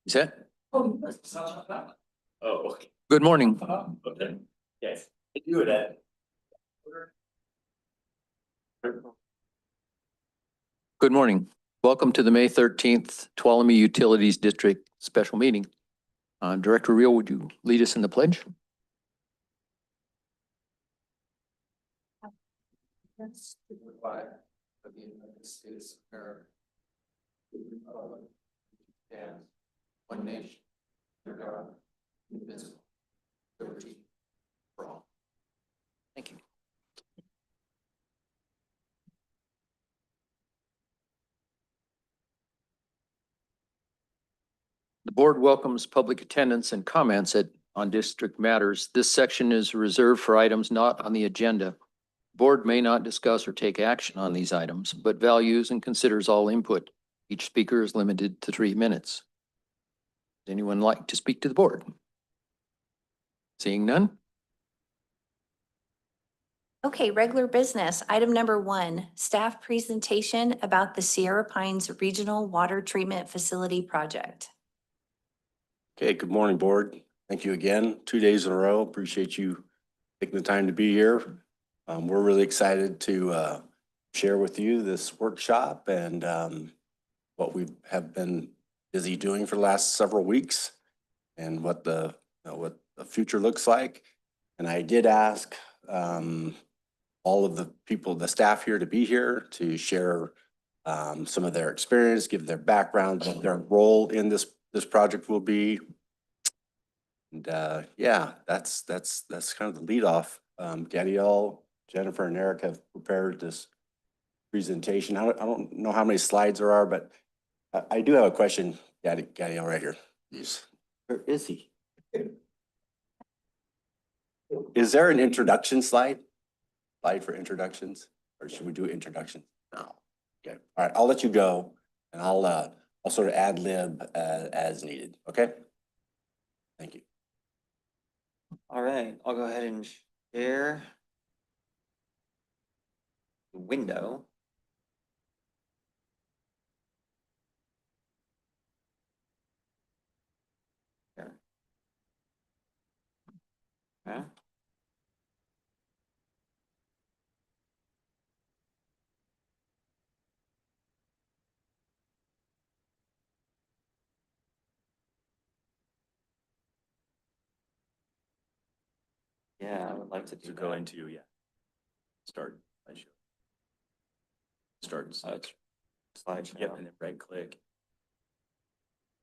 Is that? Oh, okay. Good morning. Okay. Yes. Do it at. Good morning. Welcome to the May 13th Tuolumne Utilities District Special Meeting. Director Reel, would you lead us in the pledge? Yes. Of the United States of America. And one nation, under God, indivisible, liberty for all. Thank you. The board welcomes public attendance and comments on district matters. This section is reserved for items not on the agenda. Board may not discuss or take action on these items, but values and considers all input. Each speaker is limited to 3 minutes. Does anyone like to speak to the board? Seeing none? Okay, regular business. Item number 1, staff presentation about the Sierra Pines Regional Water Treatment Facility project. Okay, good morning, board. Thank you again. 2 days in a row. Appreciate you taking the time to be here. We're really excited to share with you this workshop and what we have been busy doing for the last several weeks and what the future looks like. And I did ask all of the people, the staff here to be here to share some of their experience, give their background, what their role in this project will be. And yeah, that's kind of the lead off. Gadiel, Jennifer and Eric have prepared this presentation. I don't know how many slides there are, but I do have a question, Gadiel, right here. Please. Where is he? Is there an introduction slide? Slide for introductions? Or should we do introduction? No. Okay. All right. I'll let you go and I'll sort of ad lib as needed. Okay. Thank you. All right, I'll go ahead and share the window. There. Okay. Yeah, I would like to do Go that. into, yeah. Start. Start. Slideshow. Yep, and then right click.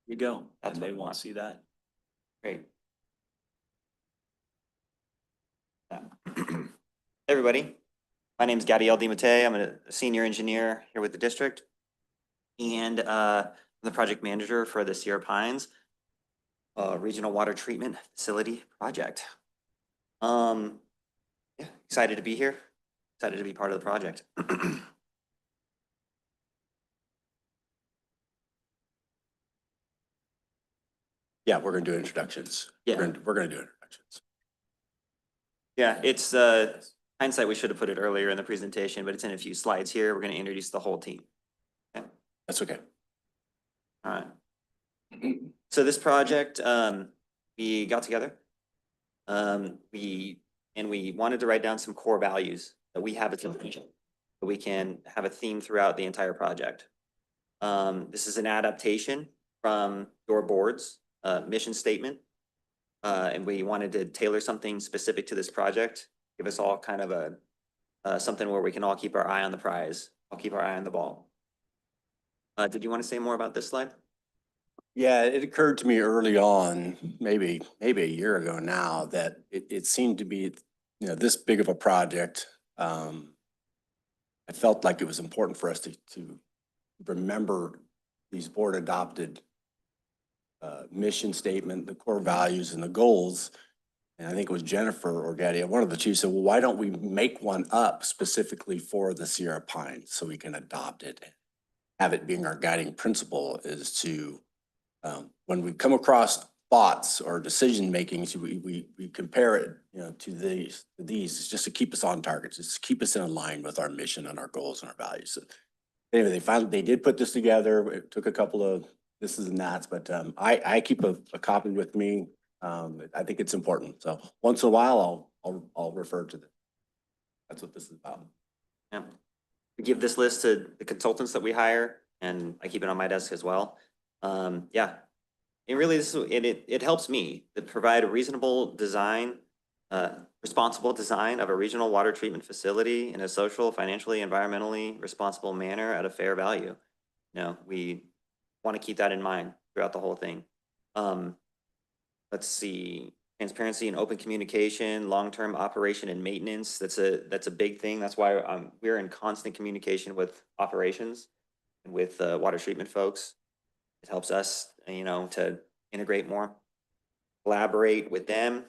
You go. That's And what they we want want. to see that. Great. Yeah. Hey, everybody, my name is Gadiel DiMattei. I'm a senior engineer here with the district. And I'm the project manager for the Sierra Pines Regional Water Treatment Facility project. Yeah, excited to be here. Excited to be part of the project. Yeah, we're gonna do introductions. Yeah. We're gonna do introductions. Yeah, it's hindsight, we should have put it earlier in the presentation, but it's in a few slides here. We're going to introduce the whole team. Okay. That's okay. All right. So this project, we got together. We wanted to write down some core values that we have as a project, so we can have a theme throughout the entire project. This is an adaptation from your board's mission statement. And we wanted to tailor something specific to this project, give us all kind of a something where we can all keep our eye on the prize, all keep our eye on the ball. Did you want to say more about this slide? Yeah, it occurred to me early on, maybe a year ago now, that it seemed to be, this big of a project. I felt like it was important for us to remember these board adopted mission statement, the core values and the goals. And I think it was Jennifer or Gadia, one of the two said, well, why don't we make one up specifically for the Sierra Pines so we can adopt it, have it being our guiding principle is to, when we come across thoughts or decision makings, we compare it, to these, it's just to keep us on target, just to keep us in line with our mission and our goals and our values. So anyway, they did put this together. It took a couple of this is nuts, but I keep a copy with me. I think it's important. So once in a while, I'll refer to this. That's what this is about. Yeah. We give this list to the consultants that we hire, and I keep it on my desk as well. Yeah. And really, it helps me to provide a reasonable design, responsible design of a regional water treatment facility in a social, financially, environmentally responsible manner at a fair value. You know, we want to keep that in mind throughout the whole thing. Let's see, transparency and open communication, long-term operation and maintenance. That's a big thing. That's why we're in constant communication with operations and with water treatment folks. It helps us, you know, to integrate more, collaborate with them,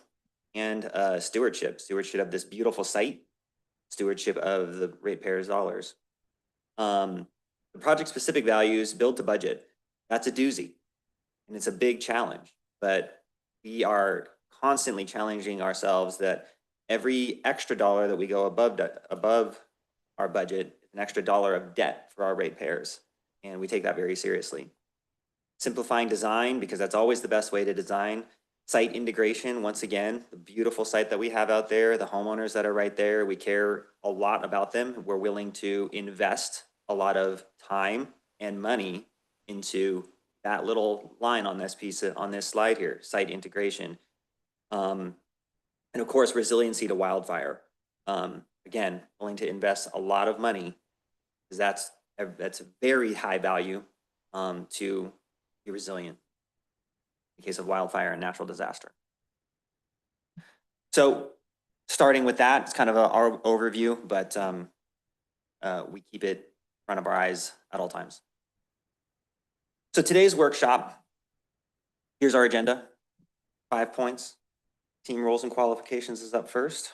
and stewardship of this beautiful site, stewardship of the ratepayers' dollars. The project-specific values, build to budget. That's a doozy, and it's a big challenge, but we are constantly challenging ourselves that every extra dollar that we go above our budget is an extra dollar of debt for our ratepayers, and we take that very seriously. Simplifying design, because that's always the best way to design. Site integration, once again, the beautiful site that we have out there, the homeowners that are right there, we care a lot about them. We're willing to invest a lot of time and money into that little line on this piece on this slide here, site integration. And of course, resiliency to wildfire. Again, willing to invest a lot of money because that's a very high value to be resilient in case of wildfire and natural disaster. So starting with that, it's kind of our overview, but we keep it in front of our eyes at all times. So today's workshop, here's our agenda, 5 points. Team roles and qualifications is up first.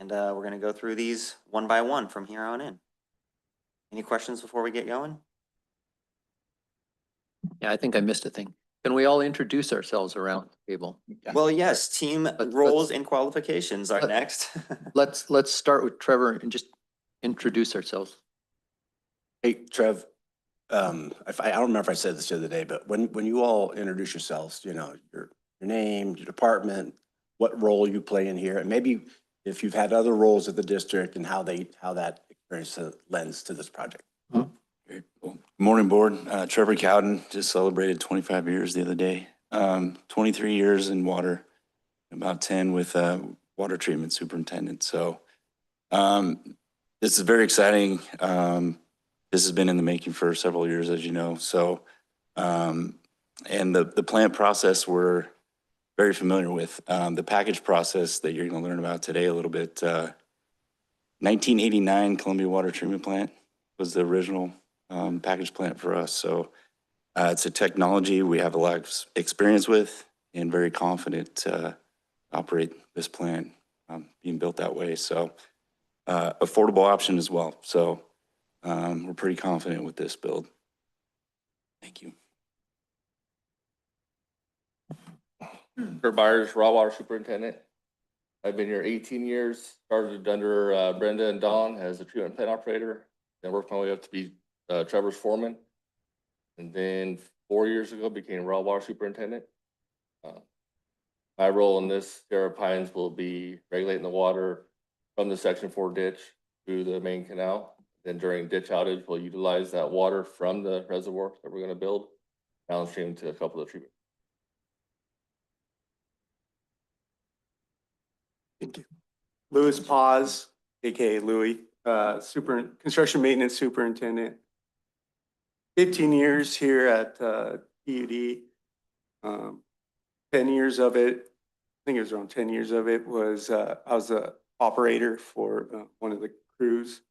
And we're gonna go through these one by one from here on in. Any questions before we get going? Yeah, I think I missed a thing. Can we all introduce ourselves around the table? Well, yes, team roles and qualifications are next. Let's start with Trevor and just introduce ourselves. Hey, Trev, I don't remember if I said this the other day, but when you all introduce yourselves, you know, your name, your department, what role you play in here, and maybe if you've had other roles at the district and how that experience lends to this project. Great. Well, good morning, board. Trevor Cowden just celebrated 25 years the other day. 23 years in water, about 10 with water treatment superintendent. So this is very exciting. This has been in the making for several years, as you know. So, and the plant process we're very familiar with. The package process that you're going to learn about today a little bit. 1989 Columbia Water Treatment Plant was the original package plant for us. So it's a technology we have a lot of experience with and very confident to operate this plant being built that way. So affordable option as well. So we're pretty confident with this build. Thank you. Kurt Byers, raw water superintendent. I've been here 18 years, started under Brenda and Don as a treatment plant operator, then worked my way up to be Trevor's foreman. And then 4 years ago became raw water superintendent. My role in this Sierra Pines will be regulating the water from the Section 4 ditch through the main canal. Then during ditch outage, we'll utilize that water from the reservoir that we're going to build downstream to a couple of treatment. Thank you. Louis Paz, aka Louis, construction maintenance superintendent. 15 years here at TUD. 10 years of it, I think it was around 10 years of it was I was a operator for one of the crews,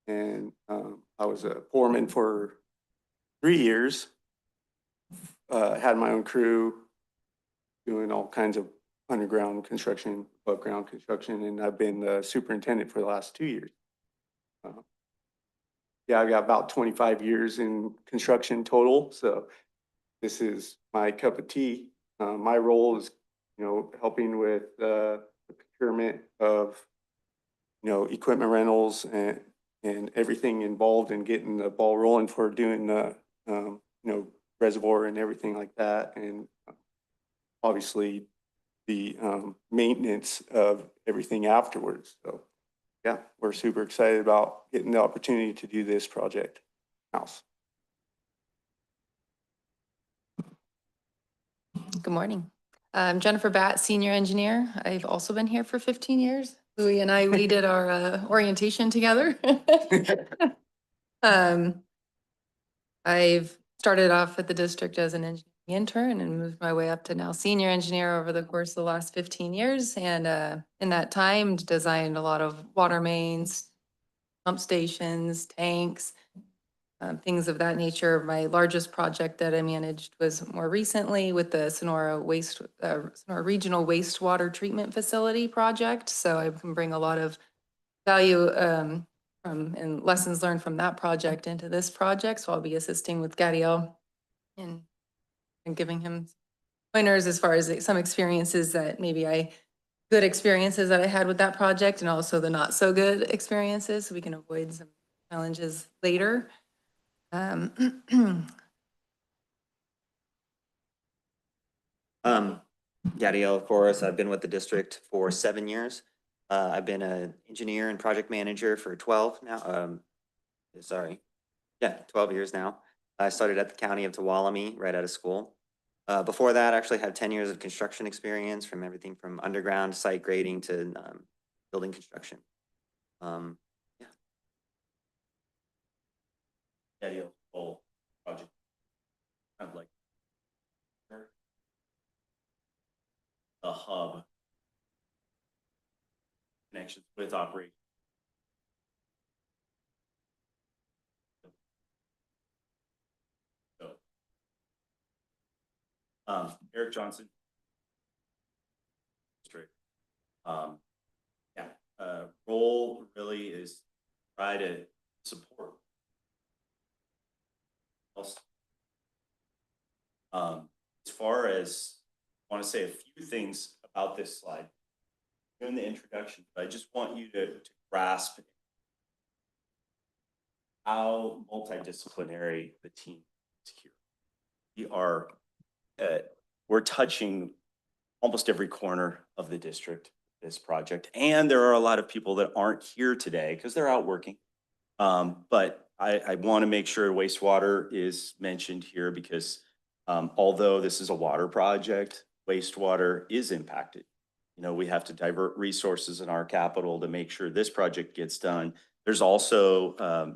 and I was a foreman for 3 years. Had my own crew doing all kinds of underground construction, above ground construction, and I've been the superintendent for the last 2 years. Yeah, I got about 25 years in construction total, so this is my cup of tea. My role is, you know, helping with the procurement of, you know, equipment rentals and everything involved in getting the ball rolling for doing the, you know, reservoir and everything like that. And obviously the maintenance of everything afterwards. So yeah, we're super excited about getting the opportunity to do this project house. Good morning. I'm Jennifer Batt, Senior Engineer. I've also been here for 15 years. Louis and I, we did our orientation together. I've started off at the district as an engineering intern and moved my way up to now senior engineer over the course of the last 15 years. And in that time, designed a lot of water mains, pump stations, tanks, things of that nature. My largest project that I managed was more recently with the Sonora Regional Wastewater Treatment Facility project. So I can bring a lot of value and lessons learned from that project into this project. So I'll be assisting with Gadiel and giving him pointers as far as some experiences that good experiences that I had with that project, and also the not so good experiences, so we can avoid some challenges later. Gadiel, of course, I've been with the district for 7 years. I've been an engineer and project manager for 12 now. 12 years now. I started at the county of Tuolumne right out of school. Before that, I actually had 10 years of construction experience, from everything from underground site grading to building construction. Yeah. Gadiel, whole project. Kind of like a hub connections with operations. So, Eric Johnson, district. Role really is try to support. As far as I want to say a few things about this slide in the introduction, but I just want you to grasp how multidisciplinary the team is here. We're touching almost every corner of the district, this project. And there are a lot of people that aren't here today because they're out working. But I want to make sure wastewater is mentioned here because although this is a water project, wastewater is impacted. You know, we have to divert resources in our capital to make sure this project gets done. There's also,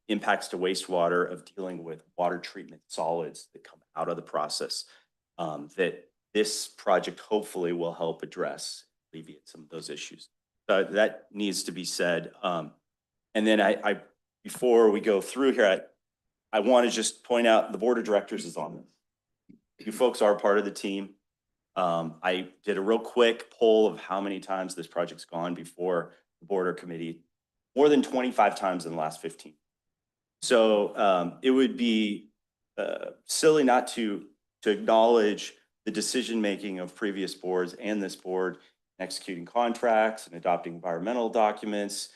impacts to wastewater of dealing with water treatment solids that come out of the process that this project hopefully will help address, alleviate some of those issues. That needs to be said. And then before we go through here, I want to just point out the board of directors is on this. You folks are part of the team. I did a real quick poll of how many times this project's gone before the board or committee, more than 25 times in the last 15. So it would be silly not to acknowledge the decision-making of previous boards and this board, executing contracts and adopting environmental documents,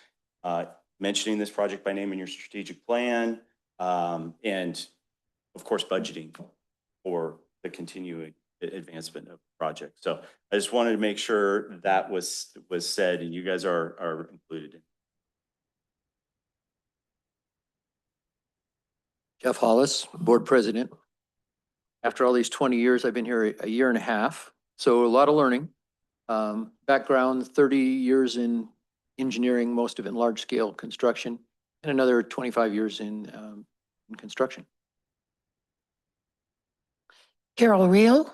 mentioning this project by name in your strategic plan, and of course, budgeting for the continuing advancement of the project. So I just wanted to make sure that was said and you guys are included in. Jeff Hollis, Board President. After all these 20 years, I've been here a year and a half, so a lot of learning. Background, 30 years in engineering, most of it in large-scale construction, and another 25 years in construction. Carol Reel.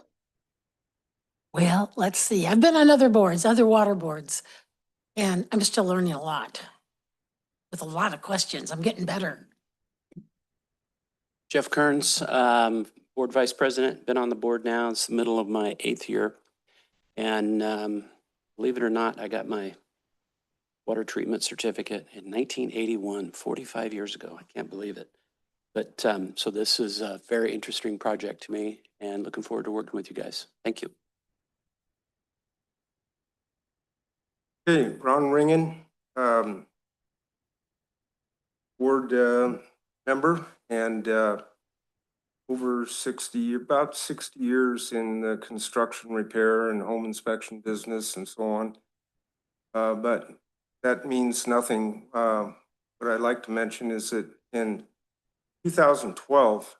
Well, let's see. I've been on other boards, other water boards, and I'm still learning a lot with a lot of questions. I'm getting better. Jeff Kearns, Board Vice President, been on the board now. It's the middle of my 8th year. And believe it or not, I got my water treatment certificate in 1981, 45 years ago. I can't believe it. But so this is a very interesting project to me and looking forward to working with you guys. Thank you. Okay, Ron Ringen, board member, and over 60, about 60 years in the construction, repair, and home inspection business and so on. But that means nothing. What I'd like to mention is that in 2012,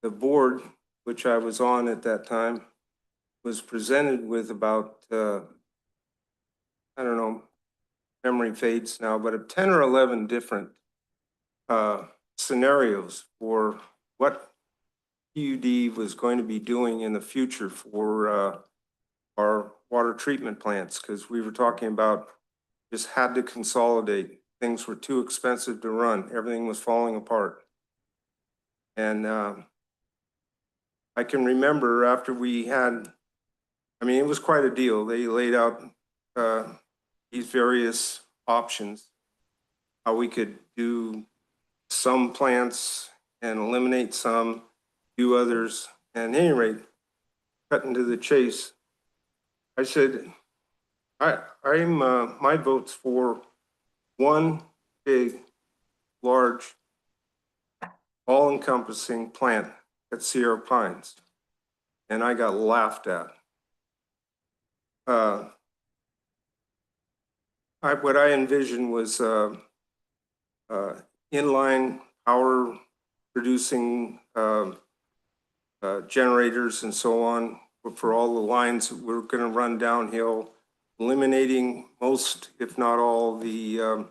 the board, which I was on at that time, was presented with about, I don't know, memory fades now, but 10 or 11 different scenarios for what TUD was going to be doing in the future for our water treatment plants, because we were talking about just had to consolidate. Things were too expensive to run. Everything was falling apart. And I can remember after we had, I mean, it was quite a deal. They laid out these various options, how we could do some plants and eliminate some, do others. And at any rate, cutting to the chase, I said, I'm my vote's for one big, large, all-encompassing plant at Sierra Pines. And I got laughed at. What I envisioned was inline power producing generators and so on for all the lines that we're going to run downhill, eliminating most, if not all, the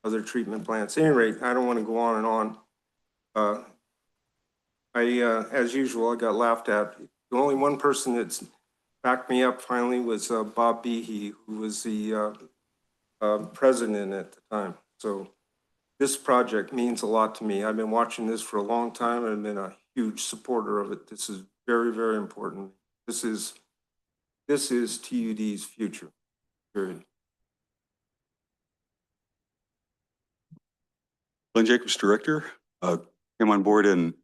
other treatment plants. At any rate, I don't want to go on and on. As usual, I got laughed at. The only one person that's backed me up finally was Bob Behe, who was the president at the time. So this project means a lot to me. I've been watching this for a long time and I've been a huge supporter of it. This is very, very important. This is TUD's future, period. Glenn Jacobs, Director, came on board in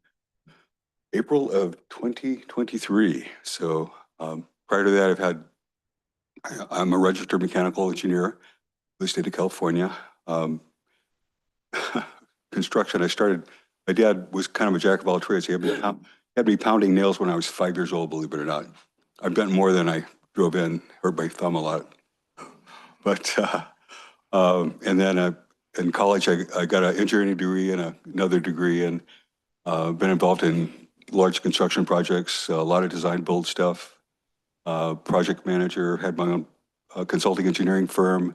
April of 2023. So prior to that, I'm a registered mechanical engineer for the state of California. Construction, my dad was kind of a jack of all trades. He had me pounding nails when I was 5 years old, believe it or not. I've done more than I drove in, hurt my thumb a lot. But, and then in college, I got an engineering degree and another degree, and been involved in large construction projects, a lot of design build stuff, project manager, had my own consulting engineering firm,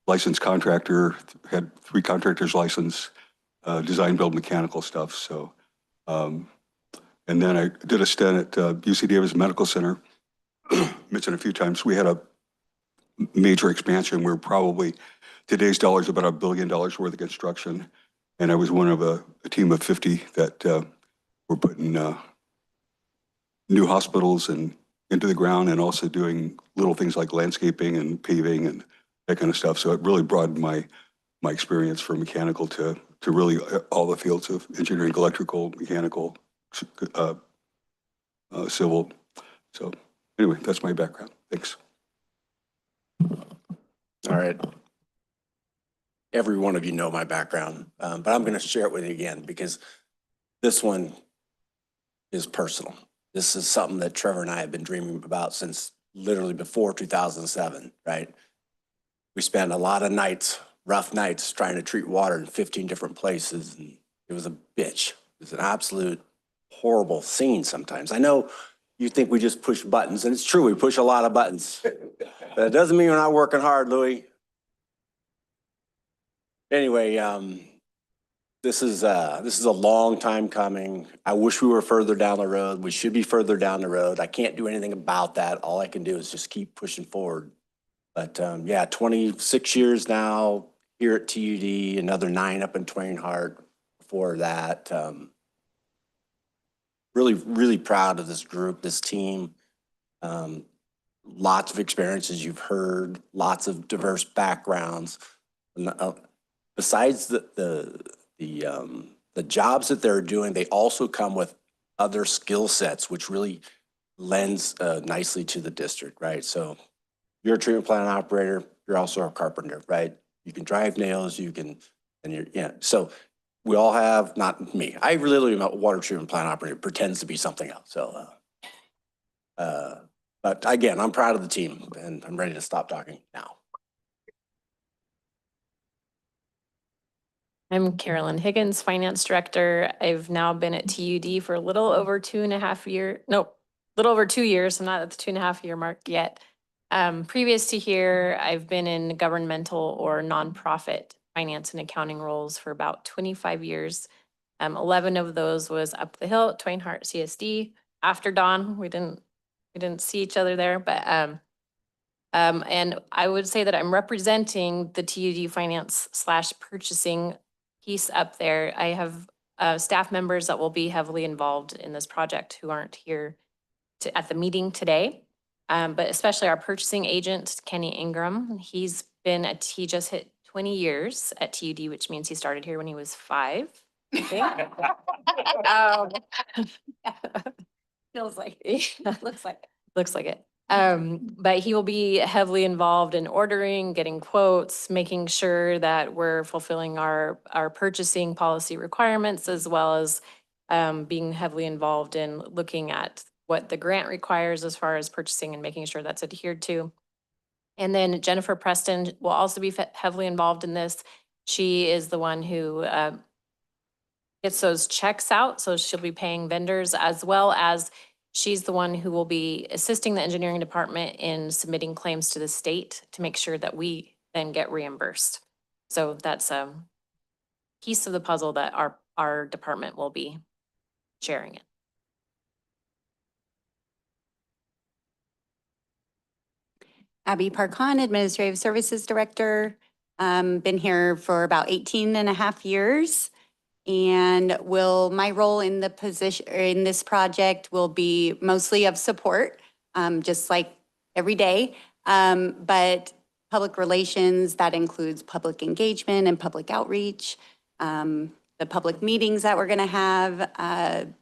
licensed contractor, had 3 contractors license, design build mechanical stuff. So, and then I did a stint at UC Davis Medical Center. Mentioned a few times, we had a major expansion. We're probably, today's dollars, about $1 billion worth of construction. And I was one of a team of 50 that were putting new hospitals into the ground, and also doing little things like landscaping and paving and that kind of stuff. So it really broadened my experience from mechanical to really all the fields of engineering, electrical, mechanical, civil. So anyway, that's my background. Thanks. All right. Every one of you know my background, but I'm going to share it with you again because this one is personal. This is something that Trevor and I have been dreaming about since literally before 2007, right? We spent a lot of nights, rough nights, trying to treat water in 15 different places, and it was a bitch. It was an absolute horrible scene sometimes. I know you think we just push buttons, and it's true, we push a lot of buttons. But it doesn't mean we're not working hard, Louis. Anyway, this is a long time coming. I wish we were further down the road. We should be further down the road. I can't do anything about that. All I can do is just keep pushing forward. But yeah, 26 years now here at TUD, another 9 up in Twain Harte before that. Really, really proud of this group, this team. Lots of experiences you've heard, lots of diverse backgrounds. Besides the jobs that they're doing, they also come with other skill sets, which really lends nicely to the district, right? So you're a treatment plant operator, you're also a carpenter, right? You can drive nails, you can, and you're, yeah. So we all have, not me, I literally am a water treatment plant operator, pretends to be something else, so. But again, I'm proud of the team and I'm ready to stop talking now. I'm Carolyn Higgins, Finance Director. I've now been at TUD for a little over 2.5 years. Nope, little over 2 years. I'm not at the 2.5 year mark yet. Previous to here, I've been in governmental or nonprofit finance and accounting roles for about 25 years. 11 of those was up the hill at Twain Hart CSD. After Dawn, we didn't see each other there, but and I would say that I'm representing the TUD finance / purchasing piece up there. I have staff members that will be heavily involved in this project who aren't here at the meeting today. But especially our purchasing agent, Kenny Ingram. He just hit 20 years at TUD, which means he started here when he was 5. I think. Feels like, looks like it. But he will be heavily involved in ordering, getting quotes, making sure that we're fulfilling our purchasing policy requirements, as well as being heavily involved in looking at what the grant requires as far as purchasing and making sure that's adhered to. And then Jennifer Preston will also be heavily involved in this. She is the one who gets those checks out. So she'll be paying vendors, as well as she's the one who will be assisting the engineering department in submitting claims to the state to make sure that we then get reimbursed. So that's a piece of the puzzle that our department will be sharing it. Abby Parkon, Administrative Services Director. Been here for about 18.5 years. And my role in the position, in this project, will be mostly of support, just like every day. But public relations, that includes public engagement and public outreach, the public meetings that we're gonna have,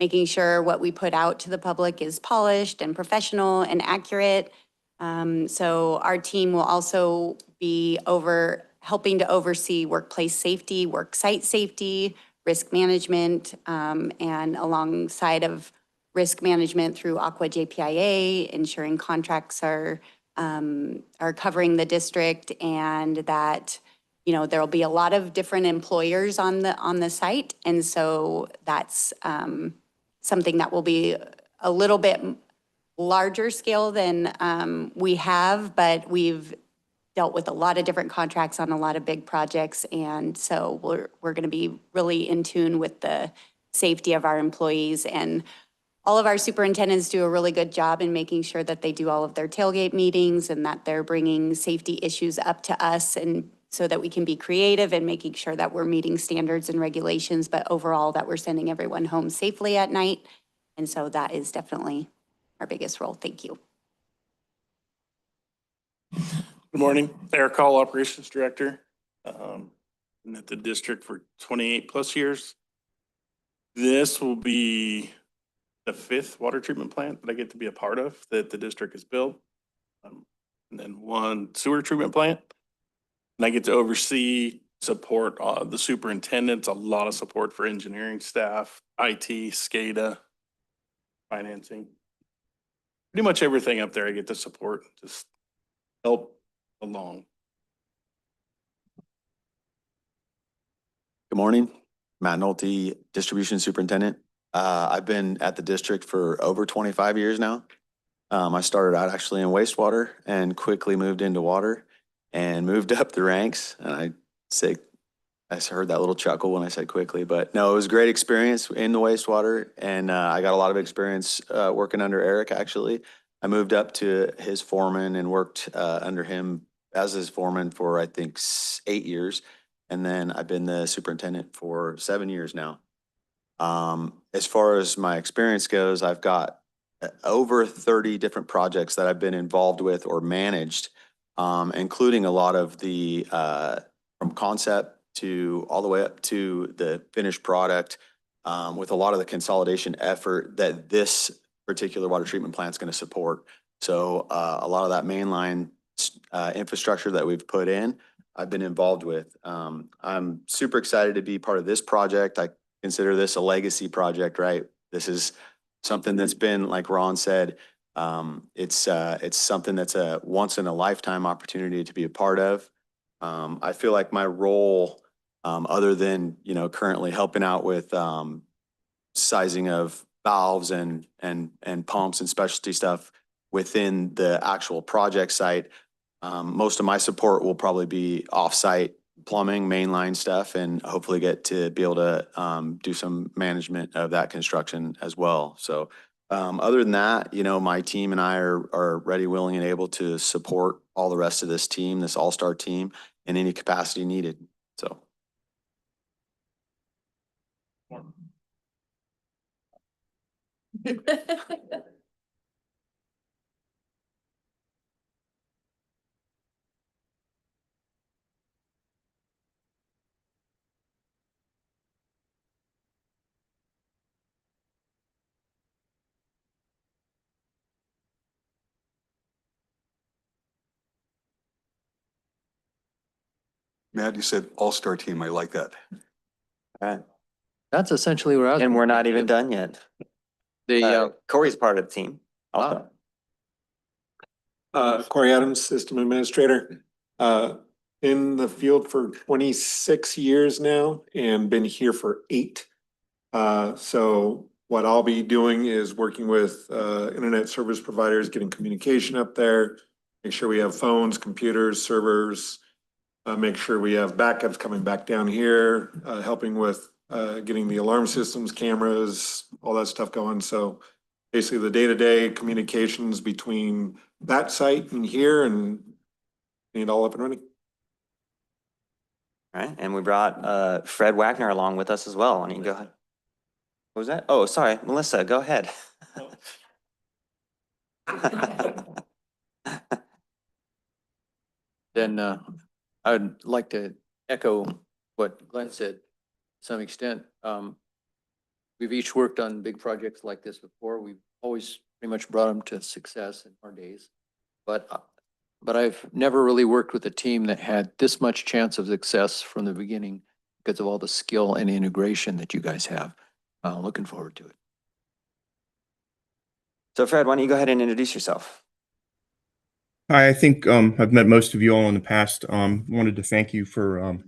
making sure what we put out to the public is polished and professional and accurate. So our team will also be helping to oversee workplace safety, work site safety, risk management, and alongside of risk management through Aqua JPIA, ensuring contracts are covering the district, and that, you know, there'll be a lot of different employers on the site. And so that's something that will be a little bit larger scale than we have, but we've dealt with a lot of different contracts on a lot of big projects. And so we're going to be really in tune with the safety of our employees. And all of our superintendents do a really good job in making sure that they do all of their tailgate meetings and that they're bringing safety issues up to us, and so that we can be creative in making sure that we're meeting standards and regulations, but overall that we're sending everyone home safely at night. And so that is definitely our biggest role. Thank you. Good morning, Eric Hall, Operations Director. Been at the district for 28+ years. This will be the 5th water treatment plant that I get to be a part of that the district has built. And then 1 sewer treatment plant. And I get to oversee, support the superintendents, a lot of support for engineering staff, IT, SCADA, financing. Pretty much everything up there I get to support, just help along. Good morning, Matt Nolte, Distribution Superintendent. I've been at the district for over 25 years now. I started out actually in wastewater and quickly moved into water and moved up the ranks. And I heard that little chuckle when I said quickly, but no, it was a great experience in the wastewater. And I got a lot of experience working under Eric, actually. I moved up to his foreman and worked under him as his foreman for, I think, 8 years. And then I've been the superintendent for 7 years now. As far as my experience goes, I've got over 30 different projects that I've been involved with or managed, including a lot of the, from concept to all the way up to the finished product, with a lot of the consolidation effort that this particular water treatment plant is going to support. So a lot of that mainline infrastructure that we've put in, I've been involved with. I'm super excited to be part of this project. I consider this a legacy project, right? This is something that's been, like Ron said, it's something that's a once in a lifetime opportunity to be a part of. I feel like my role, other than, currently helping out with, sizing of valves and pumps and specialty stuff within the actual project site, most of my support will probably be off-site plumbing, mainline stuff, and hopefully get to be able to do some management of that construction as well. So other than that, my team and I are ready, willing, and able to support all the rest of this team, this all-star team, in any capacity needed. So. Matt, you said all-star team. I like that. All right. That's essentially where I was. And we're not even done yet. Corey's part of the team. Also. Corey Adams, System Administrator. In the field for 26 years now and been here for 8. So what I'll be doing is working with internet service providers, getting communication up there, make sure we have phones, computers, servers, make sure we have backups coming back down here, helping with getting the alarm systems, cameras, all that stuff going. So basically the day-to-day communications between that site and here, and it all up and running. All right, and we brought Fred Wagner along with us as well. Why don't you go ahead? What was that? Oh, sorry, Melissa, go ahead. Then I'd like to echo what Glenn said to some extent. We've each worked on big projects like this before. We've always pretty much brought them to success in our days. But I've never really worked with a team that had this much chance of success from the beginning because of all the skill and integration that you guys have. Looking forward to it. So Fred, why don't you go ahead and introduce yourself? Hi, I think I've met most of you all in the past. Wanted to thank you for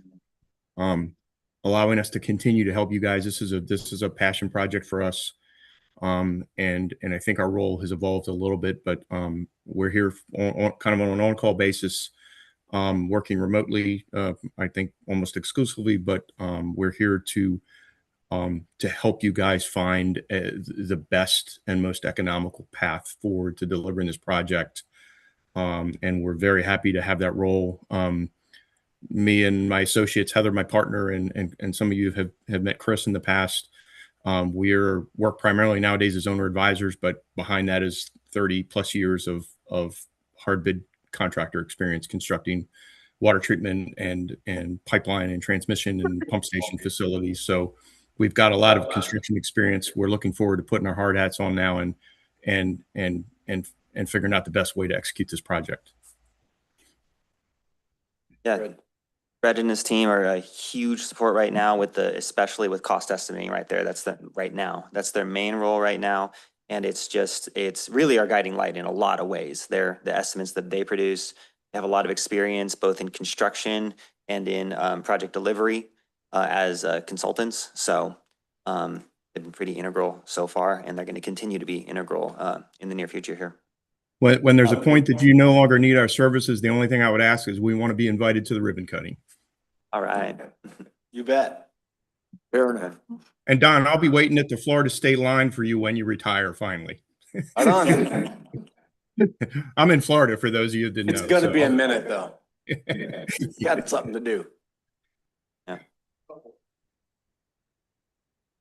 allowing us to continue to help you guys. This is a passion project for us. And I think our role has evolved a little bit, but we're here on kind of on an on-call basis, working remotely, I think almost exclusively, but we're here to help you guys find the best and most economical path forward to delivering this project. And we're very happy to have that role. Me and my associates, Heather, my partner, and some of you have met Chris in the past. We work primarily nowadays as owner advisors, but behind that is 30 plus years of hard bid contractor experience constructing water treatment and pipeline and transmission and pump station facilities. So we've got a lot of construction experience. We're looking forward to putting our hard hats on now and figuring out the best way to execute this project. Yeah, Fred and his team are a huge support right now especially with cost estimating right there. That's their main role right now. And it's really our guiding light in a lot of ways. The estimates that they produce, they have a lot of experience both in construction and in project delivery as consultants. So they've been pretty integral so far, and they're going to continue to be integral in the near future here. When there's a point that you no longer need our services, the only thing I would ask is we want to be invited to the ribbon cutting. All right. You bet. Fair enough. And Don, I'll be waiting at the Florida state line for you when you retire finally. Right on. I'm in Florida for those of you that didn't know. It's going to be a minute though. You got something to do. Yeah.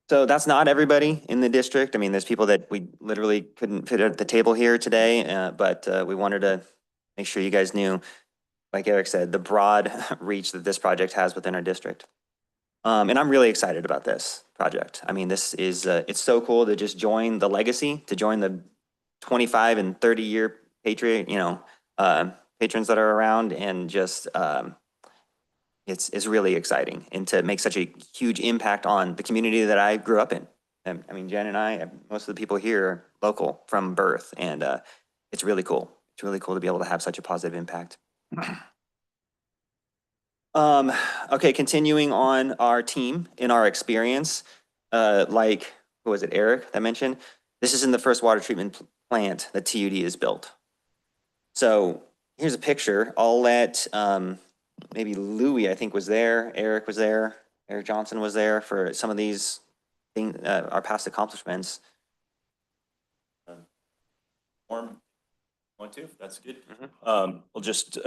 So that's not everybody in the district. I mean, there's people that we literally couldn't fit at the table here today, but we wanted to make sure you guys knew, like Eric said, the broad reach that this project has within our district. And I'm really excited about this project. I mean, this is, it's so cool to just join the legacy, to join the 25 and 30-year patrons that are around, and just it's really exciting, and to make such a huge impact on the community that I grew up in. I mean, Jen and I, most of the people here are local from birth, and it's really cool. It's really cool to be able to have such a positive impact. Okay, continuing on our team in our experience, like, who was it, Eric that mentioned? This is in the first water treatment plant that TUD is built. So here's a picture. I'll let maybe Louis, I think, was there. Eric was there. Eric Johnson was there for some of these things, our past accomplishments. Want to? That's good. Mm-hmm. We'll just,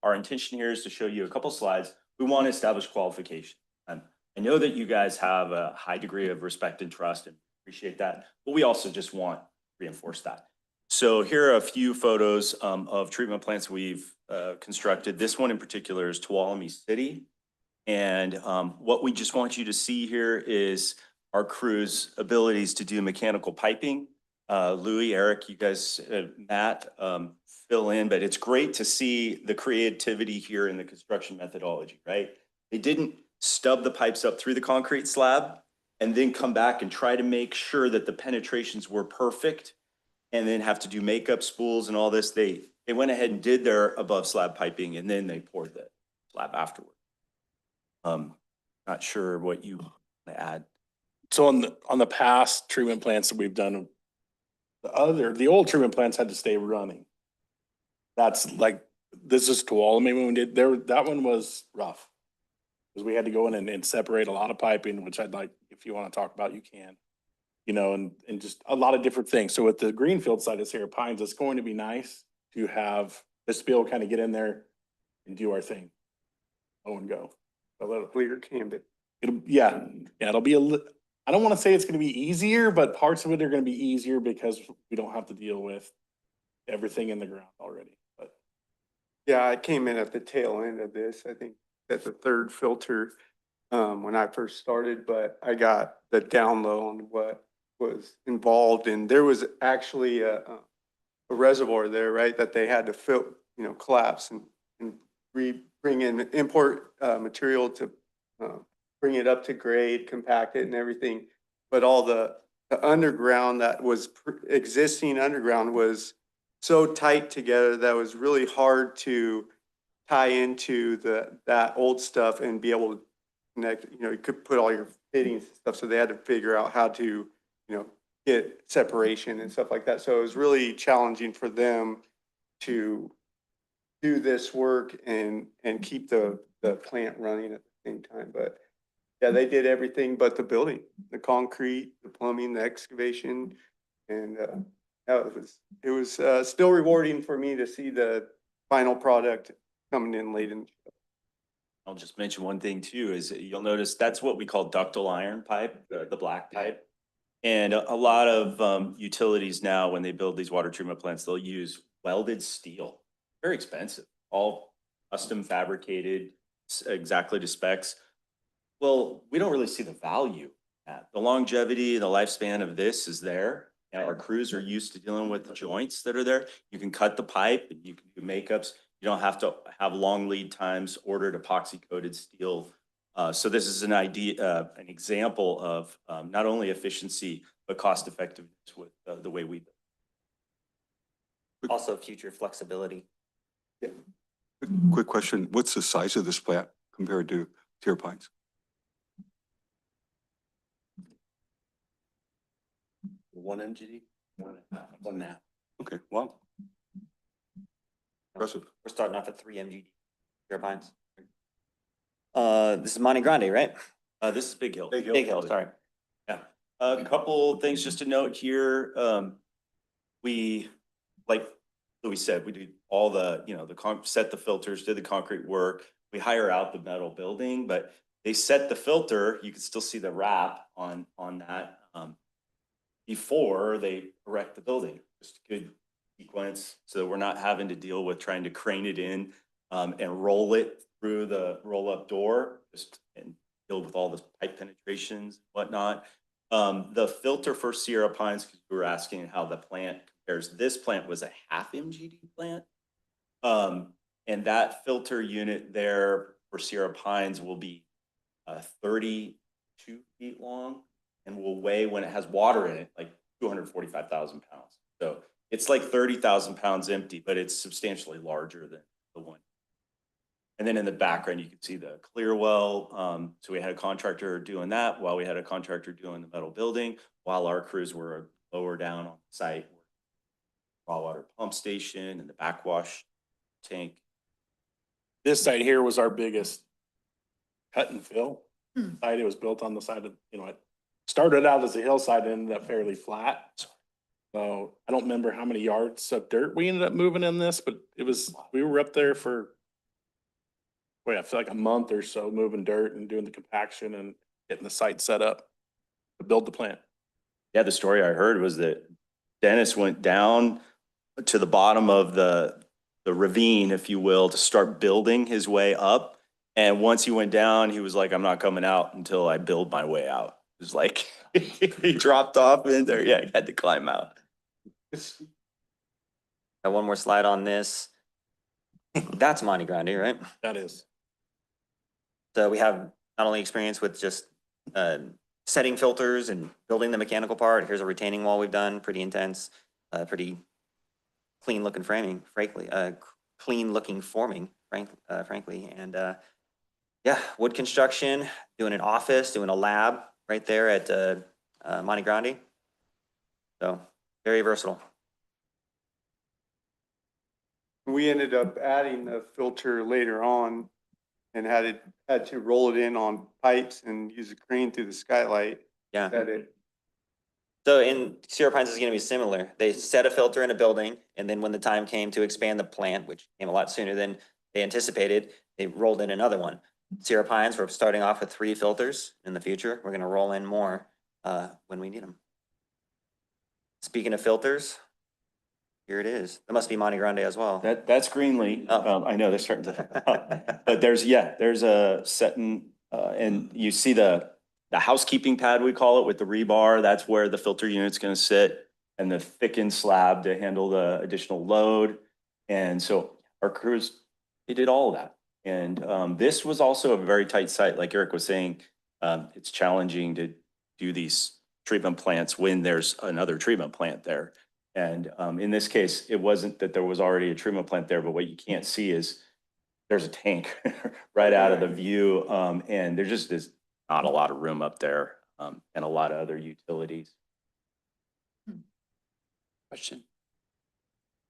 our intention here is to show you a couple slides. We want to establish qualification. I know that you guys have a high degree of respect and trust and appreciate that, but we also just want to reinforce that. So here are a few photos of treatment plants we've constructed. This one in particular is Tuolumne City. And what we just want you to see here is our crew's abilities to do mechanical piping. Louis, Eric, you guys, Matt, fill in, but it's great to see the creativity here in the construction methodology, right? They didn't stub the pipes up through the concrete slab and then come back and try to make sure that the penetrations were perfect and then have to do makeup spools and all this. They went ahead and did their above slab piping and then they poured the slab afterward. Not sure what you want to add. So on the past treatment plants that we've done, the old treatment plants had to stay running. That's like, this is Tuolumne when we did there, that one was rough. Because we had to go in and separate a lot of piping, which I'd like, if you want to talk about, you can. You know, and just a lot of different things. So with the greenfield side of Sierra Pines, it's going to be nice to have this bill kind of get in there and do our thing. Oh, and go. A little Clear Camden. It'll be I don't want to say it's going to be easier, but parts of it are going to be easier because we don't have to deal with everything in the ground already. But Yeah, I came in at the tail end of this. I think at the third filter when I first started, but I got the down low on what was involved. And there was actually a reservoir there, right, that they had to fill, collapse and bring in import material to bring it up to grade, compact it and everything. But all the underground that was existing underground was so tight together that it was really hard to tie into that old stuff and be able to connect. You could put all your fittings and stuff. So they had to figure out how to, get separation and stuff like that. So it was really challenging for them to do this work and keep the plant running at the same time. But yeah, they did everything but the building, the concrete, the plumbing, the excavation. And it was still rewarding for me to see the final product coming in late in the show. I'll just mention one thing too, is you'll notice that's what we call ductile iron pipe, the black pipe. And a lot of utilities now, when they build these water treatment plants, they'll use welded steel. Very expensive, all custom fabricated, exactly to specs. Well, we don't really see the value. The longevity, the lifespan of this is there. And our crews are used to dealing with the joints that are there. You can cut the pipe, and you can do makeups. You don't have to have long lead times, ordered epoxy coated steel. So this is an example of not only efficiency, but cost effectiveness with the way we build. Also future flexibility. Yeah. Quick question. What's the size of this plant compared to Sierra Pines? One MGD? One and a half. Okay, wow. Impressive. We're starting off at 3 MGD, Sierra Pines. This is Monte Grande, right? This is Big Hill. Big Hill, sorry. Yeah. A couple things just to note here. We, like Louis said, we do all the, set the filters, did the concrete work. We hire out the metal building, but they set the filter. You can still see the wrap on that before they erect the building. Just a good sequence, so we're not having to deal with trying to crane it in and roll it through the roll-up door, and deal with all the pipe penetrations and whatnot. The filter for Sierra Pines, because we were asking how the plant compares. This plant was a half MGD plant. And that filter unit there for Sierra Pines will be 32 feet long and will weigh, when it has water in it, like 245,000 pounds. So it's like 30,000 pounds empty, but it's substantially larger than the one. And then in the background, you can see the clear well. So we had a contractor doing that while we had a contractor doing the metal building, while our crews were lower down on site, raw water pump station and the backwash tank. This site here was our biggest cut and fill site. It was built on the side of, it started out as a hillside and ended up fairly flat. So I don't remember how many yards of dirt we ended up moving in this, but we were up there for, I feel like a month or so, moving dirt and doing the compaction and getting the site set up to build the plant. Yeah, the story I heard was that Dennis went down to the bottom of the ravine, if you will, to start building his way up. And once he went down, he was like, I'm not coming out until I build my way out. It was like, he dropped off in there. Yeah, he had to climb out. Got one more slide on this. That's Monte Grande, right? That is. So we have not only experience with just setting filters and building the mechanical part. Here's a retaining wall we've done, pretty intense, pretty clean looking framing, frankly, clean looking forming, frankly. And yeah, wood construction, doing an office, doing a lab right there at Monte Grande. So very versatile. We ended up adding a filter later on and had to roll it in on pipes and use a crane through the skylight. Yeah. Set it. So in Sierra Pines is going to be similar. They set a filter in a building, and then when the time came to expand the plant, which came a lot sooner than they anticipated, they rolled in another one. Sierra Pines, we're starting off with 3 filters. In the future, we're going to roll in more when we need them. Speaking of filters, here it is. That must be Monte Grande as well. That's Greenlee. I know they're starting to, but there's a setting, and you see the housekeeping pad, we call it, with the rebar. That's where the filter unit's going to sit, and the thickened slab to handle the additional load. And so our crews, they did all of that. And this was also a very tight site. Like Eric was saying, it's challenging to do these treatment plants when there's another treatment plant there. And in this case, it wasn't that there was already a treatment plant there, but what you can't see is there's a tank right out of the view. And there just is not a lot of room up there, and a lot of other utilities. Question.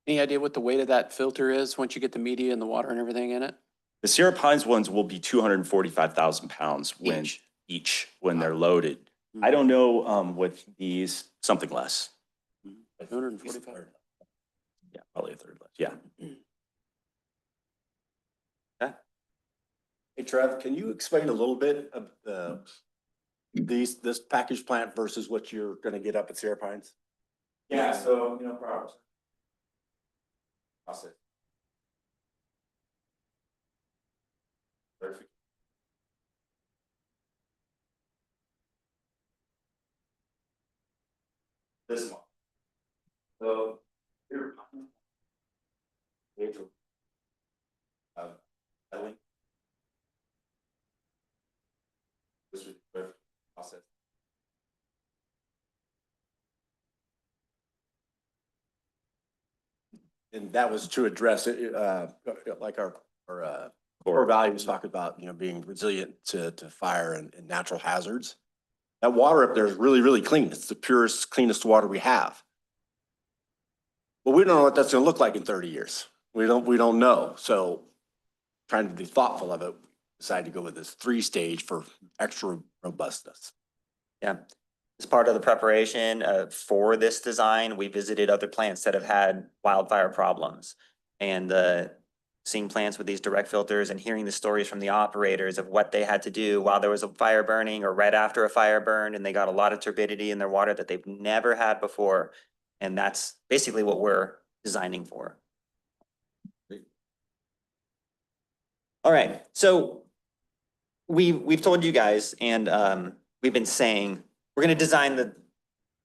Any idea what the weight of that filter is once you get the media and the water and everything in it? The Sierra Pines ones will be 245,000 pounds each when they're loaded. I don't know with these, something less. 245. Yeah, probably a third less. Yeah. Hey, Trev, can you explain a little bit of this package plant versus what you're going to get up at Sierra Pines? Yeah, so, process. Perfect. This one. So here, this was the process. And that was to address it, like our core values talk about, being resilient to fire and natural hazards. That water up there is really, really clean. It's the purest, cleanest water we have. But we don't know what that's going to look like in 30 years. We don't know. So trying to be thoughtful of it, we decided to go with this 3-stage for extra robustness. Yeah. As part of the preparation for this design, we visited other plants that have had wildfire problems, and seeing plants with these direct filters and hearing the stories from the operators of what they had to do while there was a fire burning or right after a fire burned, and they got a lot of turbidity in their water that they've never had before. And that's basically what we're designing for. All right, so we've told you guys, and we've been saying we're going to design the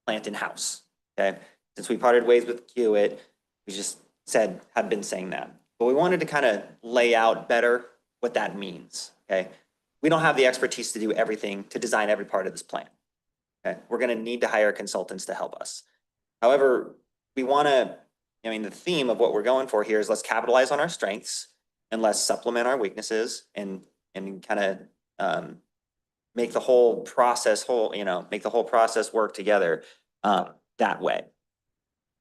plant in-house. Okay, since we parted ways with Kiewit, we just have been saying that, but we wanted to kind of lay out better what that means, okay? We don't have the expertise to do everything, to design every part of this plan. Okay, we're gonna need to hire consultants to help us. However, we wanna, I mean, the theme of what we're going for here is let's capitalize on our strengths and let's supplement our weaknesses and kind of make the whole process make the whole process work together that way.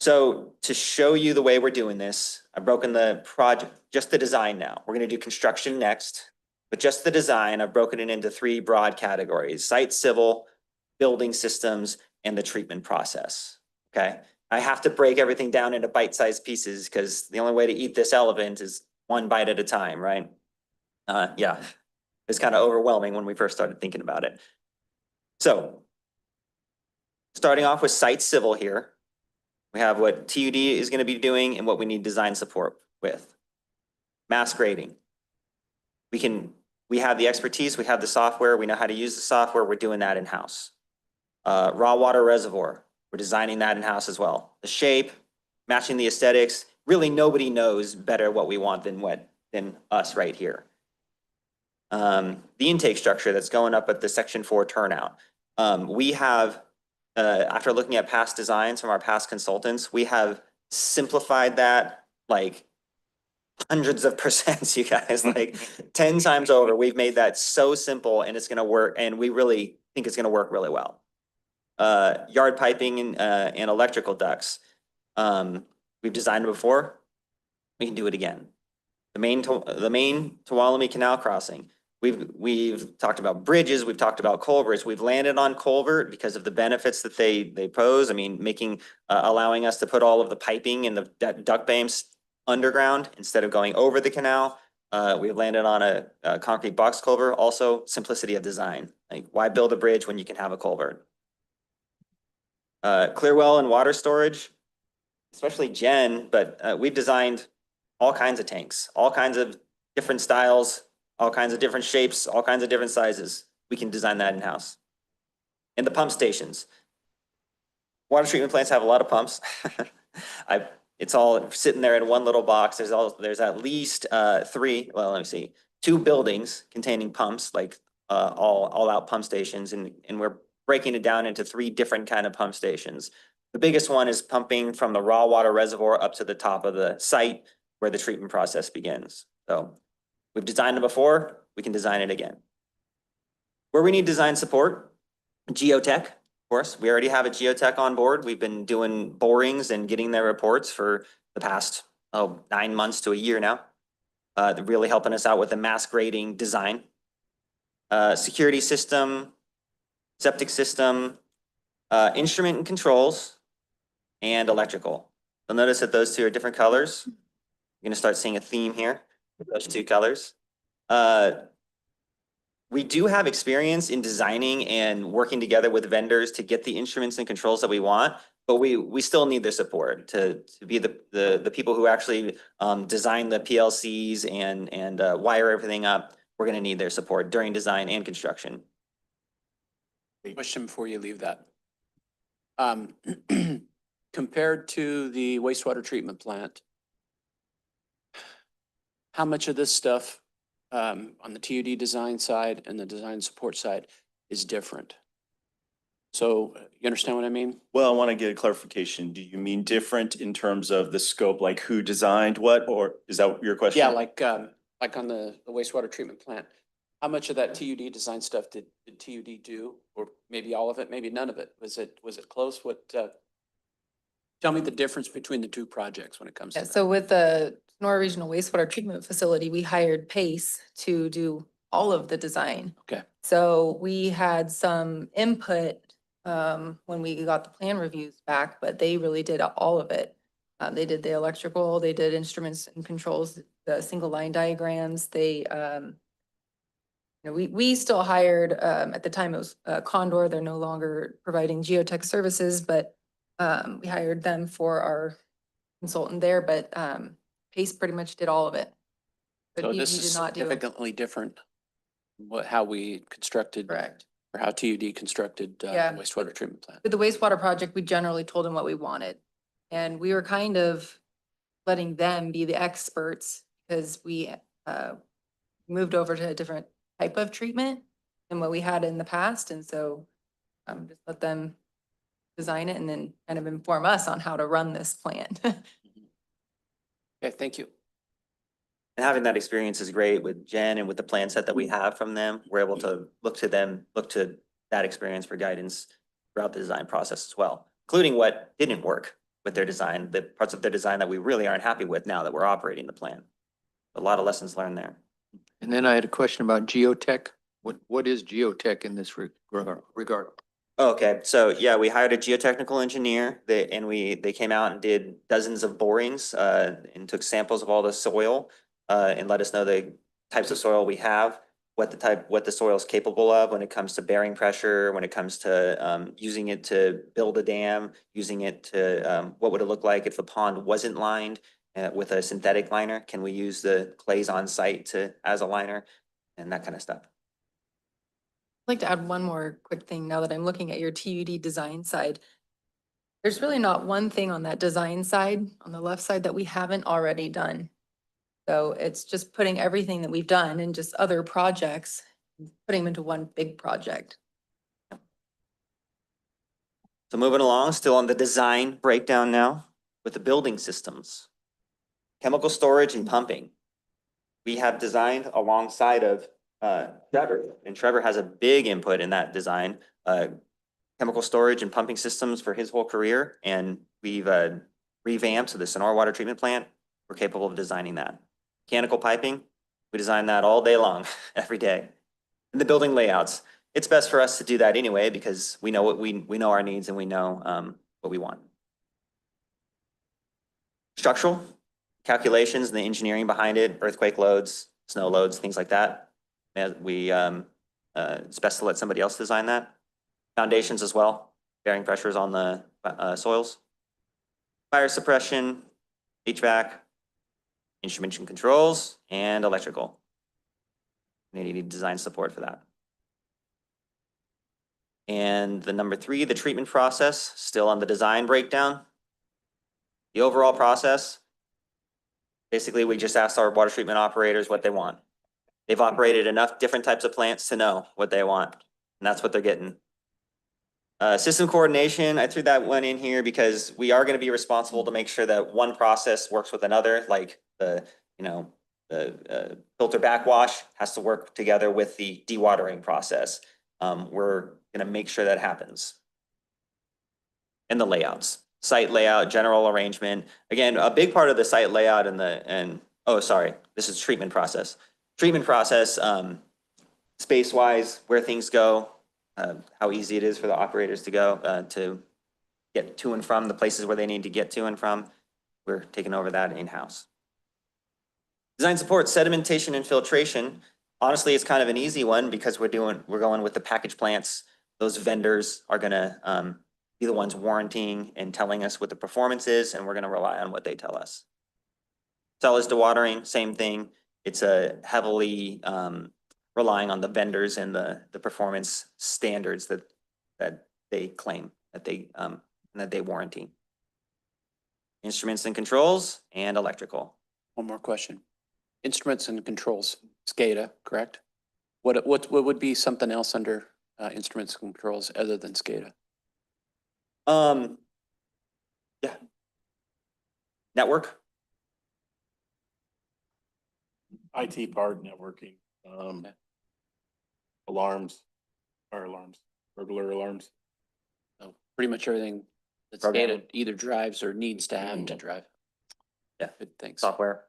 So to show you the way we're doing this, I've broken the project, just the design now. We're gonna do construction next, but just the design, I've broken it into 3 broad categories: site civil, building systems, and the treatment process, okay? I have to break everything down into bite-sized pieces because the only way to eat this elephant is 1 bite at a time, right? Yeah, it's kind of overwhelming when we first started thinking about it. So starting off with site civil here, we have what TUD is going to be doing and what we need design support with. Mass grading. We have the expertise, we have the software, we know how to use the software, we're doing that in-house. Raw water reservoir, we're designing that in-house as well. The shape, matching the aesthetics, really nobody knows better what we want than us right here. The intake structure that's going up at the Section 4 turnout. We have, after looking at past designs from our past consultants, we have simplified that like hundreds of percents, you guys, like 10 times over. We've made that so simple and it's gonna work, and we really think it's gonna work really well. Yard piping and electrical ducts. We've designed it before, we can do it again. The main Tuolumne Canal crossing. We've talked about bridges, we've talked about culverts. We've landed on culvert because of the benefits that they pose. I mean, allowing us to put all of the piping and the duct banks underground instead of going over the canal. We've landed on a concrete box culvert. Also, simplicity of design. Like, why build a bridge when you can have a culvert? Clear well and water storage, especially Jen, but we've designed all kinds of tanks, all kinds of different styles, all kinds of different shapes, all kinds of different sizes. We can design that in-house. And the pump stations. Water treatment plants have a lot of pumps. It's all sitting there in one little box. There's at least 3, well, let me see, 2 buildings containing pumps, like all out pump stations, and we're breaking it down into 3 different kind of pump stations. The biggest one is pumping from the raw water reservoir up to the top of the site where the treatment process begins. So we've designed it before, we can design it again. Where we need design support, geotech, of course. We already have a geotech on board. We've been doing borings and getting their reports for the past 9 months to a year now. They're really helping us out with the mass grading design. Security system, septic system, instrument and controls, and electrical. You'll notice that those 2 are different colors. You're gonna start seeing a theme here with those 2 colors. We do have experience in designing and working together with vendors to get the instruments and controls that we want, but we still need their support to be the people who actually design the PLCs and wire everything up. We're gonna need their support during design and construction. Question before you leave that. Compared to the wastewater treatment plant, how much of this stuff on the TUD design side and the design support side is different? So you understand what I mean? Well, I want to get a clarification. Do you mean different in terms of the scope, like who designed what, or is that your question? Yeah, like on the wastewater treatment plant. How much of that TUD design stuff did TUD do? Or maybe all of it, maybe none of it? Was it close? Tell me the difference between the 2 projects when it comes to Yeah, that. so with the Sonora Regional Wastewater Treatment Facility, we hired Pace to do all of the design. Okay. So we had some input when we got the plan reviews back, but they really did all of it. They did the electrical, they did instruments and controls, the single line diagrams. They, we still hired, at the time it was Condor. They're no longer providing geotech services, but we hired them for our consultant there, but Pace pretty much did all of it. But So he this did is not do. significantly different than how we constructed. Correct. Or how TUD constructed Yeah. wastewater treatment plant. With the wastewater project, we generally told them what we wanted. And we were kind of letting them be the experts because we moved over to a different type of treatment than what we had in the past. And so just let them design it and then kind of inform us on how to run this plant. Okay, thank you. And having that experience is great with Jen and with the plan set that we have from them. We're able to look to that experience for guidance throughout the design process as well, including what didn't work with their design, the parts of their design that we really aren't happy with now that we're operating the plan. A lot of lessons learned there. And then I had a question about geotech. What is geotech in this regard? Okay, so yeah, we hired a geotechnical engineer they came out and did dozens of borings and took samples of all the soil and let us know the types of soil we have, what the soil is capable of when it comes to bearing pressure, when it comes to using it to build a dam, using it to what would it look like if the pond wasn't lined with a synthetic liner? Can we use the clays on site as a liner and that kind of stuff? I'd like to add one more quick thing now that I'm looking at your TUD design side. There's really not one thing on that design side, on the left side, that we haven't already done. So it's just putting everything that we've done and just other projects, putting them into one big project. So moving along, still on the design breakdown now with the building systems. Chemical storage and pumping. We have designed alongside of Trevor, and Trevor has a big input in that design, chemical storage and pumping systems for his whole career. And we've revamped, so the Sonora water treatment plant, we're capable of designing that. Mechanical piping, we design that all day long, every day. And the building layouts, it's best for us to do that anyway, because we know we know our needs and we know what we want. Structural calculations and the engineering behind it, earthquake loads, snow loads, things like that. And it's best to let somebody else design that. Foundations as well, bearing pressures on the soils. Fire suppression, HVAC, instrumentation controls, and electrical. You need design support for that. And the number 3, the treatment process, still on the design breakdown. The overall process, basically we just asked our water treatment operators what they want. They've operated enough different types of plants to know what they want, and that's what they're getting. System coordination, I threw that one in here because we are going to be responsible to make sure that one process works with another, like the filter backwash has to work together with the dewatering process. We're going to make sure that happens. And the layouts, site layout, general arrangement. Again, a big part of the site layout this is treatment process. Treatment process, space-wise, where things go, how easy it is for the operators to go to get to and from the places where they need to get to and from. We're taking over that in-house. Design support, sedimentation and filtration. Honestly, it's kind of an easy one because we're going with the package plants. Those vendors are gonna be the ones warranting and telling us what the performance is, and we're gonna rely on what they tell us. Solids dewatering, same thing. It's a heavily relying on the vendors and the performance standards that they claim, that they warranty. Instruments and controls and electrical. One more question. Instruments and controls, SCADA, correct? What would be something else under instruments and controls other than SCADA? Yeah. Network. IT part, networking, alarms, fire alarms, burglar alarms. So pretty much everything that Programming. SCADA either drives or needs to have to drive. Yeah. Good, thanks. Software.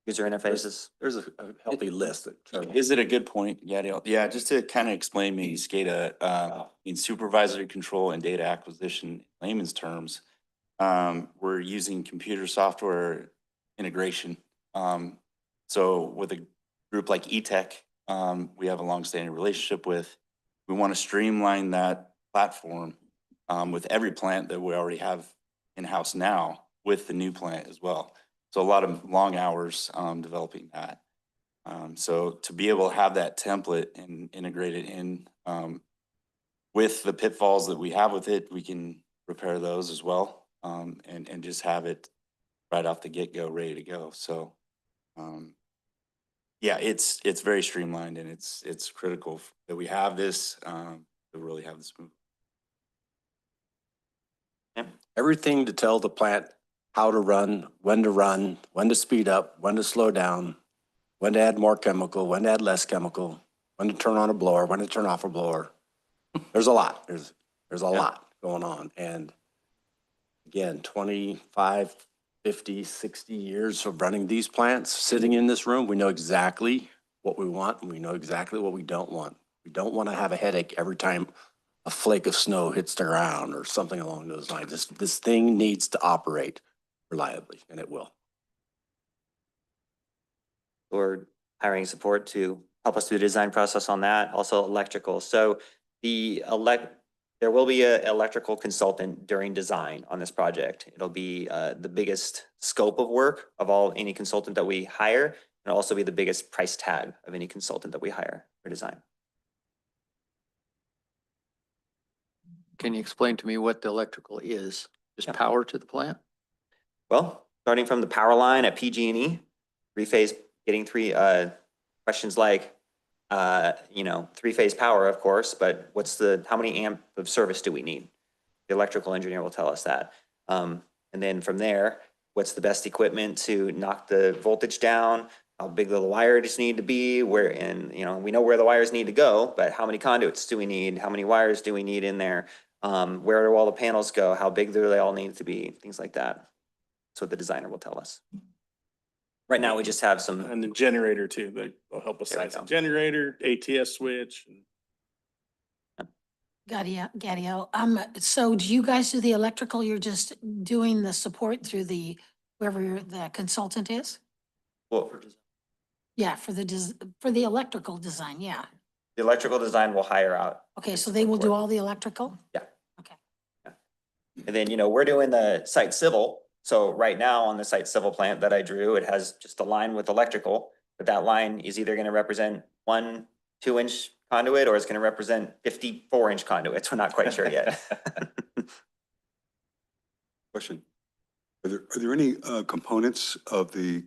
User interfaces. There's a healthy list that. Is it a good point? Yeah, Dale. Yeah, just to kind of explain maybe SCADA, in supervisory control and data acquisition, in layman's terms, we're using computer software integration. So with a group like eTech, we have a longstanding relationship with. We want to streamline that platform with every plant that we already have in-house now with the new plant as well. So a lot of long hours developing that. So to be able to have that template and integrate it in with the pitfalls that we have with it, we can repair those as well and just have it right off the get-go ready to go. So Yeah, it's very streamlined and it's critical that we have this, to really have this move. Everything to tell the plant how to run, when to speed up, when to slow down, when to add more chemical, when to add less chemical, when to turn on a blower, when to turn off a blower. There's a lot. There's a lot going on. And again, 25, 50, 60 years of running these plants, sitting in this room, we know exactly what we want and we know exactly what we don't want. We don't want to have a headache every time a flake of snow hits the ground or something along those lines. This thing needs to operate reliably, and it will. We're hiring support to help us through the design process on that, also electrical. So there will be an electrical consultant during design on this project. It'll be the biggest scope of work of any consultant that we hire, and also be the biggest price tag of any consultant that we hire for design. Can you explain to me what the electrical is? Just power to the plant? Well, starting from the power line at PG&E, three-phase, getting questions like, three-phase power, of course, but how many amp of service do we need? The electrical engineer will tell us that. And then from there, what's the best equipment to knock the voltage down? How big do the wires need to be? We know where the wires need to go, but how many conduits do we need? How many wires do we need in there? Where do all the panels go? How big do they all need to be? Things like that. That's what the designer will tell us. Right now, we just have some. And the generator too, they'll help us size the generator, ATS switch. Gadio, so do you guys do the electrical? You're just doing the support through whoever the consultant is? Well, Yeah, for the electrical design, yeah. the electrical design will hire out. Okay, so they will do all the electrical? Yeah. Okay. Yeah. And then, we're doing the site civil. So right now on the site civil plant that I drew, it has just a line with electrical, but that line is either going to represent 1 2-inch conduit or it's going to represent 54-inch conduits. We're not quite sure yet. Question. Are there any components of the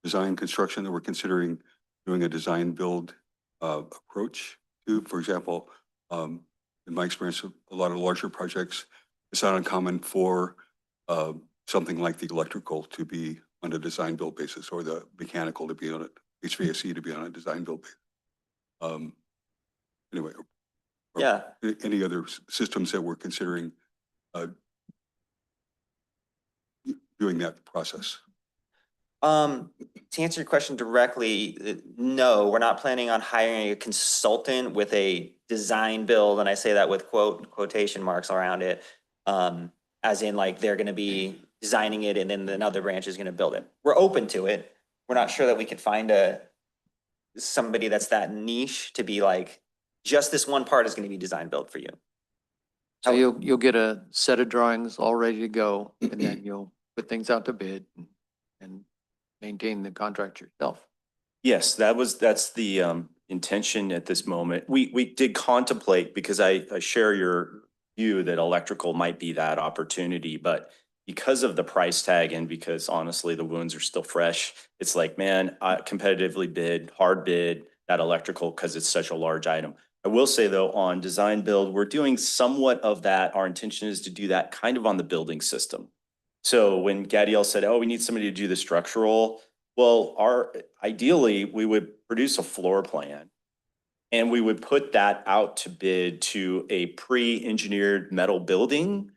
design construction that we're considering doing a design build approach to? For example, in my experience, a lot of larger projects, it's not uncommon for something like the electrical to be on a design build basis, or the mechanical to be on it, HVAC to be on a design build basis. Anyway, yeah. Any other systems that we're considering doing that process? To answer your question directly, no, we're not planning on hiring a consultant with a design build, and I say that with quotation marks around it, as in like they're going to be designing it and then another branch is going to build it. We're open to it. We're not sure that we could find somebody that's that niche to be like, just this one part is going to be design built for you. So you'll get a set of drawings all ready to go, and then you'll put things out to bid and maintain the contract yourself. Yes, that's the intention at this moment. We did contemplate, because I share your view that electrical might be that opportunity, but because of the price tag and because honestly the wounds are still fresh, it's like, man, competitively hard bid that electrical because it's such a large item. I will say though, on design build, we're doing somewhat of that. Our intention is to do that kind of on the building system. So when Gadiel said, oh, we need somebody to do the structural, well, ideally we would produce a floor plan and we would put that out to bid to a pre-engineered metal building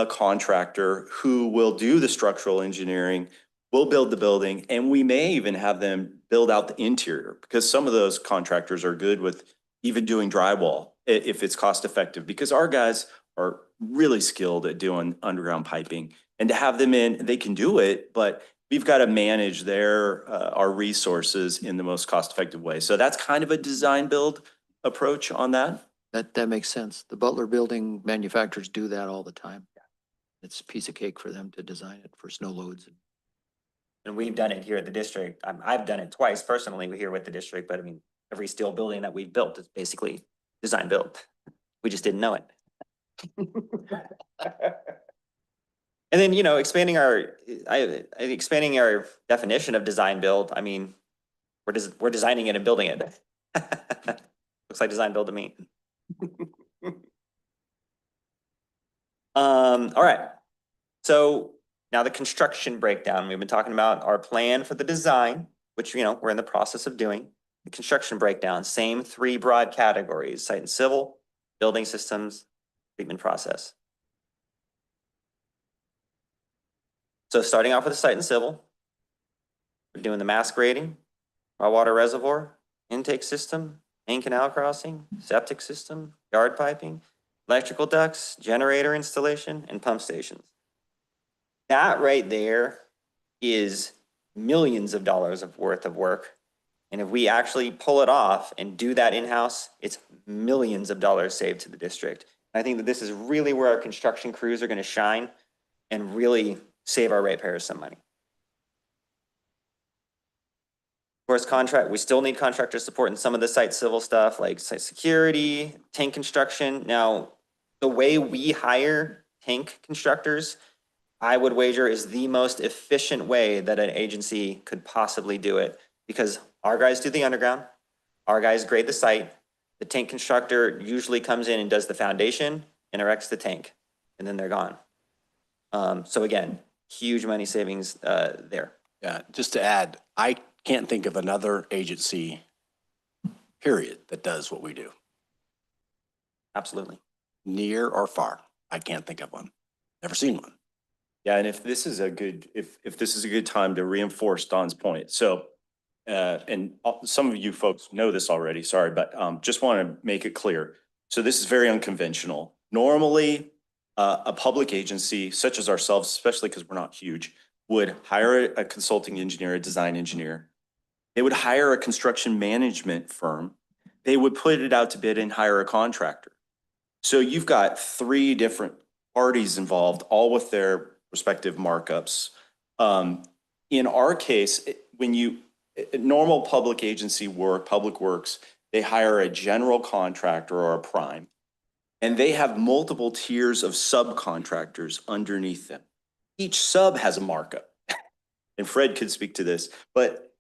contractor who will do the structural engineering, will build the building, and we may even have them build out the interior, because some of those contractors are good with even doing drywall if it's cost effective, because our guys are really skilled at doing underground piping, and to have them in, they can do it, but we've got to manage our resources in the most cost effective way. So that's kind of a design build approach on that. That makes sense. The Butler building manufacturers do that all the time. It's a piece of cake for them to design it for snow loads. And we've done it here at the district. I've done it twice personally here with the district, but I mean, every steel building that we've built is basically design built. We just didn't know it. And then, expanding our definition of design build. I mean, We're designing it and building it. Looks like design build to me. All right. So now the construction breakdown. We've been talking about our plan for the design, which, you know, we're in the process of doing. The construction breakdown, same three broad categories: site and civil, building systems, treatment process. So starting off with the site and civil, we're doing the mass grading, raw water reservoir, intake system, main canal crossing, septic system, yard piping, electrical ducts, generator installation, and pump stations. That right there is millions of dollars worth of work. And if we actually pull it off and do that in-house, it's millions of dollars saved to the district. I think that this is really where our construction crews are going to shine and really save our ratepayers some money. Of course, we still need contractor support in some of the site civil stuff like site security, tank construction. Now, the way we hire tank constructors, I would wager, is the most efficient way that an agency could possibly do it, because our guys do the underground, our guys grade the site, the tank constructor usually comes in and does the foundation and erects the tank, and then they're gone. So again, huge money savings there. Yeah, just to add, I can't think of another agency, period, that does what we do. Absolutely. Near or far. I can't think of one. Never seen one. Yeah, and if this is a good time to reinforce Don's point. So, and some of you folks know this already, sorry, but just want to make it clear. So this is very unconventional. Normally, a public agency such as ourselves, especially because we're not huge, would hire a consulting engineer, a design engineer. They would hire a construction management firm. They would put it out to bid and hire a contractor. So you've got three different parties involved, all with their respective markups. In our case, normal public agency work, public works, they hire a general contractor or a prime, and they have multiple tiers of subcontractors underneath them. Each sub has a markup, and Fred could speak to this, but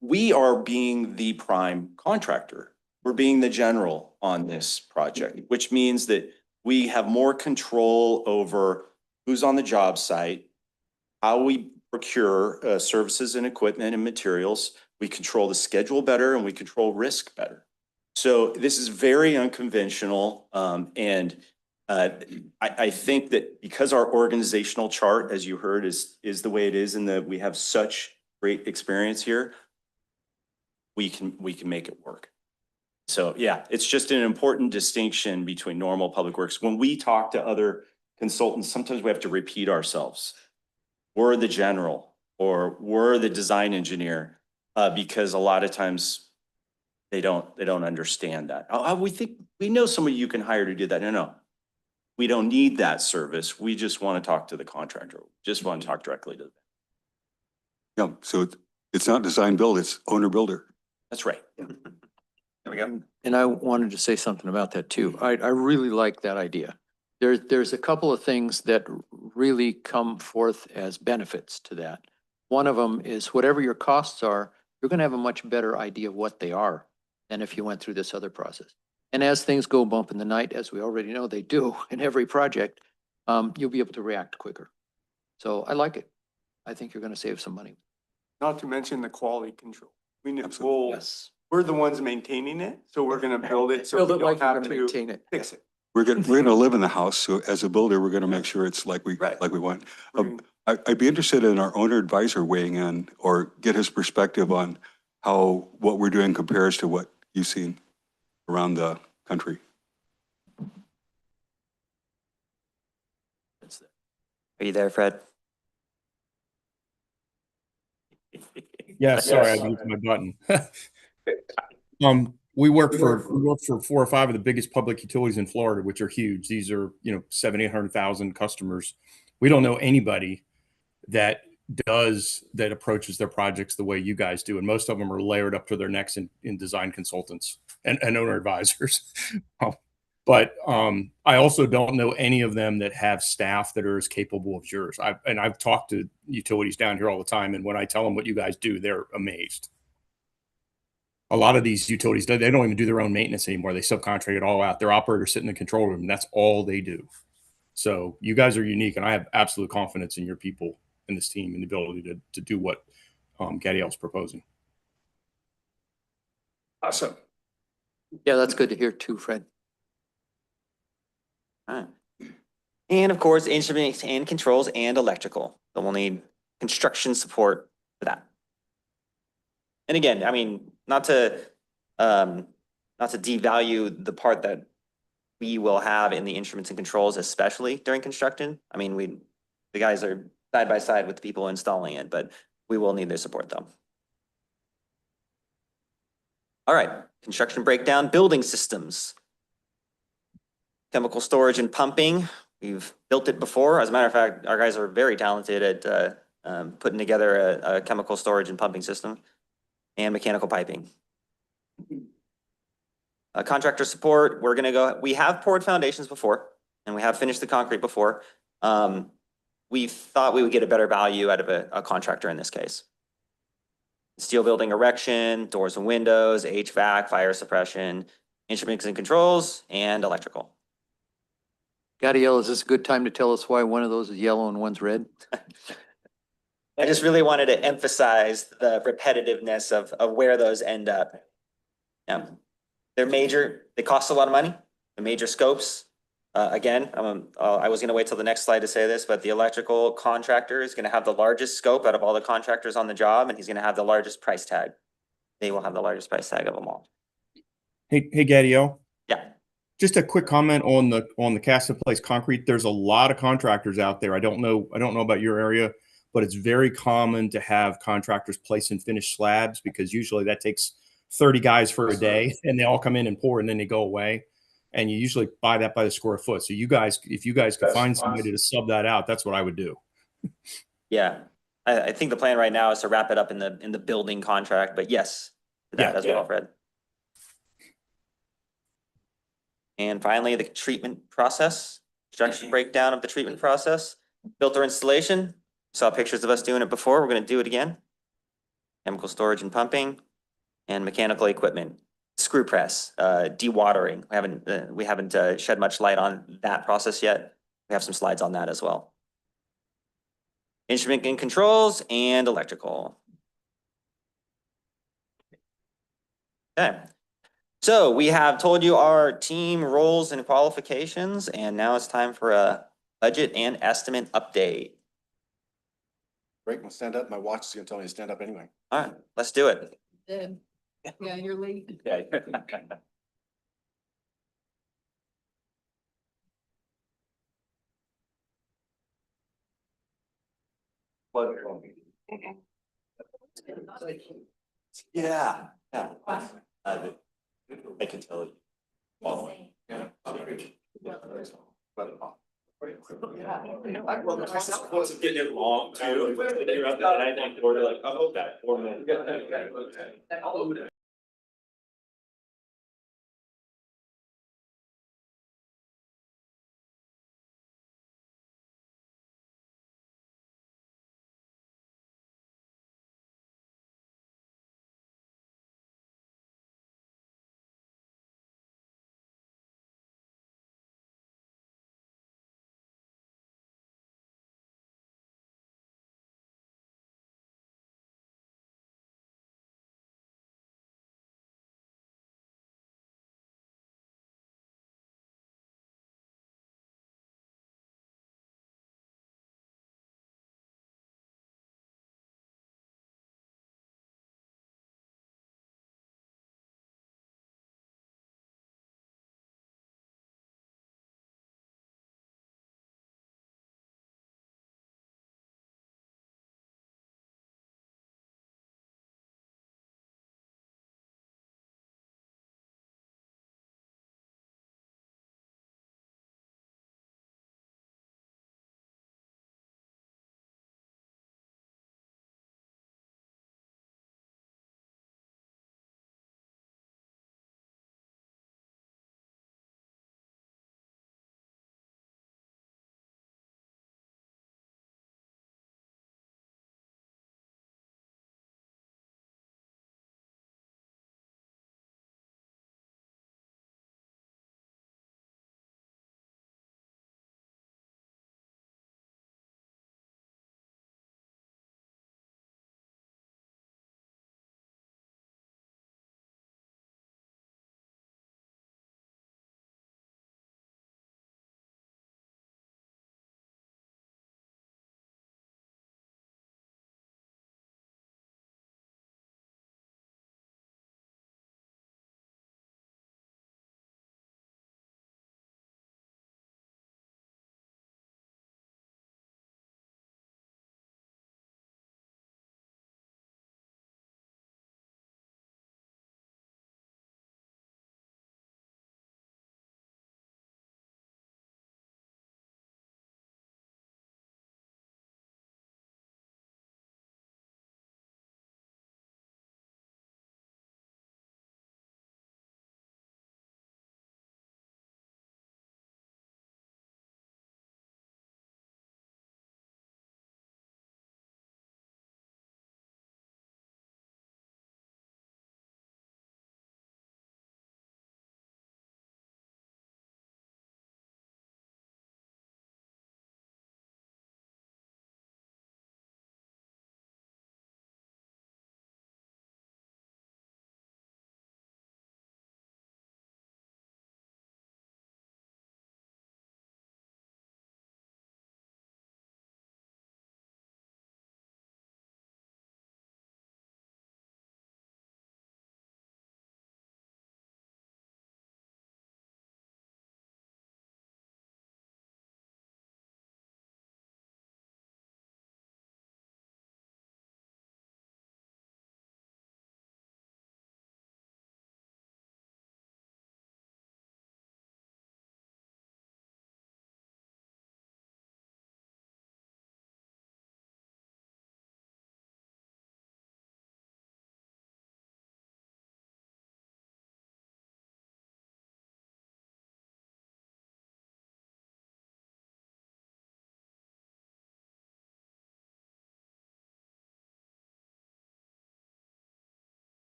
we are being the prime contractor. We're being the general on this project, which means that we have more control over who's on the job site, how we procure services and equipment and materials. We control the schedule better and we control risk better. So this is very unconventional. And I think that because our organizational chart, as you heard, is the way it is, and that we have such great experience here, we can make it work. So yeah, it's just an important distinction between normal public works. When we talk to other consultants, sometimes we have to repeat ourselves. We're the general, or we're the design engineer, because a lot of times they don't understand that. We know somebody you can hire to do that. No, we don't need that service. We just want to talk to the contractor. Just want to talk directly to them. Yeah, so it's not design build, it's owner builder. That's right. There we go. And I wanted to say something about that too. I really like that idea. There's a couple of things that really come forth as benefits to that. One of them is whatever your costs are, you're going to have a much better idea of what they are than if you went through this other process. And as things go bump in the night, as we already know they do in every project, you'll be able to react quicker. So I like it. I think you're going to save some money. Not to mention the quality control. Absolutely. Yes. We're the ones maintaining it, so we're gonna build it so Build we it don't like you're have going to to maintain it. fix it. We're gonna live in the house, so as a builder, we're gonna make sure it's like we want. I'd be interested in our owner advisor weighing in, or get his perspective on how what we're doing compares to what you've seen around the country. Are you there, Fred? Yeah, sorry, I moved my button. We work for 4 or 5 of the biggest public utilities in Florida, which are huge. These are, 700,000-800,000 customers. We don't know anybody that approaches their projects the way you guys do. And most of them are layered up to their necks in design consultants and owner advisors. But I also don't know any of them that have staff that are as capable as yours. I've talked to utilities down here all the time, and when I tell them what you guys do, they're amazed. a lot of these utilities, they don't even do their own maintenance anymore. They subcontract it all out. Their operators sit in the control room, and that's all they do. So you guys are unique, and I have absolute confidence in your people in this team and the ability to do what Gadiel's proposing. Awesome. Yeah, that's good to hear too, Fred. All right. And of course, instruments and controls and electrical. So we'll need construction support for that. And again, I mean, not to devalue the part that we will have in the instruments and controls, especially during construction. I mean, the guys are side by side with the people installing it, but we will need their support though. All right, construction breakdown, building systems. Chemical storage and pumping. We've built it before. As a matter of fact, our guys are very talented at putting together a chemical storage and pumping system, and mechanical piping. Contractor support, we have poured foundations before, and we have finished the concrete before. We thought we would get a better value out of a contractor in this case. Steel building erection, doors and windows, HVAC, fire suppression, instruments and controls, and electrical. Gadiel, is this a good time to tell us why one of those is yellow and one's red? I just really wanted to emphasize the repetitiveness of where those end up. Yeah. They're major, they cost a lot of money, the major scopes. Again, I was gonna wait till the next slide to say this, but the electrical contractor is gonna have the largest scope out of all the contractors on the job, and he's gonna have the largest price tag. They will have the largest price tag of them all. Hey, Gadiel. Yeah. Just a quick comment on the cast in place concrete. There's a lot of contractors out there. I don't know about your area, but it's very common to have contractors place and finish slabs because usually that takes 30 guys for a day and they all come in and pour and then they go away. And you usually buy that by the square foot. So if you guys could find somebody to sub that out, that's what I would do. Yeah. I think the plan right now is to wrap it up in the building contract, but yes, that as well, Fred. And finally, the treatment process, construction breakdown of the treatment process, filter installation. Saw pictures of us doing it before. We're going to do it again. Chemical storage and pumping, and mechanical equipment, screw press, dewatering. We haven't shed much light on that process yet. We have some slides on that as well. Instrument and controls and electrical. Okay. So we have told you our team roles and qualifications, and now it's time for a budget and estimate update. Break, my stand up. My watch is gonna tell me to stand up anyway. All right, let's do it. Yeah, you're late. Okay. Yeah. I can tell you. Well, the process wasn't getting it long too. I think we're like, oh, okay, 4 minutes.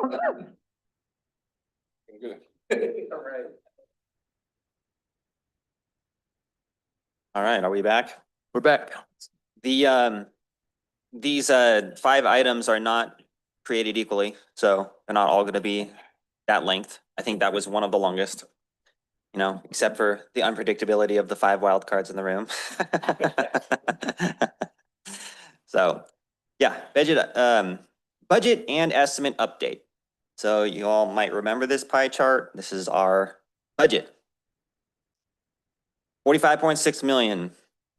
All right, are we back? We're back. These 5 items are not created equally, so they're not all gonna be that length. I think that was one of the longest, you know, except for the unpredictability of the 5 wild cards in the room. So, yeah, budget and estimate update. So you all might remember this pie chart. This is our budget. 45.6 million,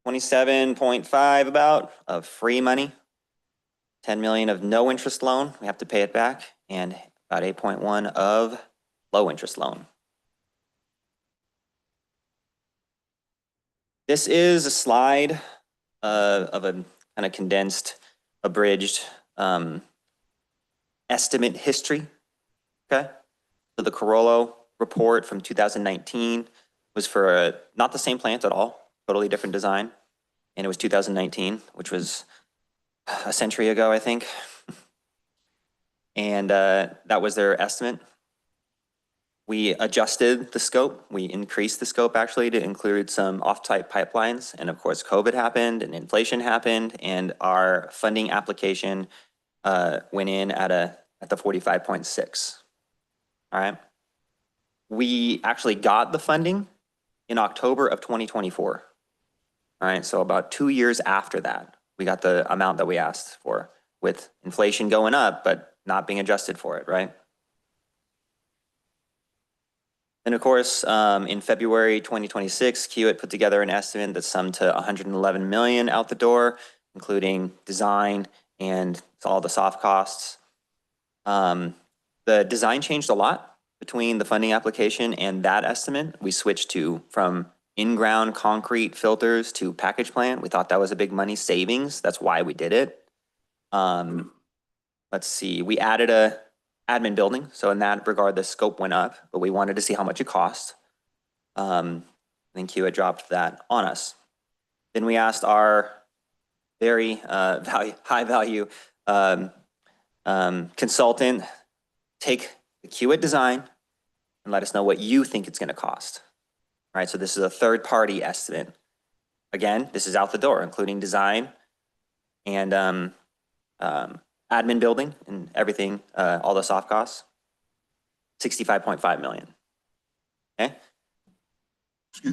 27.5 about of free money, 10 million of no interest loan, we have to pay it back, and about 8.1 of low interest loan. This is a slide of a kind of condensed, abridged estimate history. Okay, so the Carollo report from 2019 was for not the same plant at all, totally different design, and it was 2019, which was a century ago, I think. And that was their estimate. We adjusted the scope. We increased the scope actually to include some off-type pipelines. And of course, COVID happened and inflation happened, and our funding application went in at the 45.6. All right. We actually got the funding in October of 2024. All right. So about 2 years after that, we got the amount that we asked for, with inflation going up, but not being adjusted for it, right? And of course, in February 2026, Kiewit put together an estimate that summed to 111 million out the door, including design and all the soft costs. The design changed a lot between the funding application and that estimate. We switched from in-ground concrete filters to package plant. We thought that was a big money savings. That's why we did it. Let's see, we added a admin building. So in that regard, the scope went up, but we wanted to see how much it cost. Then Kiewit dropped that on us. Then we asked our very high value consultant, take the Kiewit design and let us know what you think it's gonna cost. All right, so this is a third party estimate. Again, this is out the door, including design and admin building and everything, all the soft costs, 65.5 million. Okay?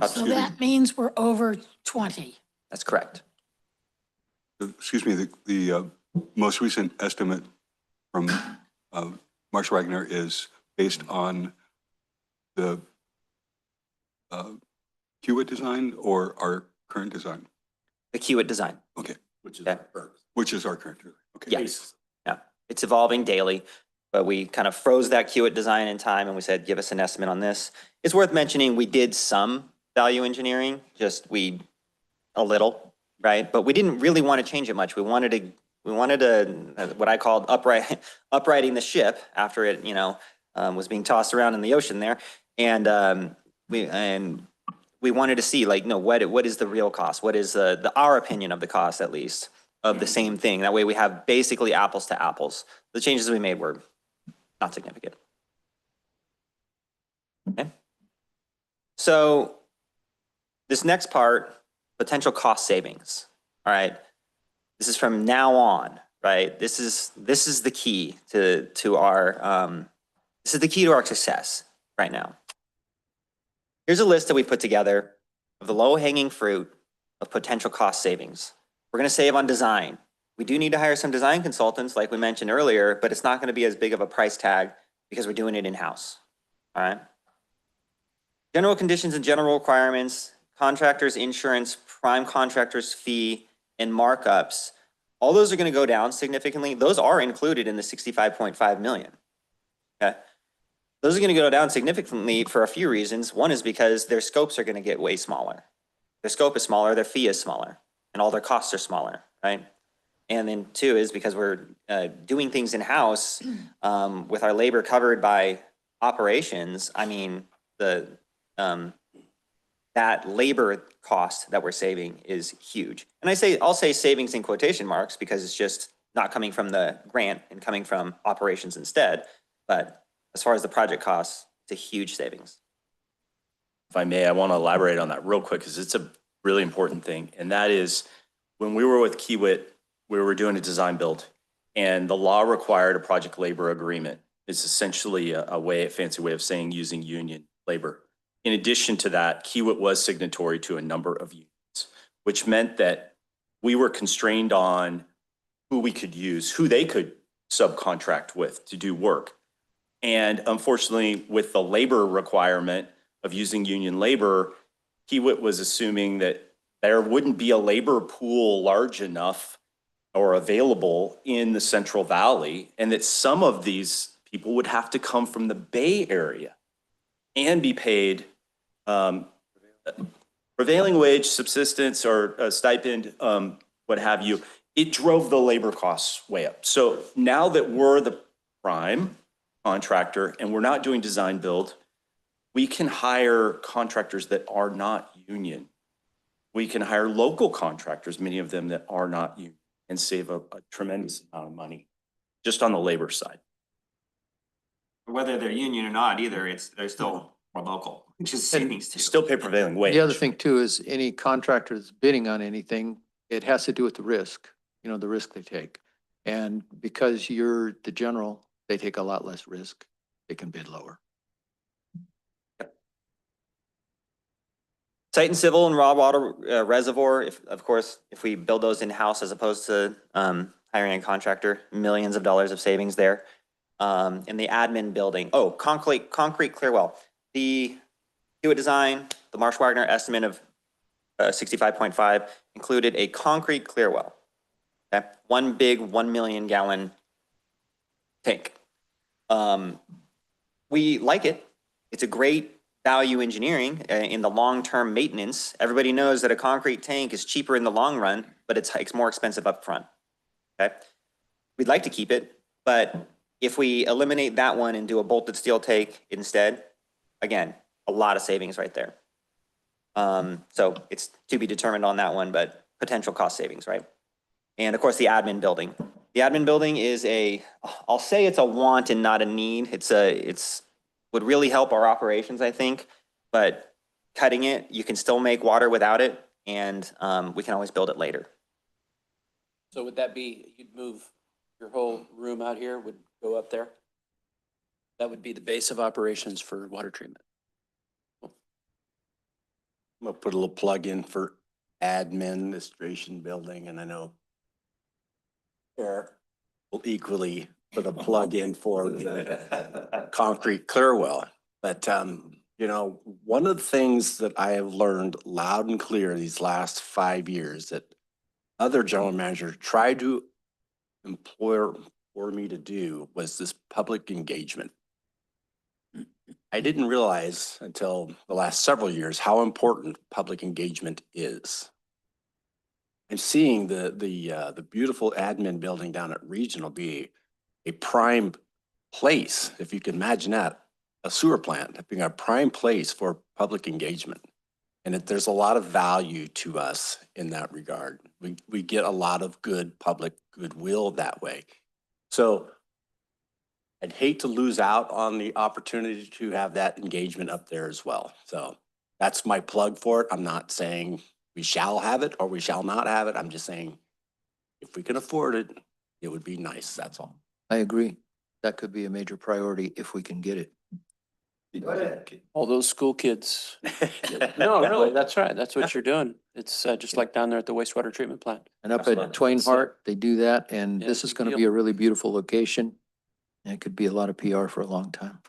So that means we're over 20. That's correct. Excuse me, the most recent estimate from Marsh Wagner is based on the Kiewit design or our current design? The Kiewit design. Okay. Which is our current design. Okay. Yes. Yeah, it's evolving daily, but we kind of froze that Kiewit design in time and we said, give us an estimate on this. It's worth mentioning we did some value engineering, a little, right? But we didn't really want to change it much. We wanted to what I called uprighting the ship after it, was being tossed around in the ocean there. And we wanted to see what is the real cost? What is our opinion of the cost, at least, of the same thing? That way we have basically apples to apples. The changes we made were not significant. Okay. So this next part, potential cost savings. All right. This is from now on, right? This is the key to our this is the key to our success right now. Here's a list that we put together of the low-hanging fruit of potential cost savings. We're going to save on design. We do need to hire some design consultants, like we mentioned earlier, but it's not going to be as big of a price tag because we're doing it in-house. All right. General conditions and general requirements, contractors' insurance, prime contractors' fee, and markups. All those are going to go down significantly. Those are included in the 65.5 million. Okay. Those are going to go down significantly for a few reasons. One is because their scopes are going to get way smaller. Their scope is smaller, their fee is smaller, and all their costs are smaller, right? And then two is because we're doing things in-house with our labor covered by operations. I mean, that labor cost that we're saving is huge. And I'll say savings in quotation marks because it's just not coming from the grant and coming from operations instead. But as far as the project costs, it's a huge savings. If I may, I want to elaborate on that real quick because it's a really important thing. And that is when we were with Kiewit, we were doing a design build and the law required a project labor agreement. It's essentially a fancy way of saying using union labor. In addition to that, Kiewit was signatory to a number of unions, which meant that we were constrained on who we could use, who they could subcontract with to do work. And unfortunately, with the labor requirement of using union labor, Kiewit was assuming that there wouldn't be a labor pool large enough or available in the Central Valley, and that some of these people would have to come from the Bay Area and be paid prevailing wage, subsistence, or a stipend, what have you. It drove the labor costs way up. So now that we're the prime contractor and we're not doing design build, we can hire contractors that are not union. We can hire local contractors, many of them that are not union, and save a tremendous amount of money just on the labor side. Whether they're union or not either, they're still more local, which is savings too. Still pay prevailing wage. The other thing too is any contractor that's bidding on anything, it has to do with the risk, the risk they take. And because you're the general, they take a lot less risk. They can bid lower. Site and civil and raw water reservoir, if we build those in-house as opposed to hiring a contractor, millions of dollars of savings there. In the admin building, concrete clear well. The Hewitt design, the Marsh Wagner estimate of 65.5 included a concrete clear well. Okay, one big 1 million gallon tank. We like it. It's a great value engineering in the long-term maintenance. Everybody knows that a concrete tank is cheaper in the long run, but it's more expensive up front. Okay, we'd like to keep it, but if we eliminate that one and do a bolted steel tank instead, again, a lot of savings right there. So it's to be determined on that one, but potential cost savings, right? And of course, the admin building. The admin building is I'll say it's a want and not a need. It's would really help our operations, I think, but cutting it, you can still make water without it, and we can always build it later. So would that be, you'd move your whole room out here, would go up there? That would be the base of operations for water treatment. I'm gonna put a little plug in for administration building, and I know Eric will equally put a plug in for the concrete clear well. But, one of the things that I have learned loud and clear these last 5 years that other general managers tried to employ for me to do was this public engagement. I didn't realize until the last several years how important public engagement is. I'm seeing the beautiful admin building down at Regional be a prime place, if you can imagine that, a sewer plant being a prime place for public engagement. And there's a lot of value to us in that regard. We get a lot of good public goodwill that way. So I'd hate to lose out on the opportunity to have that engagement up there as well. So that's my plug for it. I'm not saying we shall have it or we shall not have it. I'm just saying if we can afford it, it would be nice. That's all. I agree. That could be a major priority if we can get it. All those school kids. No, really, that's right. That's what you're doing. It's just like down there at the wastewater treatment plant. And up at Twain Hart, they do that, and Yeah, this is big going to deal. be a really beautiful location. And it could be a lot of PR for a long time.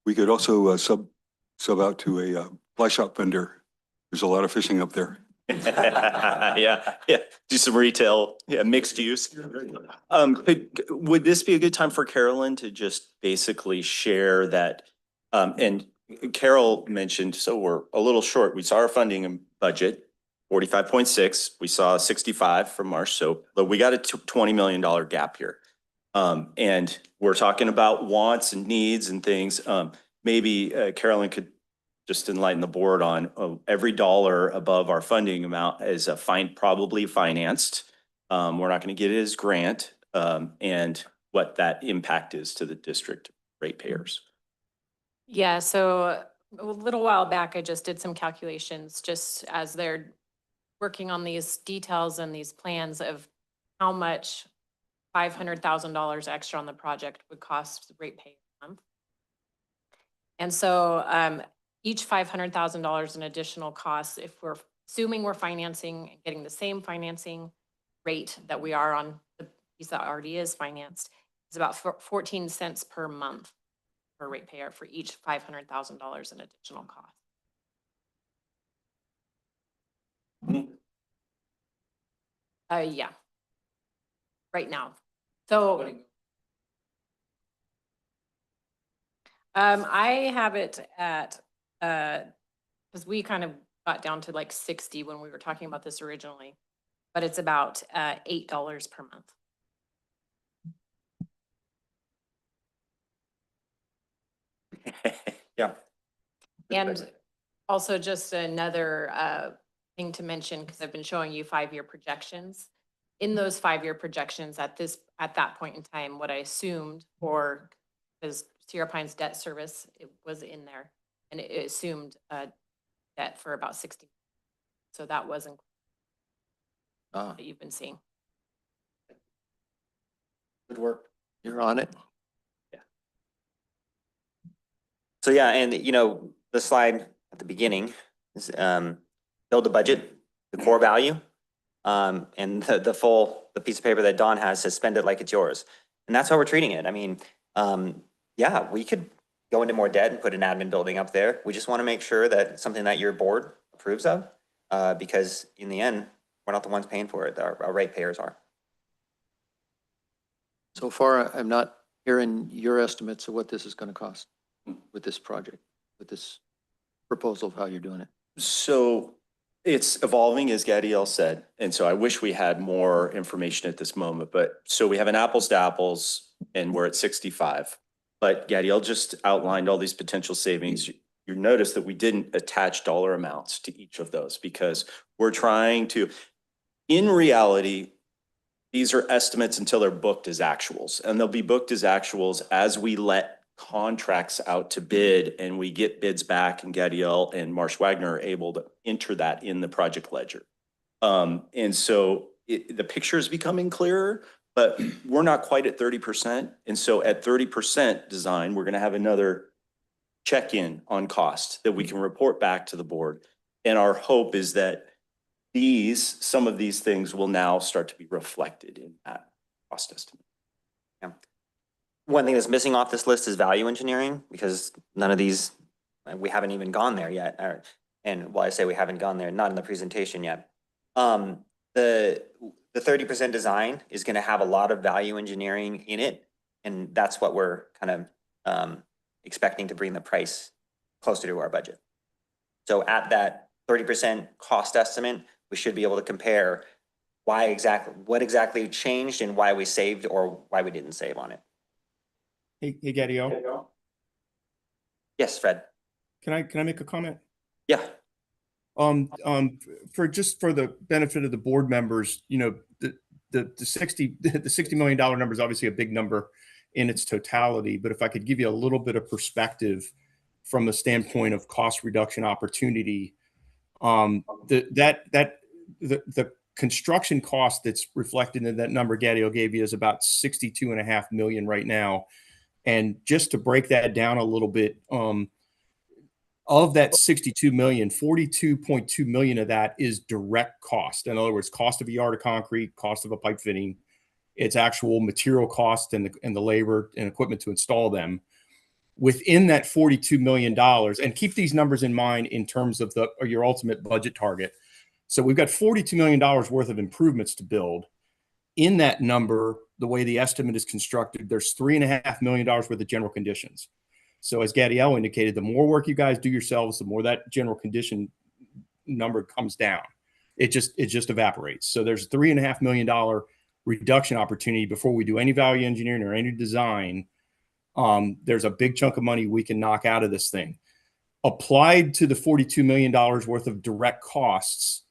We could also sub out to a fly shop vendor. There's a lot of fishing up there. Yeah. Do some retail, mixed use. Would this be a good time for Carolyn to just basically share that? And Carol mentioned, so we're a little short. We saw our funding and budget, 45.6. We saw 65 from Marsh. So but we got a $20 million gap here. And we're talking about wants and needs and things. Maybe Carolyn could just enlighten the board on every dollar above our funding amount is probably financed. We're not going to get it as grant, and what that impact is to the district ratepayers? Yeah, so a little while back, I just did some calculations, just as they're working on these details and these plans of how much $500,000 extra on the project would cost the ratepayer a month. And so each $500,000 in additional costs, if we're assuming we're financing and getting the same financing rate that we are on the piece that already is financed, is about 14 cents per month per ratepayer for each $500,000 in additional cost. Yeah. Right now. So I have it at because we kind of got down to like 60 when we were talking about this originally, but it's about $8 per month. Yeah. And also just another thing to mention, because I've been showing you 5-year projections. In those 5-year projections at that point in time, what I assumed, or because Sierra Pines debt service, it was in there, and it assumed debt for about 60. So that wasn't that you've been seeing. Good work. You're on it. So yeah, and you know, the slide at the beginning is build the budget, the core value, and the piece of paper that Don has says spend it like it's yours. And that's how we're treating it. I mean, yeah, we could go into more debt and put an admin building up there. We just want to make sure that it's something that your board approves of, because in the end, we're not the ones paying for it. Our ratepayers are. So far, I'm not hearing your estimates of what this is going to cost with this project, with this proposal of how you're doing it. So it's evolving, as Gadiel said, and so I wish we had more information at this moment, but so we have an apples to apples and we're at 65. But Gadiel just outlined all these potential savings. You notice that we didn't attach dollar amounts to each of those because we're trying to, in reality, these are estimates until they're booked as actuals, and they'll be booked as actuals as we let contracts out to bid and we get bids back, and Gadiel and Marsh Wagner are able to enter that in the project ledger. And so the picture is becoming clearer, but we're not quite at 30%. And so at 30% design, we're going to have another check-in on cost that we can report back to the board. And our hope is that some of these things will now start to be reflected in that cost estimate. Yeah. One thing that's missing off this list is value engineering, because none of these, we haven't even gone there yet. And while I say we haven't gone there, not in the presentation yet. The 30% design is going to have a lot of value engineering in it. And that's what we're kind of expecting to bring the price closer to our budget. So at that 30% cost estimate, we should be able to compare what exactly changed and why we saved or why we didn't save on it. Hey, Gadiel, Yes, Fred. can I make a comment? Yeah. For the benefit of the board members, you know, the $60 million number is obviously a big number in its totality, but if I could give you a little bit of perspective from the standpoint of cost reduction opportunity, the construction cost that's reflected in that number Gadiel gave you is about $62.5 million right now. And just to break that down a little bit, of that 62 million, 42.2 million of that is direct cost. In other words, cost of a yard of concrete, cost of a pipe fitting, it's actual material cost and the labor and equipment to install them. Within that $42 million, and keep these numbers in mind in terms of your ultimate budget target. So we've got $42 million worth of improvements to build. In that number, the way the estimate is constructed, there's $3.5 million worth of general conditions. So as Gadiel indicated, the more work you guys do yourselves, the more that general condition number comes down. It just evaporates. So there's a $3.5 million reduction opportunity before we do any value engineering or any design. There's a big chunk of money we can knock out of this thing. Applied to the $42 million worth of direct costs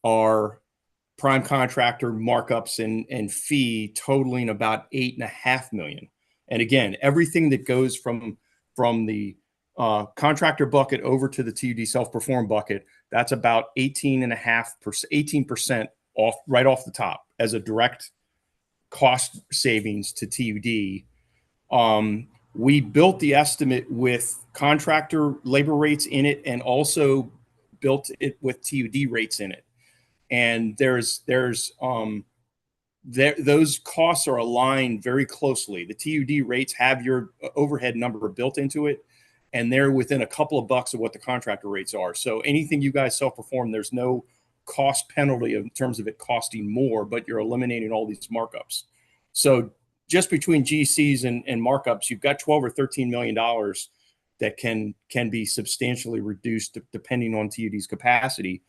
are prime contractor markups and fee totaling about $8.5 million. And again, everything that goes from the contractor bucket over to the TUD self-perform bucket, that's about 18% off right off the top as a direct cost savings to TUD. We built the estimate with contractor labor rates in it and also built it with TUD rates in it. And those costs are aligned very closely. The TUD rates have your overhead number built into it, and they're within a couple of bucks of what the contractor rates are. So anything you guys self-perform, there's no cost penalty in terms of it costing more, but you're eliminating all these markups. So just between GCs and markups, you've got 12 or $13 million that can be substantially reduced depending on TUD's capacity.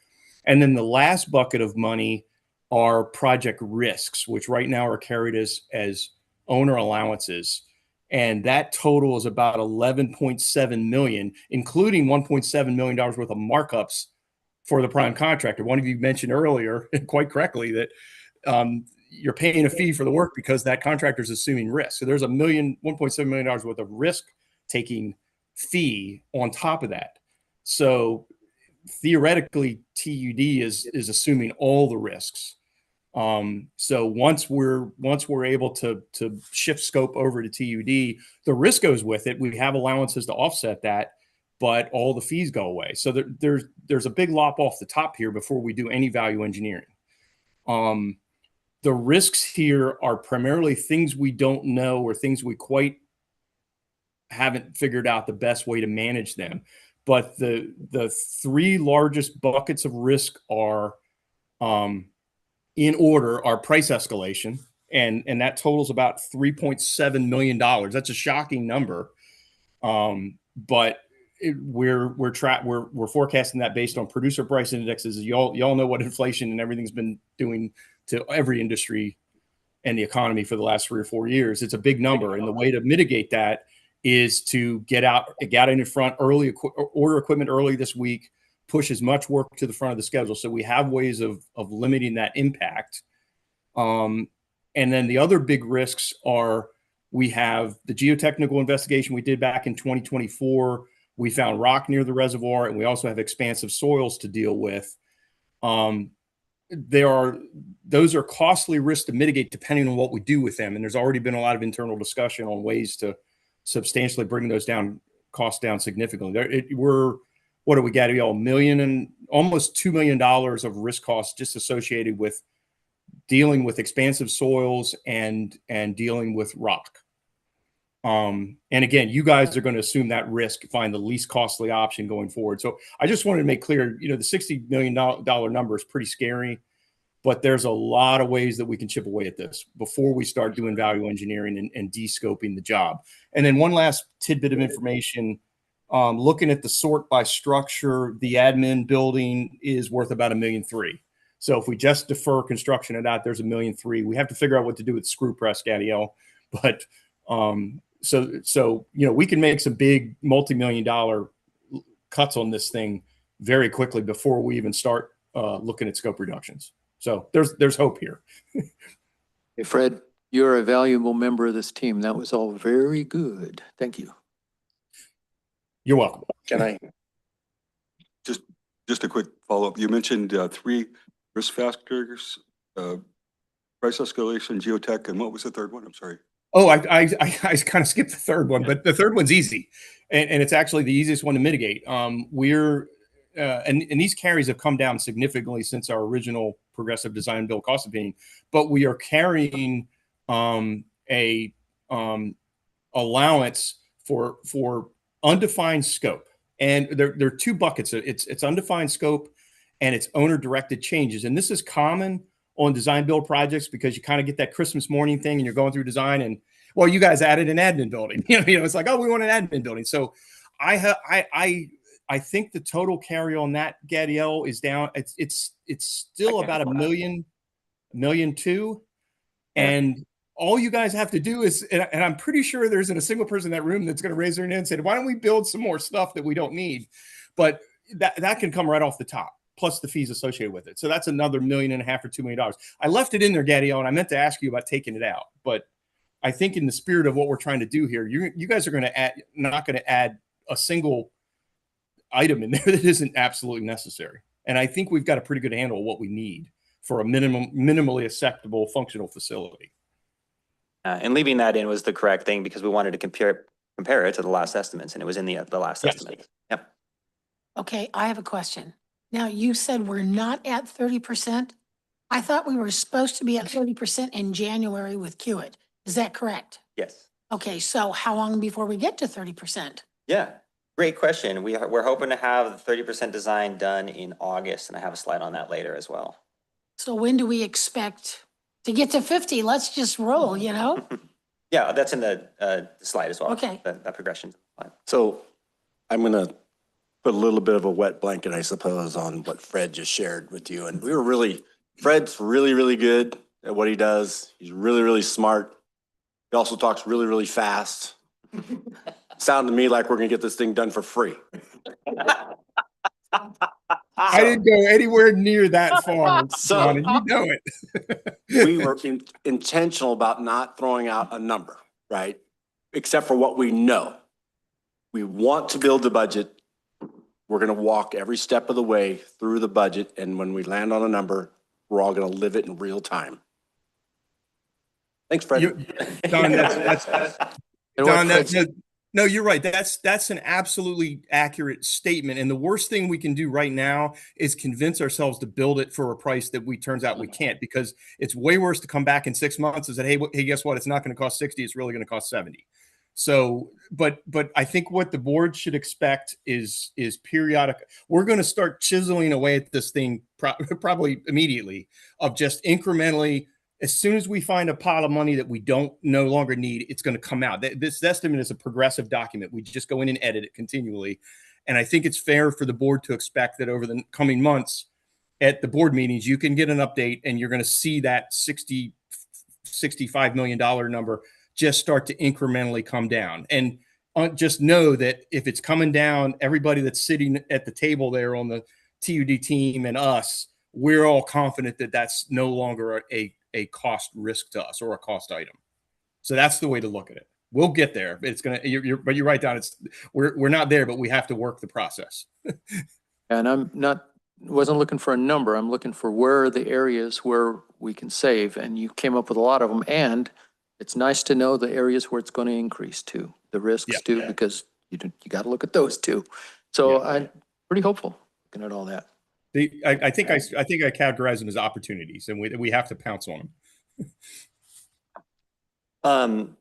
And then the last bucket of money are project risks, which right now are carried as owner allowances. And that total is about 11.7 million, including $1.7 million worth of markups for the prime contractor. One of you mentioned earlier, quite correctly, that you're paying a fee for the work because that contractor is assuming risk. So there's $1.7 million worth of risk taking fee on top of that. So theoretically, TUD is assuming all the risks. So once we're able to shift scope over to TUD, the risk goes with it. We have allowances to offset that, but all the fees go away. So there's a big lop off the top here before we do any value engineering. The risks here are primarily things we don't know or things we quite haven't figured out the best way to manage them. But the three largest buckets of risk are, in order, are price escalation, and that totals about $3.7 million. That's a shocking number, but we're forecasting that based on producer price indexes. Y'all know what inflation and everything's been doing to every industry and the economy for the last 3 or 4 years. It's a big number, and the way to mitigate that is to get in front early, order equipment early this week, push as much work to the front of the schedule. So we have ways of limiting that impact. And then the other big risks are, we have the geotechnical investigation we did back in 2024. We found rock near the reservoir, and we also have expansive soils to deal with. Those are costly risks to mitigate depending on what we do with them. And there's already been a lot of internal discussion on ways to substantially bring those costs down significantly. What do we got? $1 million and almost $2 million of risk costs just associated with dealing with expansive soils and dealing with rock. And again, you guys are going to assume that risk, find the least costly option going forward. So I just wanted to make clear, the $60 million number is pretty scary, but there's a lot of ways that we can chip away at this before we start doing value engineering and de-scoping the job. And then one last tidbit of information, looking at the sort by structure, the admin building is worth about $1.3 million. So if we just defer construction of that, there's $1.3 million. We have to figure out what to do with the screw press, Gadiel. But so we can make some big multi-million-dollar cuts on this thing very quickly before we even start looking at scope reductions. So there's hope here. Hey, Fred, you're a valuable member of this team. That was all very good. Thank you. You're welcome. Can I? Just a quick follow-up. You mentioned 3 risk factors, price escalation, geotech, and what was the third one? I'm sorry. Oh, I kind of skipped the third one, but the third one's easy, and it's actually the easiest one to mitigate. And these carries have come down significantly since our original progressive design build cost opinion, but we are carrying a allowance for undefined scope, and there are 2 buckets. It's undefined scope and it's owner directed changes, and this is common on design build projects because you kind of get that Christmas morning thing and you're going through design and, well, you guys added an admin building. It's like, oh, we want an admin building. So I think the total carry on that, Gadiel, is down. It's still about $1.2 million. And all you guys have to do is, and I'm pretty sure there isn't a single person in that room that's going to raise their hand and say, why don't we build some more stuff that we don't need? But that can come right off the top, plus the fees associated with it. So that's another $1.5 million or $2 million. I left it in there, Gadiel, and I meant to ask you about taking it out, but I think in the spirit of what we're trying to do here, you guys are going to add, not going to add a single item in there that isn't absolutely necessary. And I think we've got a pretty good handle of what we need for a minimally acceptable functional facility. And leaving that in was the correct thing because we wanted to compare it to the last estimates, and it was in the last Yes. estimate. Yep. Okay, I have a question. Now, you said we're not at 30%. I thought we were supposed to be at 30% in January with Kiewit. Is that correct? Yes. Okay, so how long before we get to 30%? Yeah. Great question. We're hoping to have the 30% design done in August, and I have a slide on that later as well. So when do we expect to get to 50? Let's just roll, you know? Yeah, that's in the slide as well. Okay. That progression. So I'm going to put a little bit of a wet blanket, I suppose, on what Fred just shared with you. And Fred's really, really good at what he does. He's really, really smart. He also talks really, really fast. Sounded to me like we're going to get this thing done for free. I didn't go anywhere near that far, So- Donnie, you know it. We were intentional about not throwing out a number, right? Except for what we know. We want to build the budget. We're going to walk every step of the way through the budget. And when we land on a number, we're all going to live it in real time. Thanks, Fred. Don, And what Don, Fred's- no, you're right. That's an absolutely accurate statement. And the worst thing we can do right now is convince ourselves to build it for a price that turns out we can't, because it's way worse to come back in 6 months and say, hey, guess what? It's not going to cost 60. It's really going to cost 70. So, but I think what the board should expect is periodic. We're going to start chiseling away at this thing probably immediately, of just incrementally. As soon as we find a pot of money that we no longer need, it's going to come out. This estimate is a progressive document. We just go in and edit it continually. And I think it's fair for the board to expect that over the coming months at the board meetings, you can get an update and you're going to see that $65 million number just start to incrementally come down. And just know that if it's coming down, everybody that's sitting at the table there on the TUD team and us, we're all confident that that's no longer a cost risk to us or a cost item. So that's the way to look at it. We'll get there. It's gonna. But you're right, Don. We're not there, but we have to work the process. And wasn't looking for a number. I'm looking for where are the areas where we can save, and you came up with a lot of them. And it's nice to know the areas where it's going to increase too, the risks too, because you got to look at those too. So I'm pretty hopeful looking at all that. I think I categorize them as opportunities, and we have to pounce on them.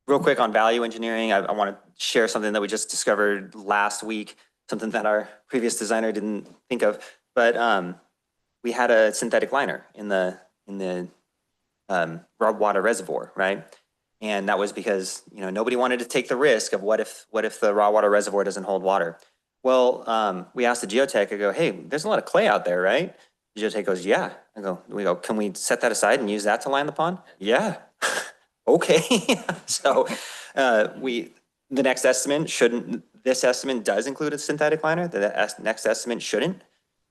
Real quick on value engineering, I want to share something that we just discovered last week, something that our previous designer didn't think of. But we had a synthetic liner in the raw water reservoir, right? And that was because nobody wanted to take the risk of what if the raw water reservoir doesn't hold water. Well, we asked the geotech, I go, hey, there's a lot of clay out there, right? The geotech goes, yeah. We go, can we set that aside and use that to line the pond? Yeah. Okay. So this estimate does include a synthetic liner. The next estimate shouldn't.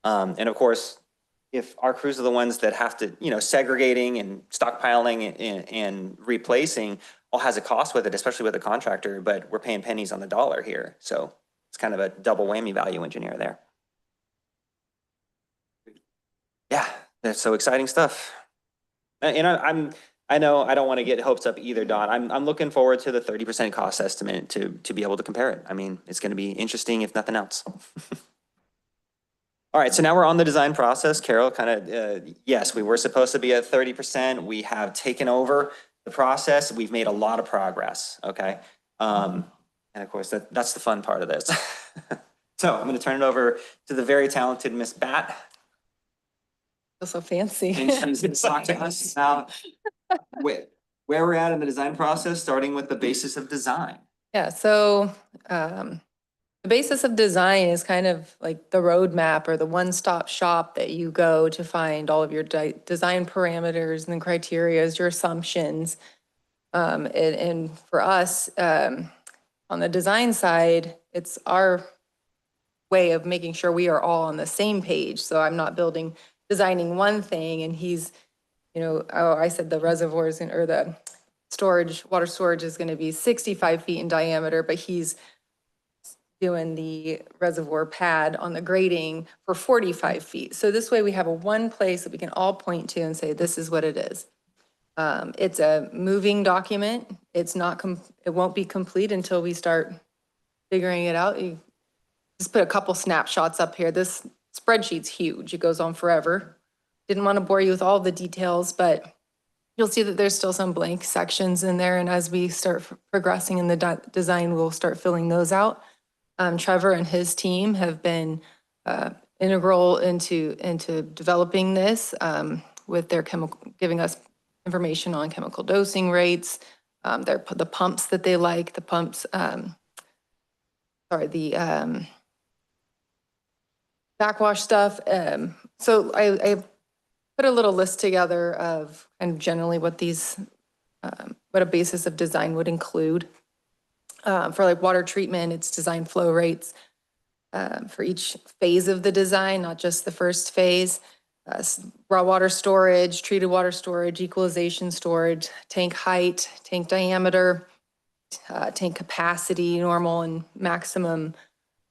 And of course, if our crews are the ones that have to, segregating and stockpiling and replacing all has a cost with it, especially with a contractor, but we're paying pennies on the dollar here. So it's kind of a double whammy value engineer there. Yeah, that's so exciting stuff. And I know I don't want to get hopes up either, Don. I'm looking forward to the 30% cost estimate to be able to compare it. I mean, it's going to be interesting if nothing else. All right, so now we're on the design process. Carol, yes, we were supposed to be at 30%. We have taken over the process. We've made a lot of progress, okay? And of course, that's the fun part of this. So I'm going to turn it over to the very talented Miss Bat. Feels so fancy. And she's going to talk to us about where we're at in the design process, starting with the basis of design. Yeah, so the basis of design is kind of like the roadmap or the one-stop shop that you go to find all of your design parameters and the criteria, your assumptions. And for us, on the design side, it's our way of making sure we are all on the same page. So I'm not designing one thing and he's, I said the reservoirs or the storage, water storage is going to be 65 feet in diameter, but he's doing the reservoir pad on the grading for 45 feet. So this way we have a one place that we can all point to and say, this is what it is. It's a moving document. It's not, it won't be complete until we start figuring it out. You just put a couple snapshots up here. This spreadsheet's huge. It goes on forever. Didn't want to bore you with all the details, but you'll see that there's still some blank sections in there. And as we start progressing in the design, we'll start filling those out. Trevor and his team have been integral into developing this with their giving us information on chemical dosing rates, the pumps that they like, the pumps, backwash stuff. So I put a little list together of and generally what these, what a basis of design would include. For like water treatment, it's design flow rates for each phase of the design, not just the first phase. Raw water storage, treated water storage, equalization storage, tank height, tank diameter, tank capacity, normal and maximum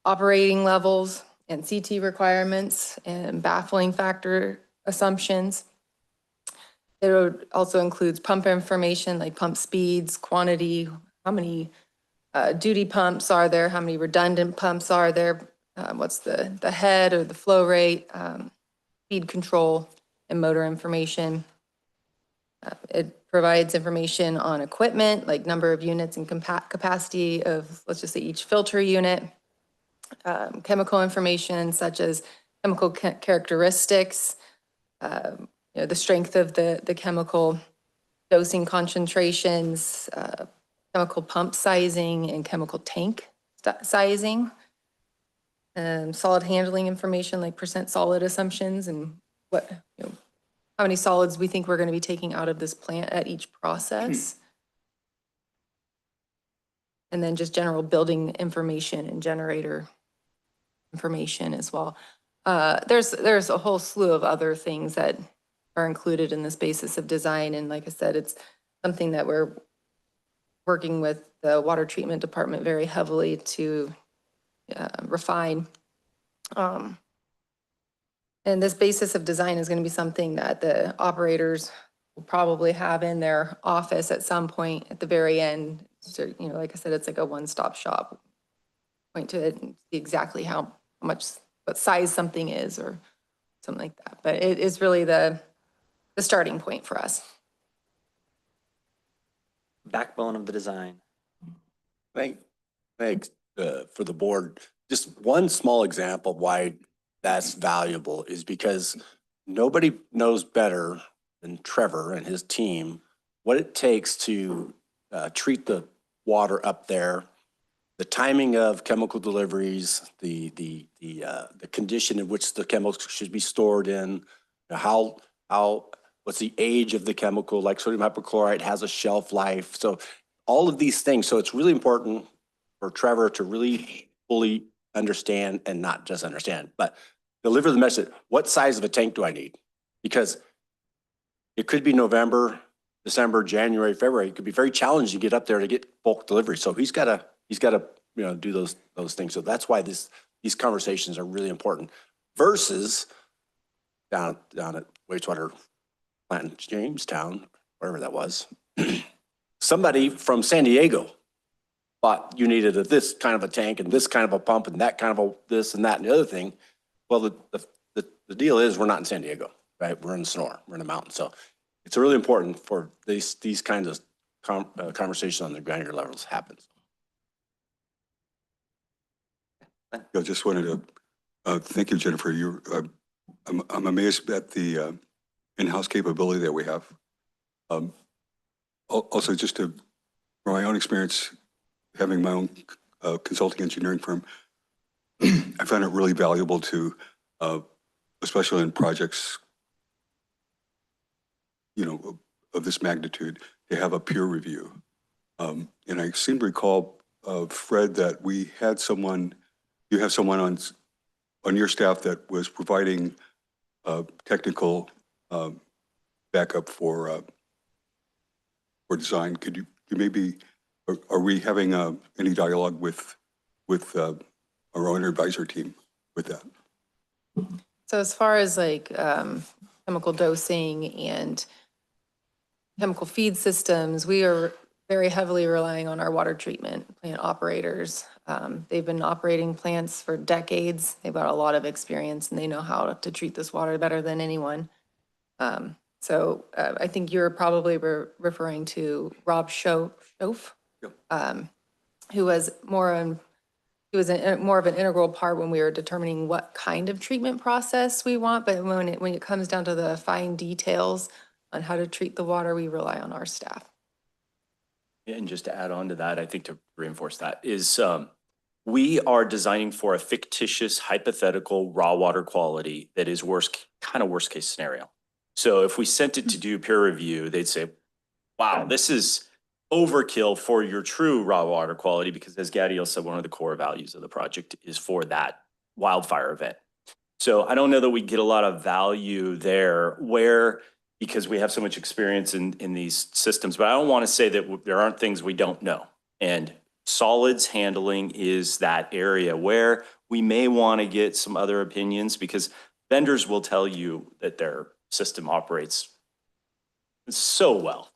operating levels, and CT requirements and baffling factor assumptions. It also includes pump information like pump speeds, quantity, how many duty pumps are there, how many redundant pumps are there, what's the head or the flow rate, speed control, and motor information. It provides information on equipment like number of units and capacity of, let's just say, each filter unit. Chemical information such as chemical characteristics, the strength of the chemical, dosing concentrations, chemical pump sizing, and chemical tank sizing. Solid handling information like percent solid assumptions and what, how many solids we think we're going to be taking out of this plant at each process. And then just general building information and generator information as well. There's a whole slew of other things that are included in this basis of design. And like I said, it's something that we're working with the water treatment department very heavily to refine. And this basis of design is going to be something that the operators will probably have in their office at some point at the very end. So, like I said, it's like a one-stop shop. Point to it and see exactly how much, what size something is or something like that. But it is really the starting point for us. Backbone of the design. Thanks for the board. Just one small example of why that's valuable is because nobody knows better than Trevor and his team what it takes to treat the water up there, the timing of chemical deliveries, the condition in which the chemicals should be stored in, what's the age of the chemical, like sodium hypochlorite has a shelf life. So all of these things. So it's really important for Trevor to really fully understand, and not just understand, but deliver the message. What size of a tank do I need? Because it could be November, December, January, February. It could be very challenging to get up there to get bulk delivery. So he's got to do those things. So that's why these conversations are really important versus down at wastewater plant in Jamestown, wherever that was. Somebody from San Diego thought you needed this kind of a tank and this kind of a pump and that kind of a this and that and the other thing. Well, the deal is we're not in San Diego, right? We're in Sonora, we're in the mountains. So it's really important for these kinds of conversations on the granular levels happens. I just wanted to thank you, Jennifer. I'm amazed at the in-house capability that we have. Also, just from my own experience, having my own consulting engineering firm, I find it really valuable to, especially in projects, of this magnitude, to have a peer review. And I seem to recall, Fred, that we had someone. You have someone on your staff that was providing technical backup for or design. Could you maybe, are we having any dialogue with our own advisor team with that? So as far as like chemical dosing and chemical feed systems, we are very heavily relying on our water treatment plant operators. They've been operating plants for decades. They've got a lot of experience and they know how to treat this water better than anyone. So I think you're probably referring to Rob Schoaf, who was more of an integral part when we were determining what kind of treatment process we want. But when it comes down to the fine details on how to treat the water, we rely on our staff. And just to add on to that, I think to reinforce that is we are designing for a fictitious hypothetical raw water quality that is kind of worst case scenario. So if we sent it to do peer review, they'd say, wow, this is overkill for your true raw water quality, because as Gadiel said, one of the core values of the project is for that wildfire event. So I don't know that we get a lot of value there because we have so much experience in these systems, but I don't want to say that there aren't things we don't know. And solids handling is that area where we may want to get some other opinions, because vendors will tell you that their system operates so well,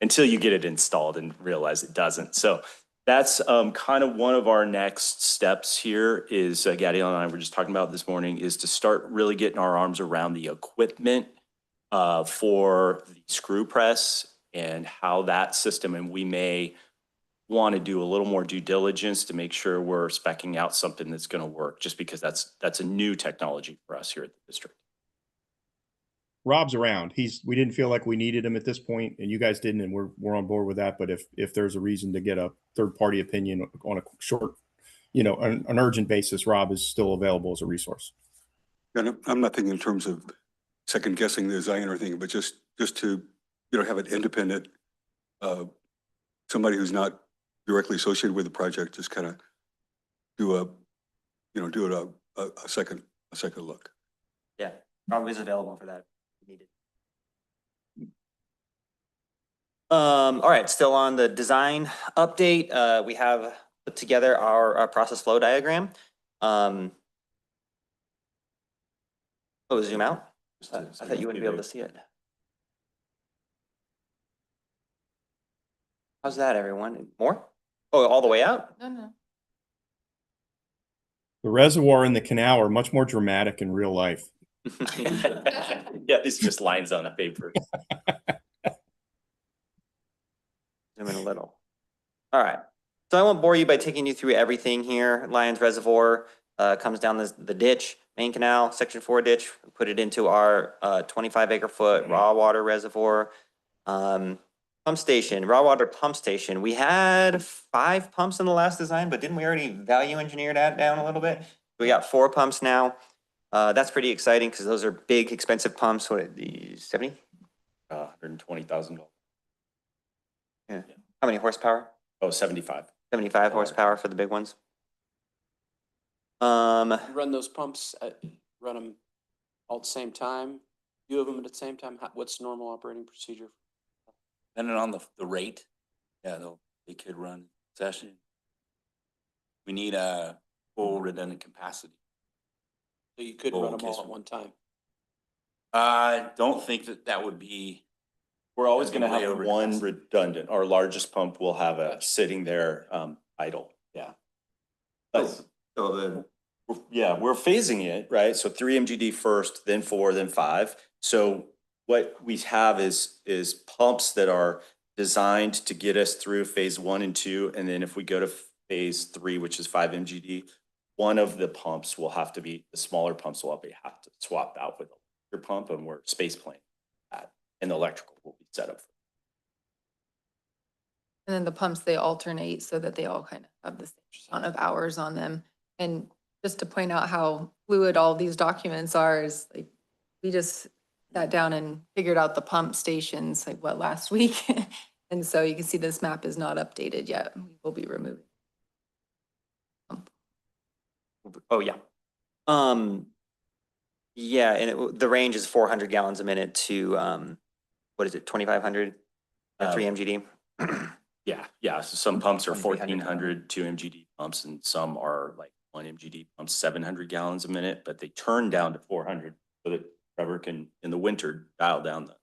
until you get it installed and realize it doesn't. So that's kind of one of our next steps here is, Gadiel and I were just talking about this morning, is to start really getting our arms around the equipment for the screw press and how that system, and we may want to do a little more due diligence to make sure we're speccing out something that's going to work, just because that's a new technology for us here at the district. Rob's around. We didn't feel like we needed him at this point, and you guys didn't, and we're on board with that. But if there's a reason to get a third party opinion on a short, an urgent basis, Rob is still available as a resource. And I'm not thinking in terms of second guessing the design or anything, but just to, have an independent, somebody who's not directly associated with the project, just kind of do a second look. Yeah, probably is available for that if needed. All right, still on the design update, we have put together our process flow diagram. Oh, zoom out? I thought you wouldn't be able to see it. How's that, everyone? More? Oh, all the way out? No. The reservoir and the canal are much more dramatic in real life. Yeah, it's just lines on a paper. Zoom in a little. All right. So I won't bore you by taking you through everything here. Lyons Reservoir comes down the ditch, main canal, section 4 ditch, put it into our 25 acre foot raw water reservoir. Pump station, raw water pump station. We had 5 pumps in the last design, but didn't we already value engineer that down a little bit? We got 4 pumps now. That's pretty exciting because those are big, expensive pumps. What are these, 70? $120,000. Yeah. How many horsepower? Oh, 75. 75 horsepower for the big ones. You run those pumps, run them all at the same time, few of them at the same time. What's normal operating procedure? Depending on the rate, yeah, they could run session. We need a full redundant capacity. So you could run them all at one time. I don't think that would be. We're always going to way have over one capacity. redundant. Our largest pump will have a sitting there idle. Yeah. But, we're phasing it, right? So 3 MGD first, then 4, then 5. So what we have is pumps that are designed to get us through phase 1 and 2. And then if we go to phase 3, which is 5 MGD, one of the pumps will have to be, the smaller pumps will have to swap out with a larger pump, and we're space plane that. And the electrical will be set up. And then the pumps, they alternate so that they all kind of have the same amount of hours on them. And just to point out how fluid all these documents are, is like, we just sat down and figured out the pump stations last week. And so you can see this map is not updated yet. We will be removing. Oh, yeah. Yeah, and the range is 400 gallons a minute to, what is it, 2,500 Or 3 MGD. Yeah. So some pumps are 2300 1,400, 2 MGD pumps, and some are like 1 MGD pumps, 700 gallons a minute, but they turn down to 400 so that Trevor can, in the winter, dial down the.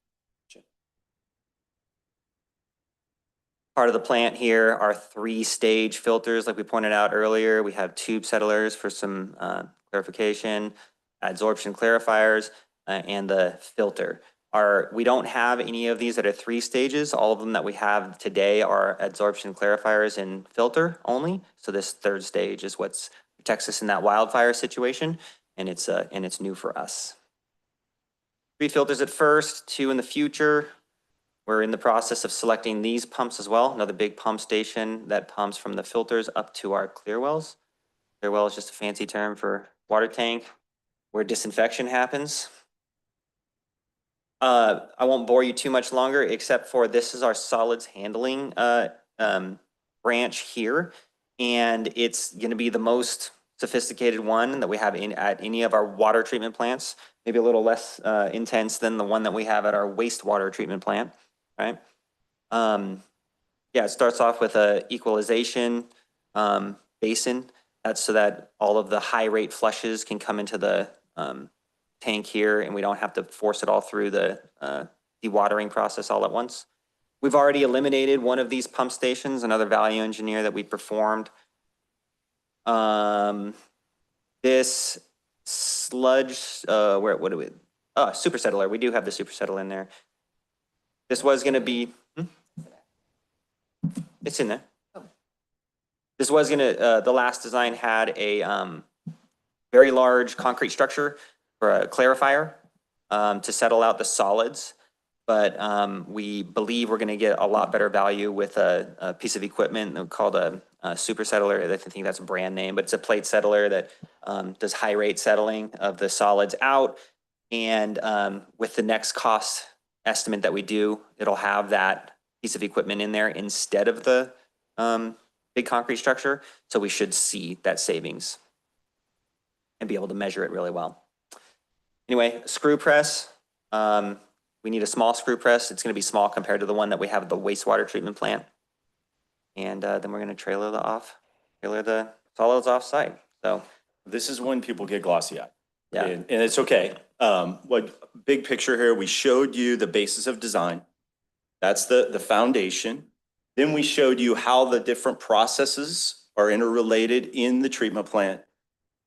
Part of the plant here are 3-stage filters, like we pointed out earlier. We have tube settlers for some clarification, adsorption clarifiers, and the filter. We don't have any of these that are 3 stages. All of them that we have today are adsorption clarifiers and filter only. So this 3rd stage is what protects us in that wildfire situation, and it's new for us. 3 filters at first, 2 in the future. We're in the process of selecting these pumps as well. Another big pump station that pumps from the filters up to our clear wells. Clear well is just a fancy term for water tank where disinfection happens. I won't bore you too much longer, except for this is our solids handling branch here. And it's going to be the most sophisticated one that we have at any of our water treatment plants. Maybe a little less intense than the one that we have at our wastewater treatment plant. Right. Yeah, it starts off with a equalization basin. That's so that all of the high rate flushes can come into the tank here and we don't have to force it all through the dewatering process all at once. We've already eliminated one of these pump stations, another value engineer that we performed. This sludge, what do we, super settler. We do have the super settler in there. This was going to be, it's in there. This was going to, the last design had a very large concrete structure for a clarifier to settle out the solids. But we believe we're going to get a lot better value with a piece of equipment called a super settler. I think that's a brand name, but it's a plate settler that does high rate settling of the solids out. And with the next cost estimate that we do, it'll have that piece of equipment in there instead of the big concrete structure. So we should see that savings and be able to measure it really well. Anyway, screw press. We need a small screw press. It's going to be small compared to the one that we have at the wastewater treatment plant. And then we're going to trailer the solids off site. So this is when people get glossy eyed. Yeah. And it's okay. What big picture here, we showed you the basis of design. That's the foundation. Then we showed you how the different processes are interrelated in the treatment plant.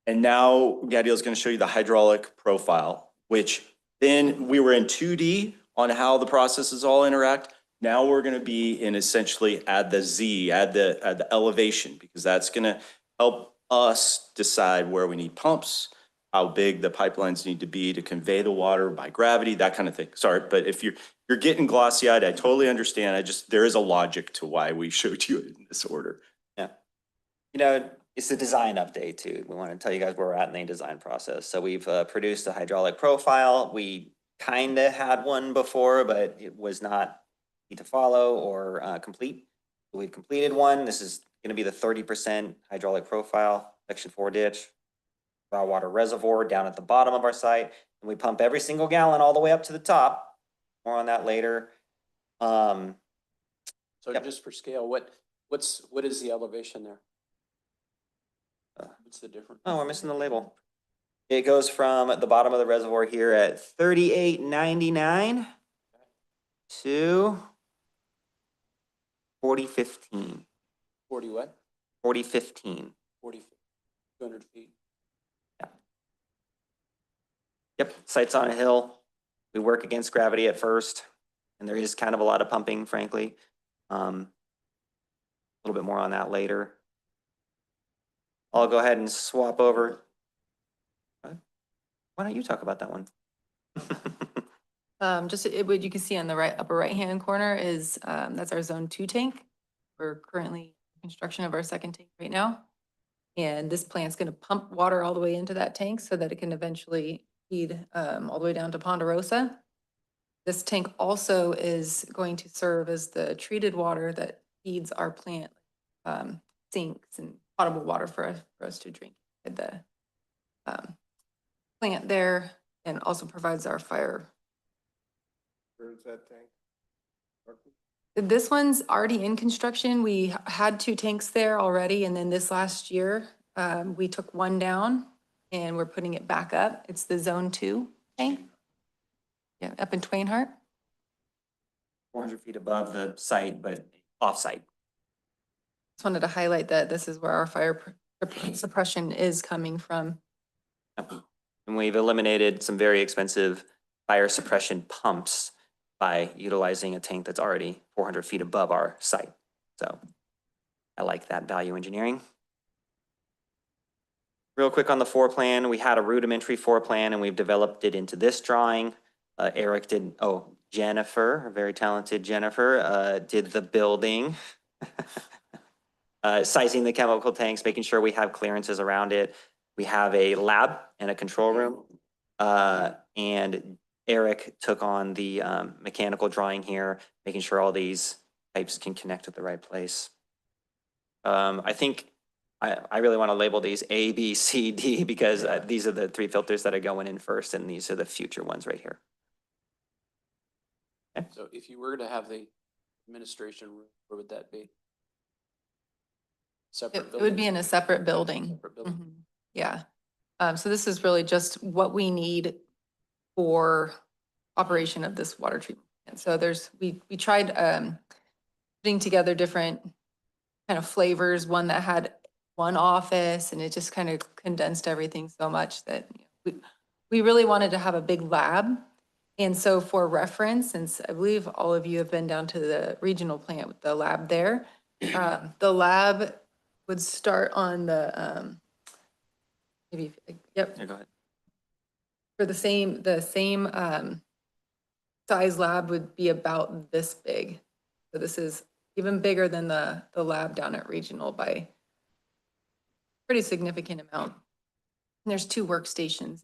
And now Gadiel is going to show you the hydraulic profile, which then we were in 2D on how the processes all interact. Now we're going to be in essentially add the elevation, because that's going to help us decide where we need pumps, how big the pipelines need to be to convey the water by gravity, that kind of thing. Sorry, but if you're getting glossy eyed, I totally understand. There is a logic to why we showed you it in this order. yeah, you know, it's the design update too. We want to tell you guys where we're at in the design process. So we've produced a hydraulic profile. We kind of had one before, but it was not easy to follow or complete. So we've completed one. This is going to be the 30% hydraulic profile, section 4 ditch, raw water reservoir down at the bottom of our site. And we pump every single gallon all the way up to the top. More on that later. So Yep. just for scale, what is the elevation there? What's the difference? Oh, we're missing the label. It goes from the bottom of the reservoir here at 3899 to 4015. 40 what? 4015. 40, 200 feet. Yeah. Yep, site's on a hill. We work against gravity at first, and there is kind of a lot of pumping, frankly. A little bit more on that later. I'll go ahead and swap over. Why don't you talk about that one? What you can see on the upper right-hand corner is, that's our zone 2 tank. We're currently in construction of our 2nd tank right now. And this plant's going to pump water all the way into that tank so that it can eventually feed all the way down to Ponderosa. This tank also is going to serve as the treated water that feeds our plant, sinks and potable water for us to drink at the plant there, and also provides our fire. Where is that tank? This one's already in construction. We had 2 tanks there already, and then this last year, we took one down and we're putting it back up. It's the Zone 2 tank. Yeah, up in Twainhart. 400 feet above the site, but off-site. Just wanted to highlight that this is where our fire suppression is coming from. And we've eliminated some very expensive fire suppression pumps by utilizing a tank that's already 400 feet above our site. So I like that value engineering. Real quick on the floor plan, we had a rudimentary floor plan and we've developed it into this drawing. Eric did, Jennifer, a very talented Jennifer, did the building. Sizing the chemical tanks, making sure we have clearances around it. We have a lab and a control room. And Eric took on the mechanical drawing here, making sure all these pipes can connect at the right place. I think I really want to label these A, B, C, D because these are the 3 filters that are going in first and these are the future ones right here. Okay. So if you were to have the administration room, where would that be? Separate It would be in a separate building. Separate building. Mhm. Yeah. So this is really just what we need for operation of this water treatment. And so we tried putting together different kind of flavors, one that had one office, and it just kind of condensed everything so much that we really wanted to have a big lab. And so for reference, since I believe all of you have been down to the regional plant with the lab there, the lab would start on the, maybe, yep. Yeah, go ahead. For the same size lab would be about this big. So this is even bigger than the lab down at regional by a pretty significant amount. And there's 2 workstations.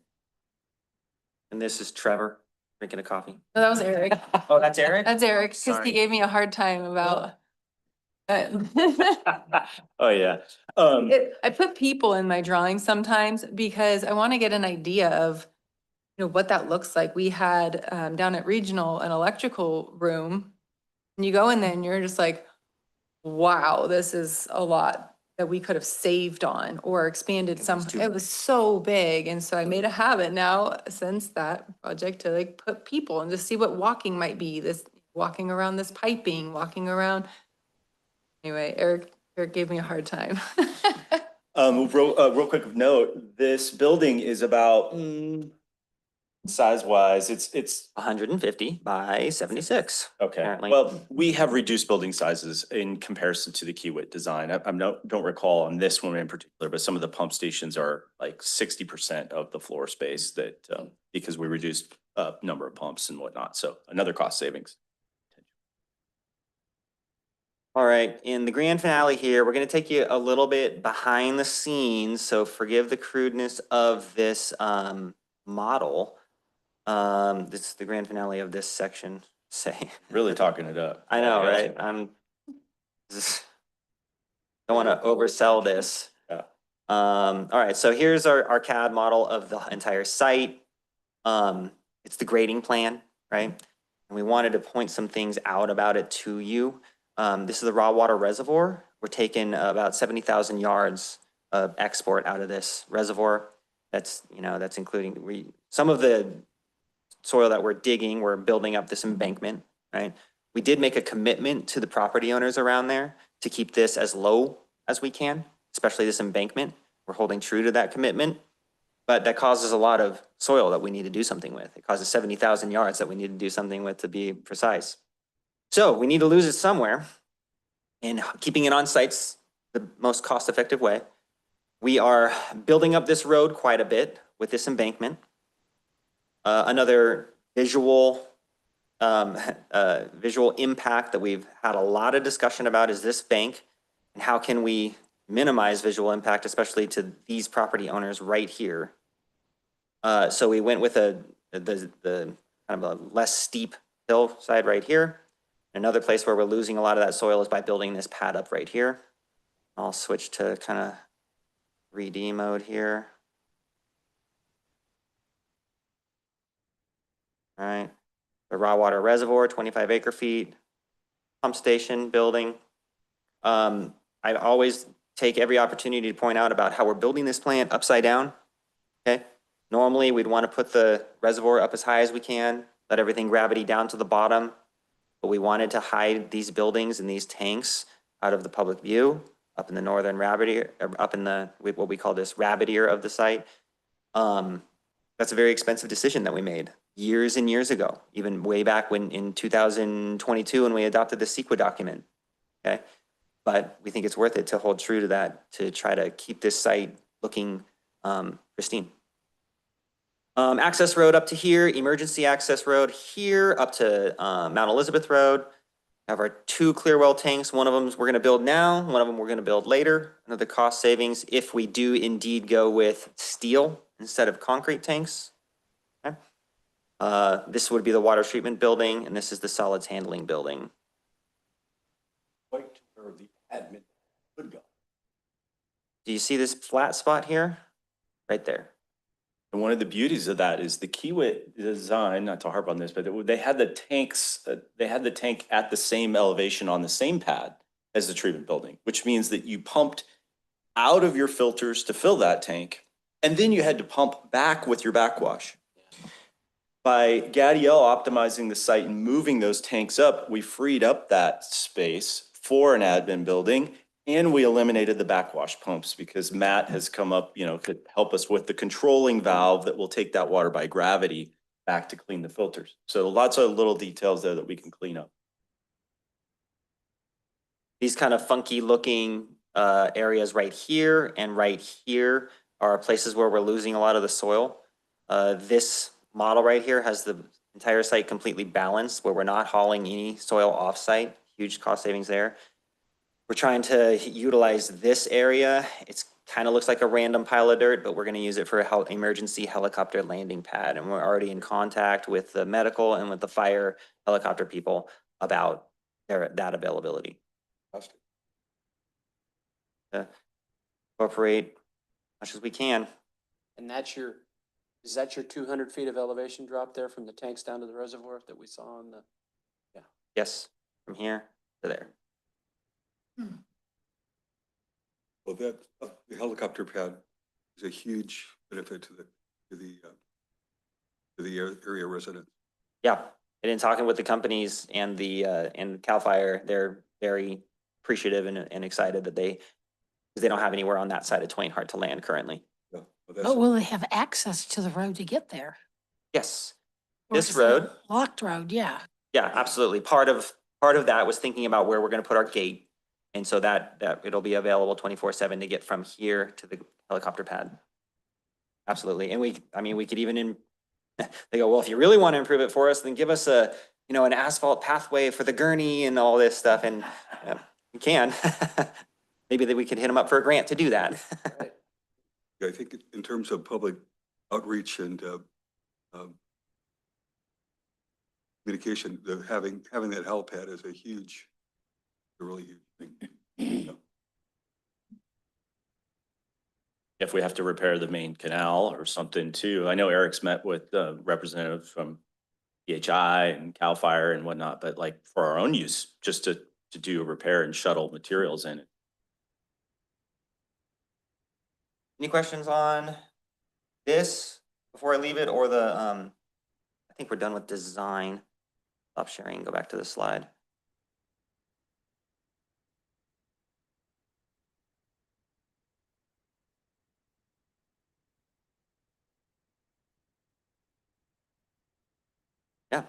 And this is Trevor drinking a coffee. No, that was Eric. Oh, that's Eric? That's Eric, because Sorry. he gave me a hard time about. Oh, yeah. I put people in my drawings sometimes because I want to get an idea of, what that looks like. We had down at regional an electrical room, and you go in there and you're just like, wow, this is a lot that we could have saved on or expanded some. It was so big, and so I made a habit now since that project to like put people and just see what walking might be. This walking around this piping, walking around. Anyway, Eric gave me a hard time. Real quick note, this building is about size-wise, it's 150 by 76. okay. Apparently. Well, we have reduced building sizes in comparison to the Kiewit design. I don't recall on this one in particular, but some of the pump stations are like 60% of the floor space that because we reduced number of pumps and whatnot. So another cost savings. All right, in the grand finale here, we're going to take you a little bit behind the scenes. So forgive the crudeness of this model. This is the grand finale of this section, say. Really talking it up. I know, right? Don't want to oversell this. Yeah. All right, so here's our CAD model of the entire site. It's the grading plan, right? And we wanted to point some things out about it to you. This is the raw water reservoir. We're taking about 70,000 yards of export out of this reservoir. That's including some of the soil that we're digging. We're building up this embankment, right? We did make a commitment to the property owners around there to keep this as low as we can, especially this embankment. We're holding true to that commitment, but that causes a lot of soil that we need to do something with. It causes 70,000 yards that we need to do something with, to be precise. So we need to lose it somewhere, and keeping it on site's the most cost-effective way. We are building up this road quite a bit with this embankment. Another visual impact that we've had a lot of discussion about is this bank, and how can we minimize visual impact, especially to these property owners right here. So we went with the kind of a less steep hillside right here. Another place where we're losing a lot of that soil is by building this pad up right here. I'll switch to kind of 3D mode here. All right, the raw water reservoir, 25 acre feet. pump station building. I always take every opportunity to point out about how we're building this plant upside down. Okay. Normally, we'd want to put the reservoir up as high as we can, let everything gravity down to the bottom. But we wanted to hide these buildings and these tanks out of the public view up in the northern rabbit ear, up in the, what we call this rabbit ear of the site. That's a very expensive decision that we made years and years ago, even way back when in 2022 when we adopted the CEQA document. Okay. But we think it's worth it to hold true to that, to try to keep this site looking pristine. Access road up to here, emergency access road here up to Mount Elizabeth Road. Have our 2 clear well tanks. One of them we're going to build now, one of them we're going to build later. Another cost savings if we do indeed go with steel instead of concrete tanks. Okay. This would be the water treatment building, and this is the solids handling building. Right to where the admin would go. Do you see this flat spot here? Right there. And one of the beauties of that is the Kiewit design, not to harp on this, but they had the tanks, they had the tank at the same elevation on the same pad as the treatment building, which means that you pumped out of your filters to fill that tank, and then you had to pump back with your backwash. By Gadiel optimizing the site and moving those tanks up, we freed up that space for an admin building. And we eliminated the backwash pumps because Matt has come up, to help us with the controlling valve that will take that water by gravity back to clean the filters. So lots of little details there that we can clean up. These kind of funky looking areas right here and right here are places where we're losing a lot of the soil. This model right here has the entire site completely balanced where we're not hauling any soil off site. Huge cost savings there. We're trying to utilize this area. It's kind of looks like a random pile of dirt, but we're going to use it for an emergency helicopter landing pad. And we're already in contact with the medical and with the fire helicopter people about that availability. Incorporate as much as we can. And is that your 200 feet of elevation drop there from the tanks down to the reservoir that we saw on the? Yeah. Yes, from here to there. Well, that, the helicopter pad is a huge benefit to the area residents. Yeah, and in talking with the companies and the and CAL FIRE, they're very appreciative and excited that because they don't have anywhere on that side of Twain Harte to land currently. Yeah, But will they have access to the road to get there? Yes, Or this is it a road. Locked road, yeah. Yeah, absolutely. Part of that was thinking about where we're going to put our gate. And so that it'll be available 24/7 to get from here to the helicopter pad. Absolutely. And we could even they go, well, if you really want to improve it for us, then give us an asphalt pathway for the gurney and all this stuff. And you can. Maybe that we could hit them up for a grant to do that. Yeah, I think in terms of public outreach and communication, having that helipad is a really huge thing. If we have to repair the main canal or something too. I know Eric's met with representatives from PHI and CAL FIRE and whatnot, but like for our own use, just to do a repair and shuttle materials in it. Any questions on this before I leave it, or I think we're done with design. Stop sharing, go back to the slide. Yeah.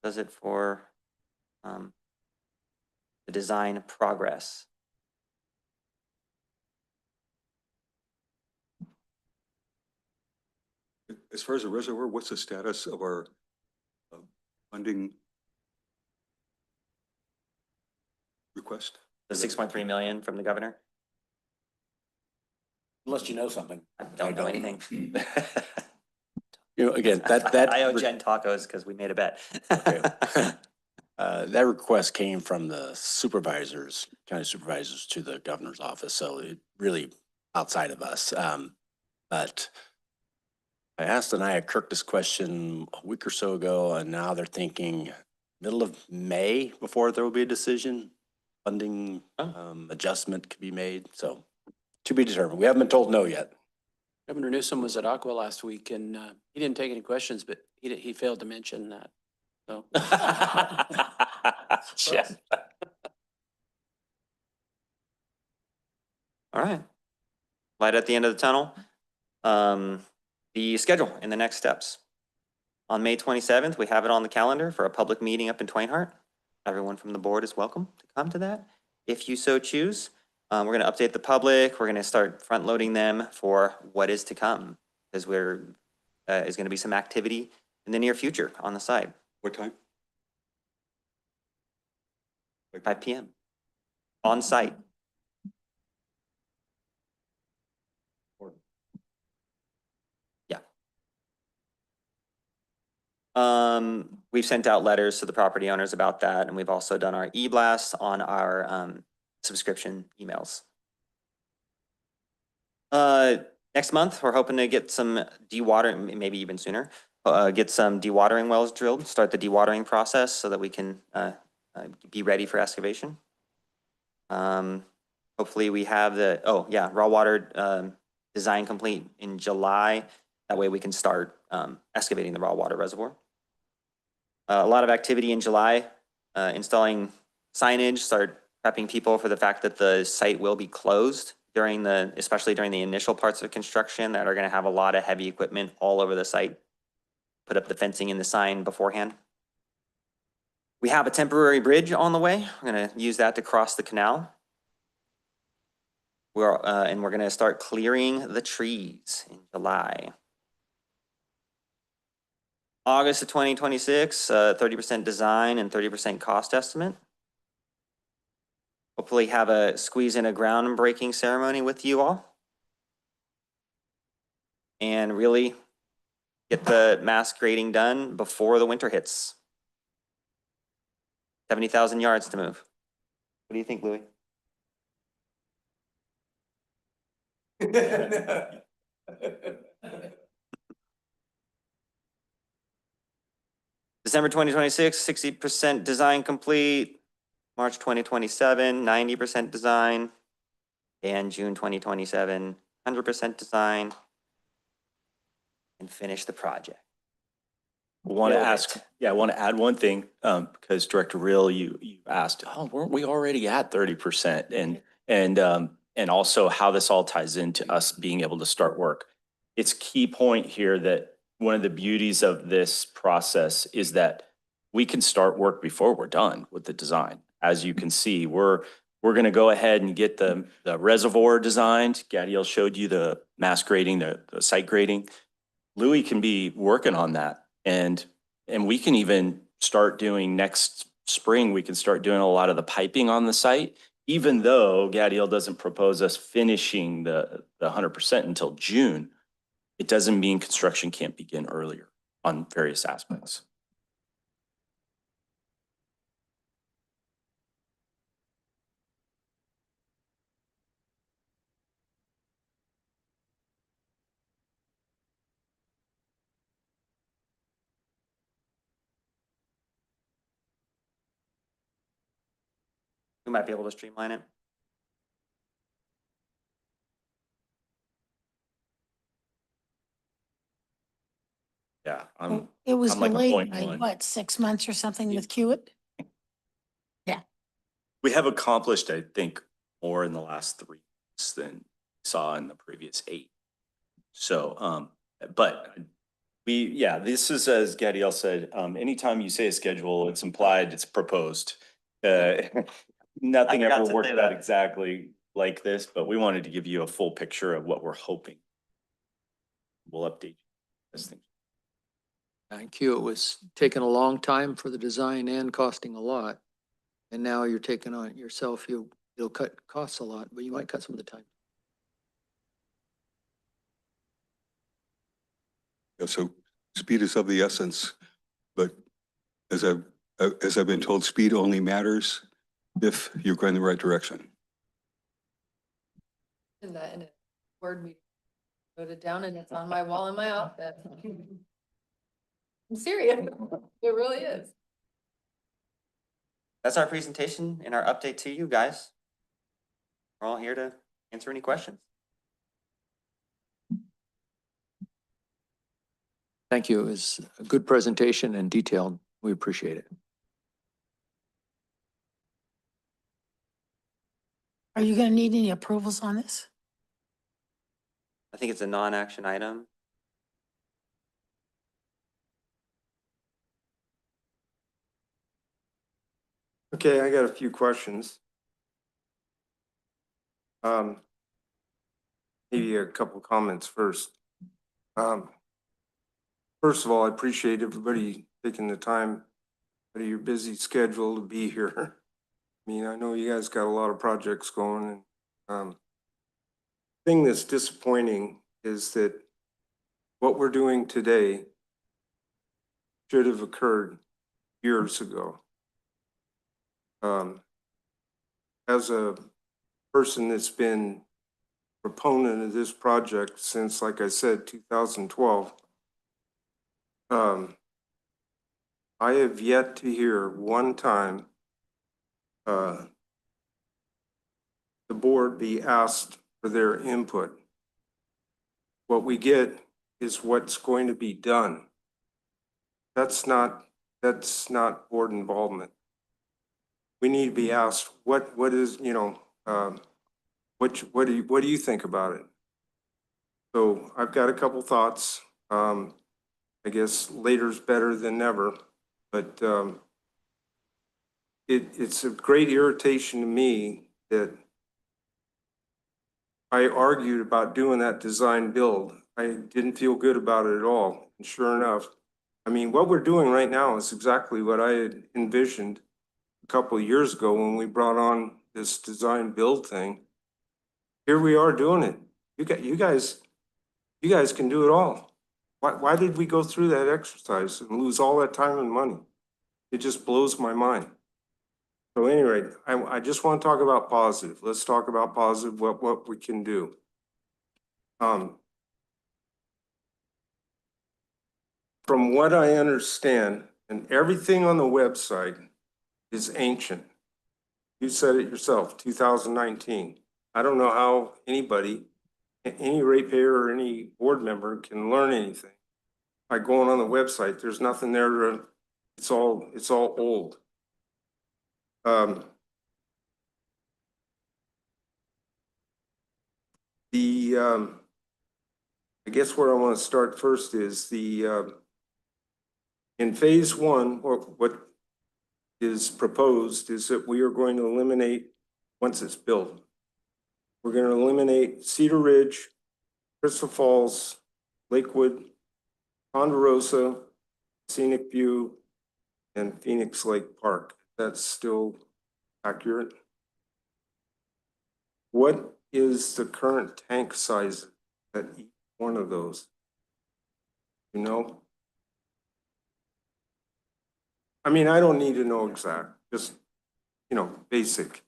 Does it for the design progress. As far as the reservoir, what's the status of our funding request? The 6.3 million from the governor? Unless you know something. I don't know anything. Again, that I owe Jen tacos because we made a bet. that request came from the supervisors, county supervisors, to the governor's office. So it really outside of us. But I asked Anaya Kirk this question a week or so ago, and now they're thinking middle of May before there will be a decision. Funding adjustment could be made, so to be determined. We haven't been told no yet. Governor Newsom was at Aqua last week and he didn't take any questions, but he failed to mention that. So. Yeah. All right. Light at the end of the tunnel. The schedule and the next steps. On May 27th, we have it on the calendar for a public meeting up in Twain Harte. Everyone from the board is welcome to come to that if you so choose. We're going to update the public. We're going to start front loading them for what is to come, because is going to be some activity in the near future on the site. What time? 5 p.m. on site. Yeah. We've sent out letters to the property owners about that, and we've also done our e-blasts on our subscription emails. Next month, we're hoping to get some dewatering, maybe even sooner, get some dewatering wells drilled, start the dewatering process so that we can be ready for excavation. Hopefully we have the, raw water design complete in July. That way we can start excavating the raw water reservoir. A lot of activity in July, installing signage, start prepping people for the fact that the site will be closed especially during the initial parts of construction that are going to have a lot of heavy equipment all over the site. Put up the fencing and the sign beforehand. We have a temporary bridge on the way. We're going to use that to cross the canal. And we're going to start clearing the trees in July. August of 2026, 30% design and 30% cost estimate. Hopefully squeeze in a groundbreaking ceremony with you all. And really get the mass grading done before the winter hits. 70,000 yards to move. What do you think, Louis? December 2026, 60% design complete. March 2027, 90% design. And June 2027, 100% design. And finish the project. I want to Build ask, it. I want to add one thing, because Director Real, you asked, oh, weren't we already at 30%? And also how this all ties into us being able to start work. It's key point here that one of the beauties of this process is that we can start work before we're done with the design. As you can see, we're going to go ahead and get the reservoir designed. Gadiel showed you the mass grading, the site grading. Louis can be working on that. And we can even start doing next spring, we can start doing a lot of the piping on the site, even though Gadiel doesn't propose us finishing the 100% until June. It doesn't mean construction can't begin earlier on various aspects. We might be able to streamline it. Yeah, It was I'm like a delayed by 0.1. what, 6 months or something with Hewitt? We have accomplished, I think, more in the last 3 weeks than we saw in the previous 8. So, but this is, as Gadiel said, anytime you say a schedule, it's implied, it's proposed. Nothing ever worked out exactly like this, but we wanted to give you a full picture of what we're hoping. We'll update you as things. Thank you. It was taking a long time for the design and costing a lot. And now you're taking on it yourself. You'll cut costs a lot, but you might cut some of the time. Yeah, so speed is of the essence, but as I've been told, speed only matters if you're going the right direction. In a board meeting, wrote it down and it's on my wall in my office. I'm serious. It really is. that's our presentation and our update to you guys. We're all here to answer any questions. Thank you. It was a good presentation and detailed. We appreciate it. Are you gonna need any approvals on this? I think it's a non-action item. Okay, I got a few questions. Maybe a couple comments first. First of all, I appreciate everybody taking the time out of your busy schedule to be here. I mean, I know you guys got a lot of projects going, and thing that's disappointing is that what we're doing today should have occurred years ago. As a person that's been proponent of this project since, like I said, 2012, I have yet to hear one time the board be asked for their input. What we get is what's going to be done. That's not board involvement. We need to be asked what is, you know, what do you think about it? So I've got a couple thoughts. I guess later's better than never, but it's a great irritation to me that I argued about doing that design build. I didn't feel good about it at all. And sure enough, I mean, what we're doing right now is exactly what I had envisioned a couple of years ago when we brought on this design build thing. Here we are doing it. You guys can do it all. Why did we go through that exercise and lose all that time and money? It just blows my mind. So anyway, I just want to talk about positive. Let's talk about positive, what we can do. From what I understand, and everything on the website is ancient. You said it yourself, 2019. I don't know how anybody, any ratepayer or any board member can learn anything by going on the website. There's nothing there to, it's all old. I guess where I want to start first is in phase one, what is proposed is that we are going to eliminate, once it's built, we're going to eliminate Cedar Ridge, Crystal Falls, Lakewood, Ponderosa, Scenic View, and Phoenix Lake Park. That's still accurate. What is the current tank size at each one of those? You know? I mean, I don't need to know exact, just, you know, basic.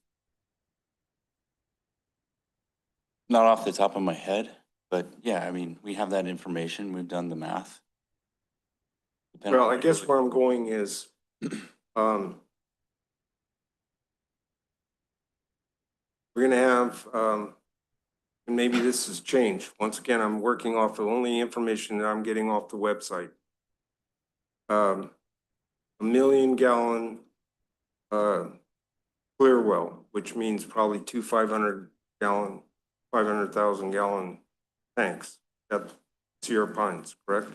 Not off the top of my head, but yeah, I mean, we have that information. We've done the math. Well, I guess where I'm going is, we're gonna have, and maybe this has changed. Once again, I'm working off the only information that I'm getting off the website. 1 million gallon clear well, which means probably 2 500,000 gallon tanks at Sierra Pines, correct?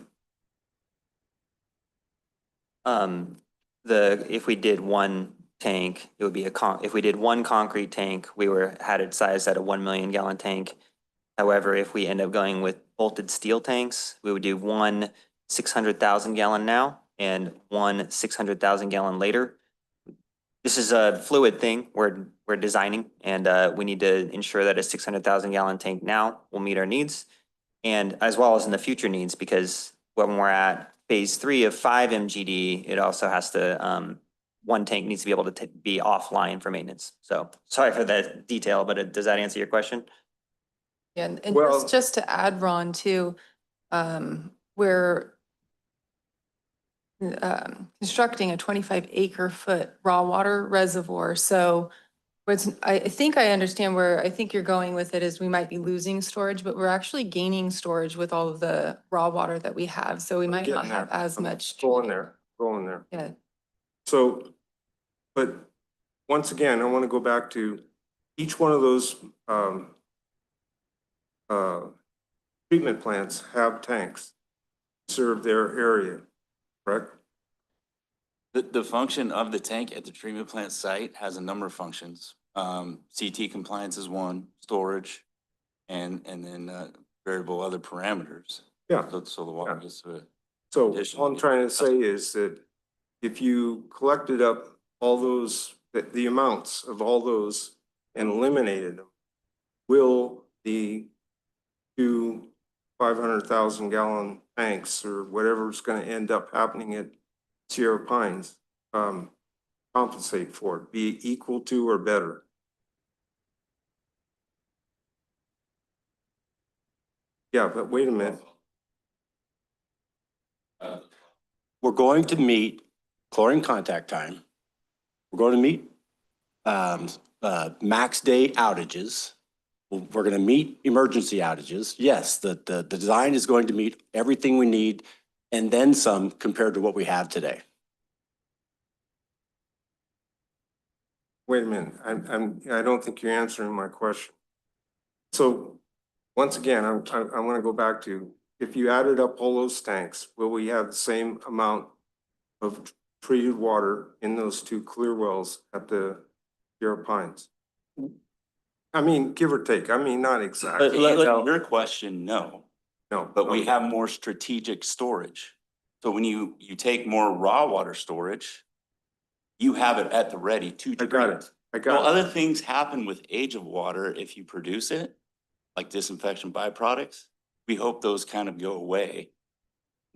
If we did one tank, it would be if we did one concrete tank, had it sized at a 1 million gallon tank. However, if we end up going with bolted steel tanks, we would do one 600,000 gallon now and one 600,000 gallon later. This is a fluid thing we're designing, and we need to ensure that a 600,000 gallon tank now will meet our needs, and as well as in the future needs, because when we're at phase 3 of 5 MGD, it also has to, one tank needs to be able to be offline for maintenance. So sorry for the detail, but does that answer your question? Yeah, and Well- just to add, Ron, too, we're constructing a 25 acre foot raw water reservoir. So I think I understand where I think you're going with it is we might be losing storage, but we're actually gaining storage with all of the raw water that we have. So we might not Getting have there. as I'm much. Going there, going there. Yeah. So, but once again, I want to go back to each one of those treatment plants have tanks, serve their area, correct? The function of the tank at the treatment plant site has a number of functions. CT compliance is one, storage, and then variable other parameters. Yeah. So the water gets to it. So all I'm trying to say is that if you collected up all those, the amounts of all those and eliminated them, will the two 500,000 gallon tanks or whatever's going to end up happening at Sierra Pines compensate for it, be equal to or better? Yeah, but wait a minute. We're going to meet chlorine contact time. We're going to meet max day outages. We're going to meet emergency outages. Yes, the design is going to meet everything we need and then some compared to what we have today. Wait a minute. I don't think you're answering my question. So once again, I want to go back to, if you added up all those tanks, will we have the same amount of treated water in those two clear wells at the Sierra Pines? I mean, give or take. I mean, not exactly. Your question, no. No. But we have more strategic storage. So when you take more raw water storage, you have it at the ready to treat. I got it. I got it. Other things happen with age of water if you produce it, like disinfection byproducts. We hope those kind of go away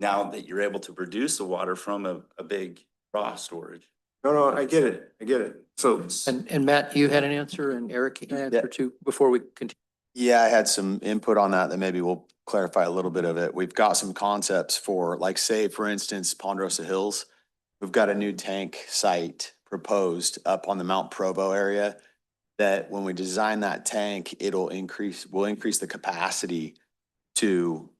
now that you're able to produce the water from a big raw storage. No, I get it. I get it. So, And Matt, you had an answer and Eric had an answer too, before we continue. Yeah, I had some input on that maybe we'll clarify a little bit of it. We've got some concepts for, like, say, for instance, Ponderosa Hills. We've got a new tank site proposed up on the Mount Provo area that when we design that tank, we'll increase the capacity to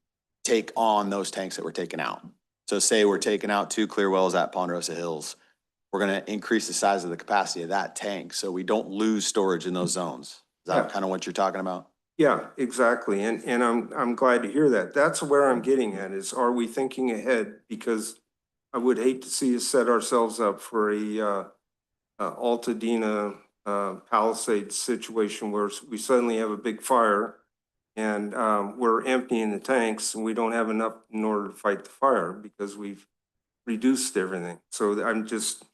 take on those tanks that we're taking out. So say we're taking out 2 clear wells at Ponderosa Hills. We're going to increase the size of the capacity of that tank so we don't lose storage in those zones. Is that kind of what you're talking about? yeah, exactly. And I'm glad to hear that. That's where I'm getting at is, are we thinking ahead? Because I would hate to see us set ourselves up for a Altadena Palisades situation where we suddenly have a big fire and we're emptying the tanks and we don't have enough in order to fight the fire because we've reduced everything. So I'm just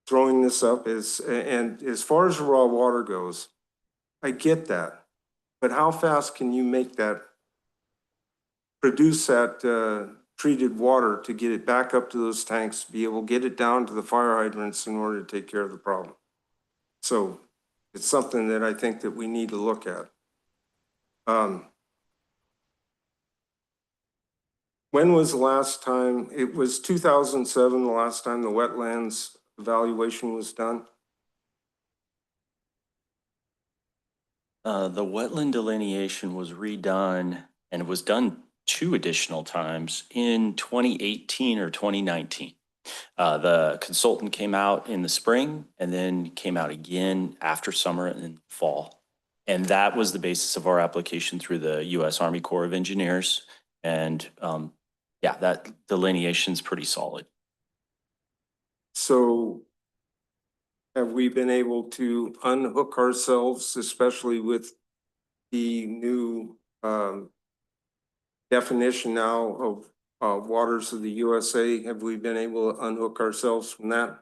throwing this up and as far as the raw water goes, I get that. But how fast can you make that, produce that treated water to get it back up to those tanks, be able to get it down to the fire hydrants in order to take care of the problem? So it's something that I think that we need to look at. When was the last time? It was 2007, the last time the wetlands evaluation was done? The wetland delineation was redone and it was done 2 additional times in 2018 or 2019. The consultant came out in the spring and then came out again after summer and in fall. And that was the basis of our application through the U.S. Army Corps of Engineers. And yeah, that delineation's pretty solid. So have we been able to unhook ourselves, especially with the new definition now of waters of the USA? Have we been able to unhook ourselves from that?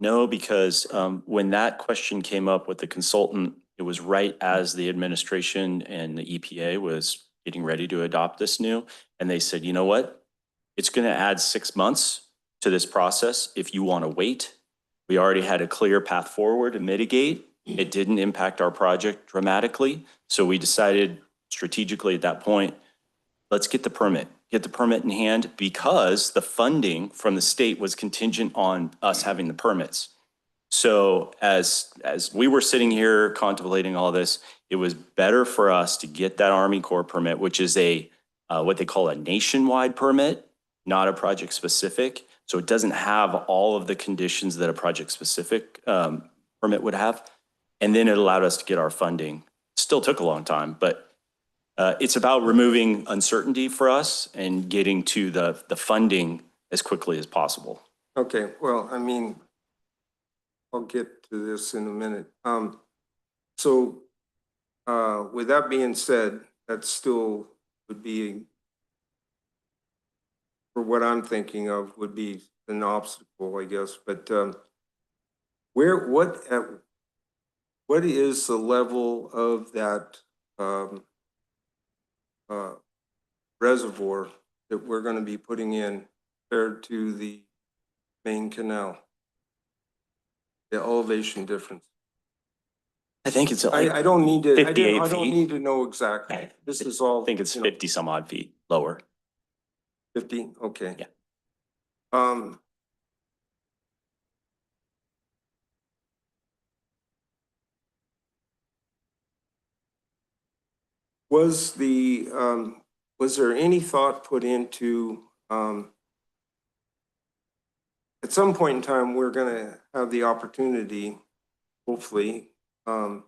No, because when that question came up with the consultant, it was right as the administration and the EPA was getting ready to adopt this new. And they said, you know what? It's going to add 6 months to this process if you want to wait. We already had a clear path forward to mitigate. It didn't impact our project dramatically. So we decided strategically at that point, let's get the permit. get the permit in hand because the funding from the state was contingent on us having the permits. So as we were sitting here contemplating all this, it was better for us to get that Army Corps permit, which is a what they call a nationwide permit, not a project specific. So it doesn't have all of the conditions that a project specific permit would have. And then it allowed us to get our funding. Still took a long time, but it's about removing uncertainty for us and getting to the funding as quickly as possible. Okay, well, I mean, I'll get to this in a minute. So with that being said, that still would be, for what I'm thinking of, would be an obstacle, I guess. But what is the level of that reservoir that we're going to be putting in compared to the main canal? The elevation difference. I think it's like I don't need to, 58 I don't feet. need to know exactly. This is all. I think it's 50 some odd feet lower. 50, okay. Yeah. Was there any thought put into, at some point in time, we're gonna have the opportunity, hopefully, to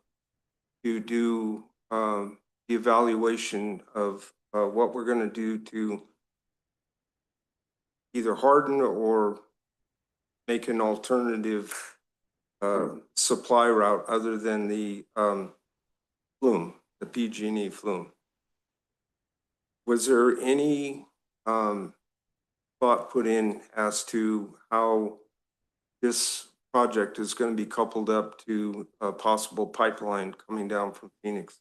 do the evaluation of what we're gonna do to either harden or make an alternative supply route other than the flume, the PG&E flume. Was there any thought put in as to how this project is going to be coupled up to a possible pipeline coming down from Phoenix?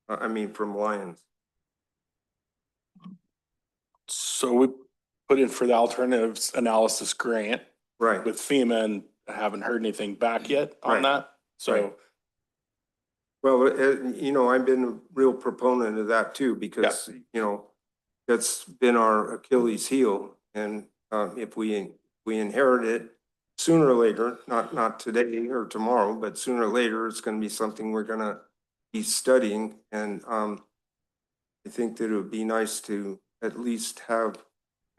I mean, from Lyons. So we put in for the alternatives analysis grant Right. with FEMA and haven't heard anything back yet on Right. that. So Right. Well, you know, I've been a real proponent of that too, because, you know, that's been our Achilles heel. And if we inherit it sooner or later, not today or tomorrow, but sooner or later, it's going to be something we're going to be studying. And I think that it would be nice to at least have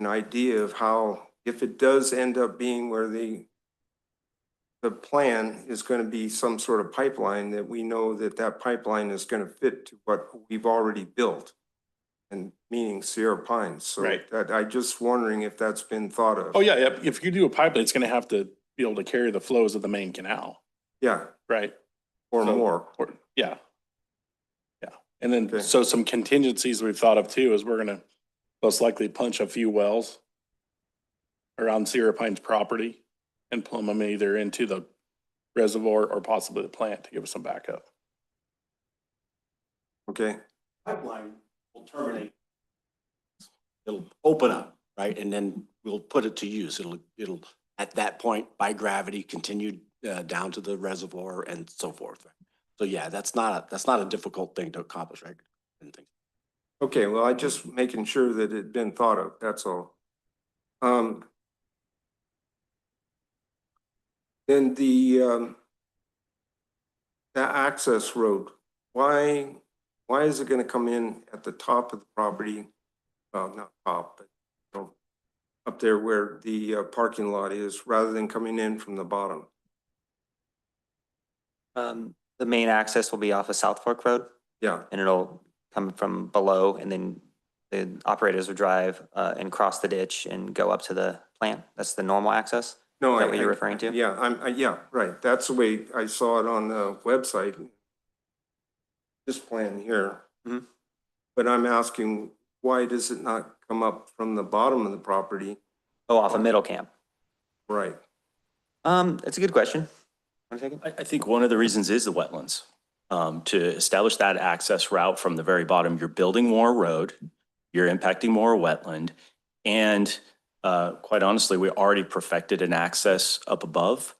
an idea of how, if it does end up being where the plan is going to be some sort of pipeline, that we know that that pipeline is going to fit to what we've already built, and meaning Sierra Pines. So Right. that I just wondering if that's been thought of. oh yeah, if you do a pipeline, it's going to have to be able to carry the flows of the main canal, Yeah, right? or So- more. Yeah. And then, so some contingencies we've thought of too, is we're gonna most likely punch a few wells around Sierra Pines property and plumb them either into the reservoir or possibly the plant to give us some backup. Okay. Pipeline will terminate. It'll open up, right? And then we'll put it to use. It'll at that point by gravity continue down to the reservoir and so forth. So yeah, that's not a difficult thing to accomplish, right? Okay, well, I just making sure that it had been thought of, that's all. Then the access road, why is it gonna come in at the top of the property? Well, not top, but you know, up there where the parking lot is, rather than coming in from the bottom? The main access will be off of South Fork Road. Yeah. And it'll come from below, and then the operators will drive and cross the ditch and go up to the plant. That's the normal access. No, Is that what you're referring to? Yeah, yeah, right. That's the way I saw it on the website. This plan here. Mhm. But I'm asking, why does it not come up from the bottom of the property? Oh, off of Middle Camp. Right. It's a good question. I think one of the reasons is the wetlands. To establish that access route from the very bottom, you're building more road, you're impacting more wetland, and quite honestly, we already perfected an access up above.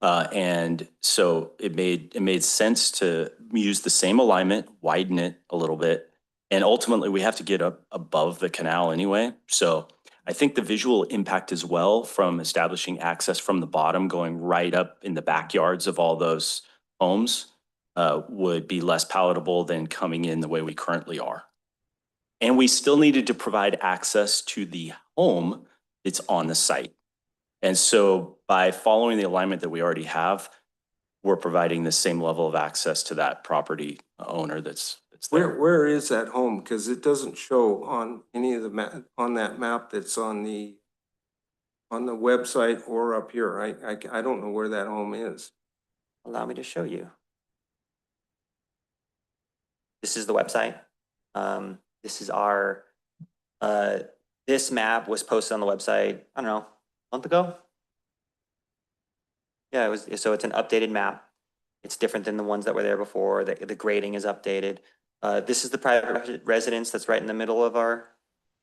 And so it made sense to use the same alignment, widen it a little bit, And ultimately, we have to get up above the canal anyway. So I think the visual impact as well from establishing access from the bottom, going right up in the backyards of all those homes would be less palatable than coming in the way we currently are. And we still needed to provide access to the home that's on the site. And so by following the alignment that we already have, we're providing the same level of access to that property owner that's there. Where is that home? Because it doesn't show on any of the on that map that's on the website or up here. I don't know where that home is. Allow me to show you. This is the website. This is our, this map was posted on the website, I don't know, a month ago? Yeah, it was, so it's an updated map. It's different than the ones that were there before. The grading is updated. This is the private residence that's right in the middle of our,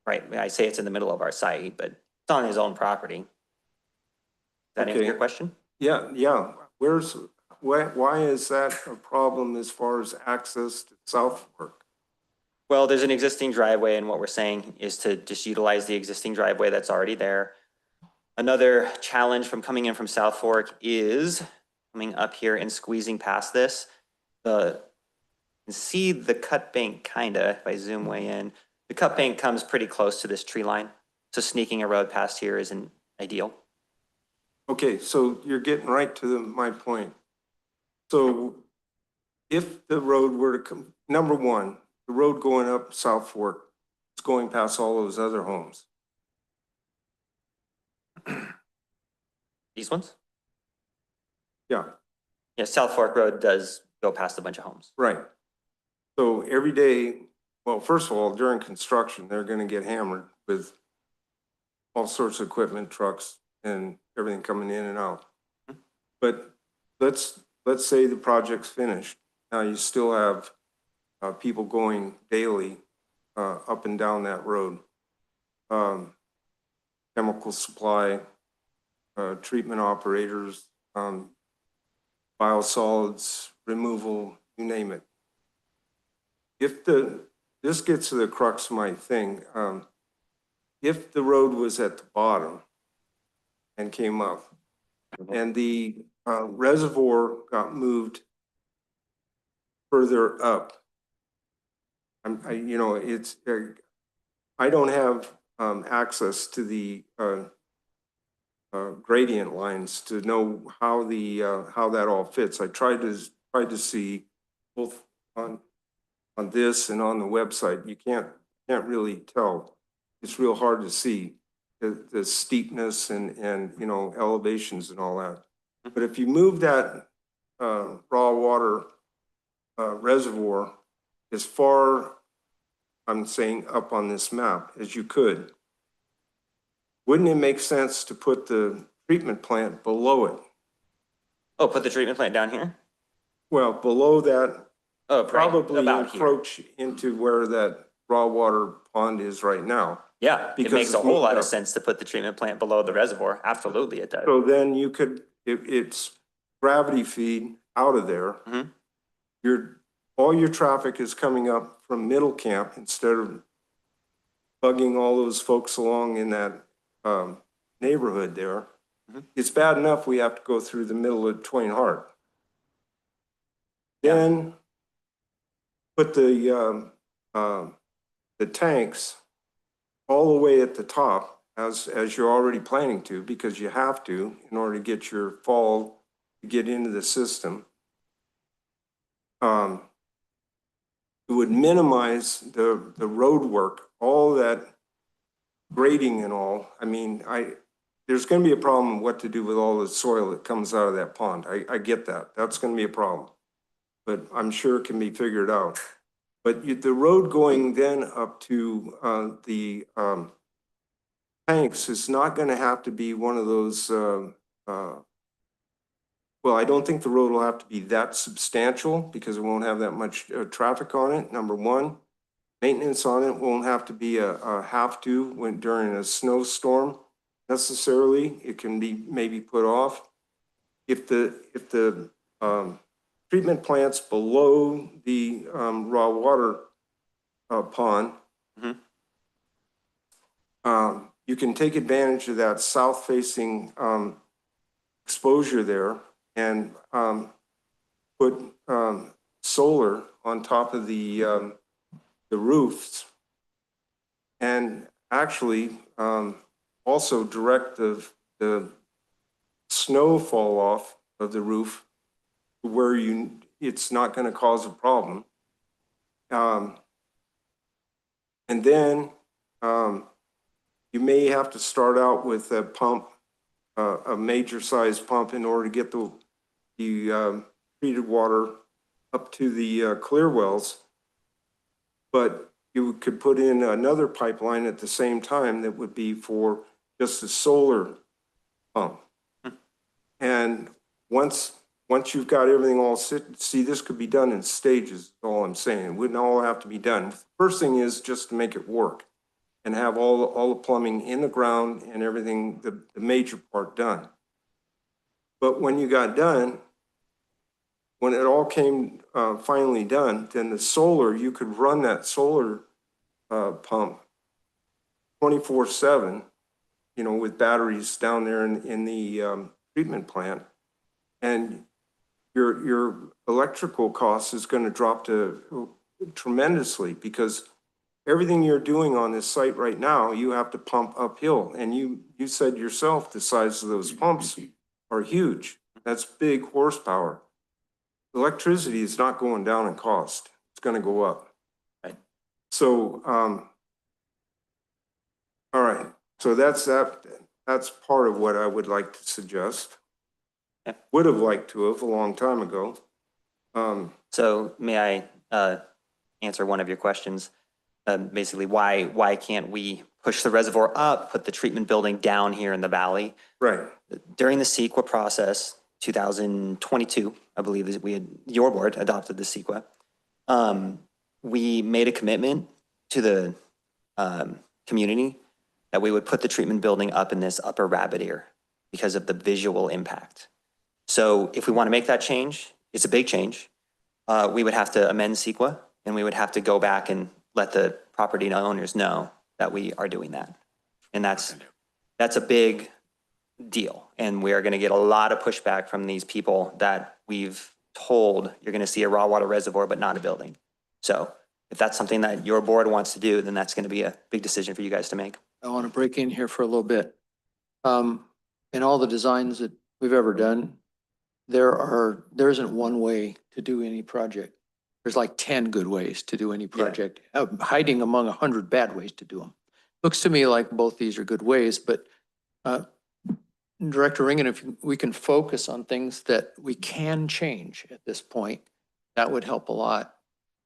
right, I say it's in the middle of our site, but it's on his own property. Does that answer your question? Yeah. Why is that a problem as far as access to South Fork? Well, there's an existing driveway, and what we're saying is to just utilize the existing driveway that's already there. Another challenge from coming in from South Fork is coming up here and squeezing past this. You can see the cut bank kinda, if I zoom way in, the cut bank comes pretty close to this tree line. So sneaking a road past here isn't ideal. Okay, so you're getting right to my point. So if the road were to come, number one, the road going up South Fork is going past all those other homes. These ones? Yeah. Yeah, South Fork Road does go past a bunch of homes. Right. So every day, well, first of all, during construction, they're gonna get hammered with all sorts of equipment, trucks and everything coming in and out. But let's say the project's finished. Now you still have people going daily up and down that road. Chemical supply, treatment operators, biosolids removal, you name it. If this gets to the crux of my thing, if the road was at the bottom and came up and the reservoir got moved further up, I don't have access to the gradient lines to know how that all fits. I tried to see both on this and on the website. You can't really tell. It's real hard to see the steepness and elevations and all that. But if you move that raw water reservoir as far, I'm saying up on this map, as you could, wouldn't it make sense to put the treatment plant below it? Oh, put the treatment plant down here? Well, below that, probably about encroach into where that raw water pond is right now. Yeah, it Because makes a it's whole moved lot of up. sense to put the treatment plant below the reservoir. Absolutely it does. So then you could, it's gravity feed out of there. All your traffic is coming up from Middle Camp instead of bugging all those folks along in that neighborhood there. It's bad enough we have to go through the middle of Twain Hart. Then put the tanks all the way at the top as you're already planning to, because you have to in order to get your fall to get into the system. It would minimize the road work, all that grading and all. I mean, there's going to be a problem what to do with all the soil that comes out of that pond. I get that. That's going to be a problem, but I'm sure it can be figured out. But the road going then up to the tanks is not going to have to be one of those. Well, I don't think the road will have to be that substantial because it won't have that much traffic on it, number one. Maintenance on it won't have to be a have to when during a snowstorm necessarily. It can be maybe put off. If the treatment plant's below the raw water pond. Mhm. You can take advantage of that south-facing exposure there and put solar on top of the roofs, and actually also direct the snow fall off of the roof where it's not going to cause a problem. And then you may have to start out with a pump, a major size pump, in order to get the treated water up to the clear wells. But you could put in another pipeline at the same time that would be for just a solar pump. And once you've got everything all set, see, this could be done in stages, is all I'm saying. It wouldn't all have to be done. First thing is just to make it work and have all the plumbing in the ground and everything, the major part done. But when you got done, when it all came finally done, then the solar, you could run that solar pump 24/7, you know, with batteries down there in the treatment plant. And your electrical cost is going to drop tremendously, because everything you're doing on this site right now, you have to pump uphill. And you said yourself, the size of those pumps are huge. That's big horsepower. Electricity is not going down in cost. It's going to go up. Right. So, all right. So that's part of what I would like to suggest. Yeah. Would have liked to have a long time ago. So may I answer one of your questions? Basically, why can't we push the reservoir up, put the treatment building down here in the valley? Right. During the CEQA process, 2022, I believe that your board adopted the CEQA. We made a commitment to the community that we would put the treatment building up in this upper rabbit ear because of the visual impact. So if we want to make that change, it's a big change. We would have to amend CEQA, and we would have to go back and let the property owners know that we are doing that. And that's a big deal. And we are going to get a lot of pushback from these people that we've told you're going to see a raw water reservoir, but not a building. So if that's something that your board wants to do, then that's going to be a big decision for you guys to make. I want to break in here for a little bit. In all the designs that we've ever done, there isn't one way to do any project. There's like 10 good ways to do any project, hiding among 100 bad ways to do them. Looks to me like both these are good ways, but Director Ringen, if we can focus on things that we can change at this point, that would help a lot.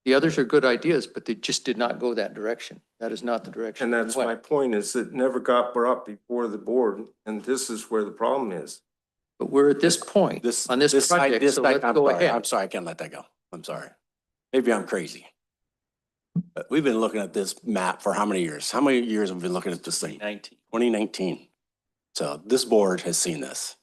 The others are good ideas, but they just did not go that direction. That is not the direction. And that's my point, is it never got brought before the board, and this is where the problem is. But we're at this point on this project, so let's go ahead. I'm sorry, I can't let that go. I'm sorry. Maybe I'm crazy. But we've been looking at this map for how many years? How many years have we been looking at this thing? 2019. So this board has seen this.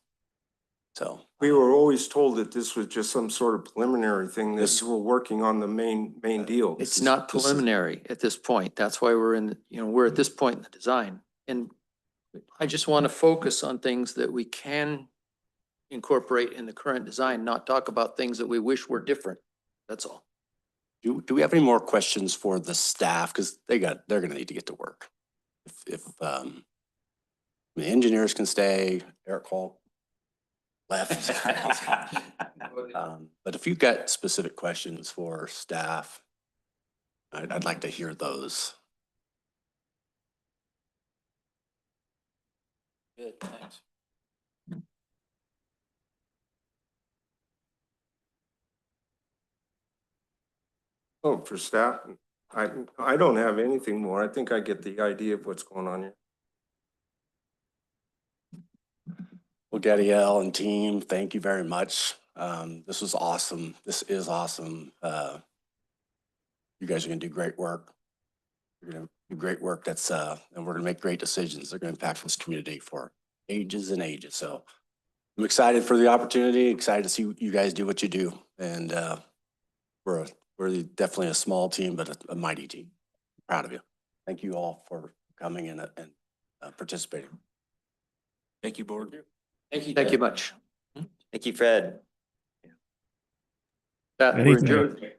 So We were always told that this was just some sort of preliminary thing, that you were working on the main deal. It's not preliminary at this point. That's why we're at this point in the design. And I just want to focus on things that we can incorporate in the current design, not talk about things that we wish were different. That's all. do we have any more questions for the staff? Because they're going to need to get to work. If the engineers can stay, Eric Hall left. But if you've got specific questions for staff, I'd like to hear those. Good, thanks. Oh, for staff, I don't have anything more. I think I get the idea of what's going on here. Well, Gadiel and team, thank you very much. This was awesome. This is awesome. You guys are gonna do great work. You're gonna do great work. And we're gonna make great decisions. They're gonna impact this community for ages and ages. So I'm excited for the opportunity, excited to see you guys do what you do. And we're definitely a small team, but a mighty team. Proud of you. Thank you all for coming and participating. Thank you, board. Thank you much. Thank you, Fred. That, we're Anything. adjourned.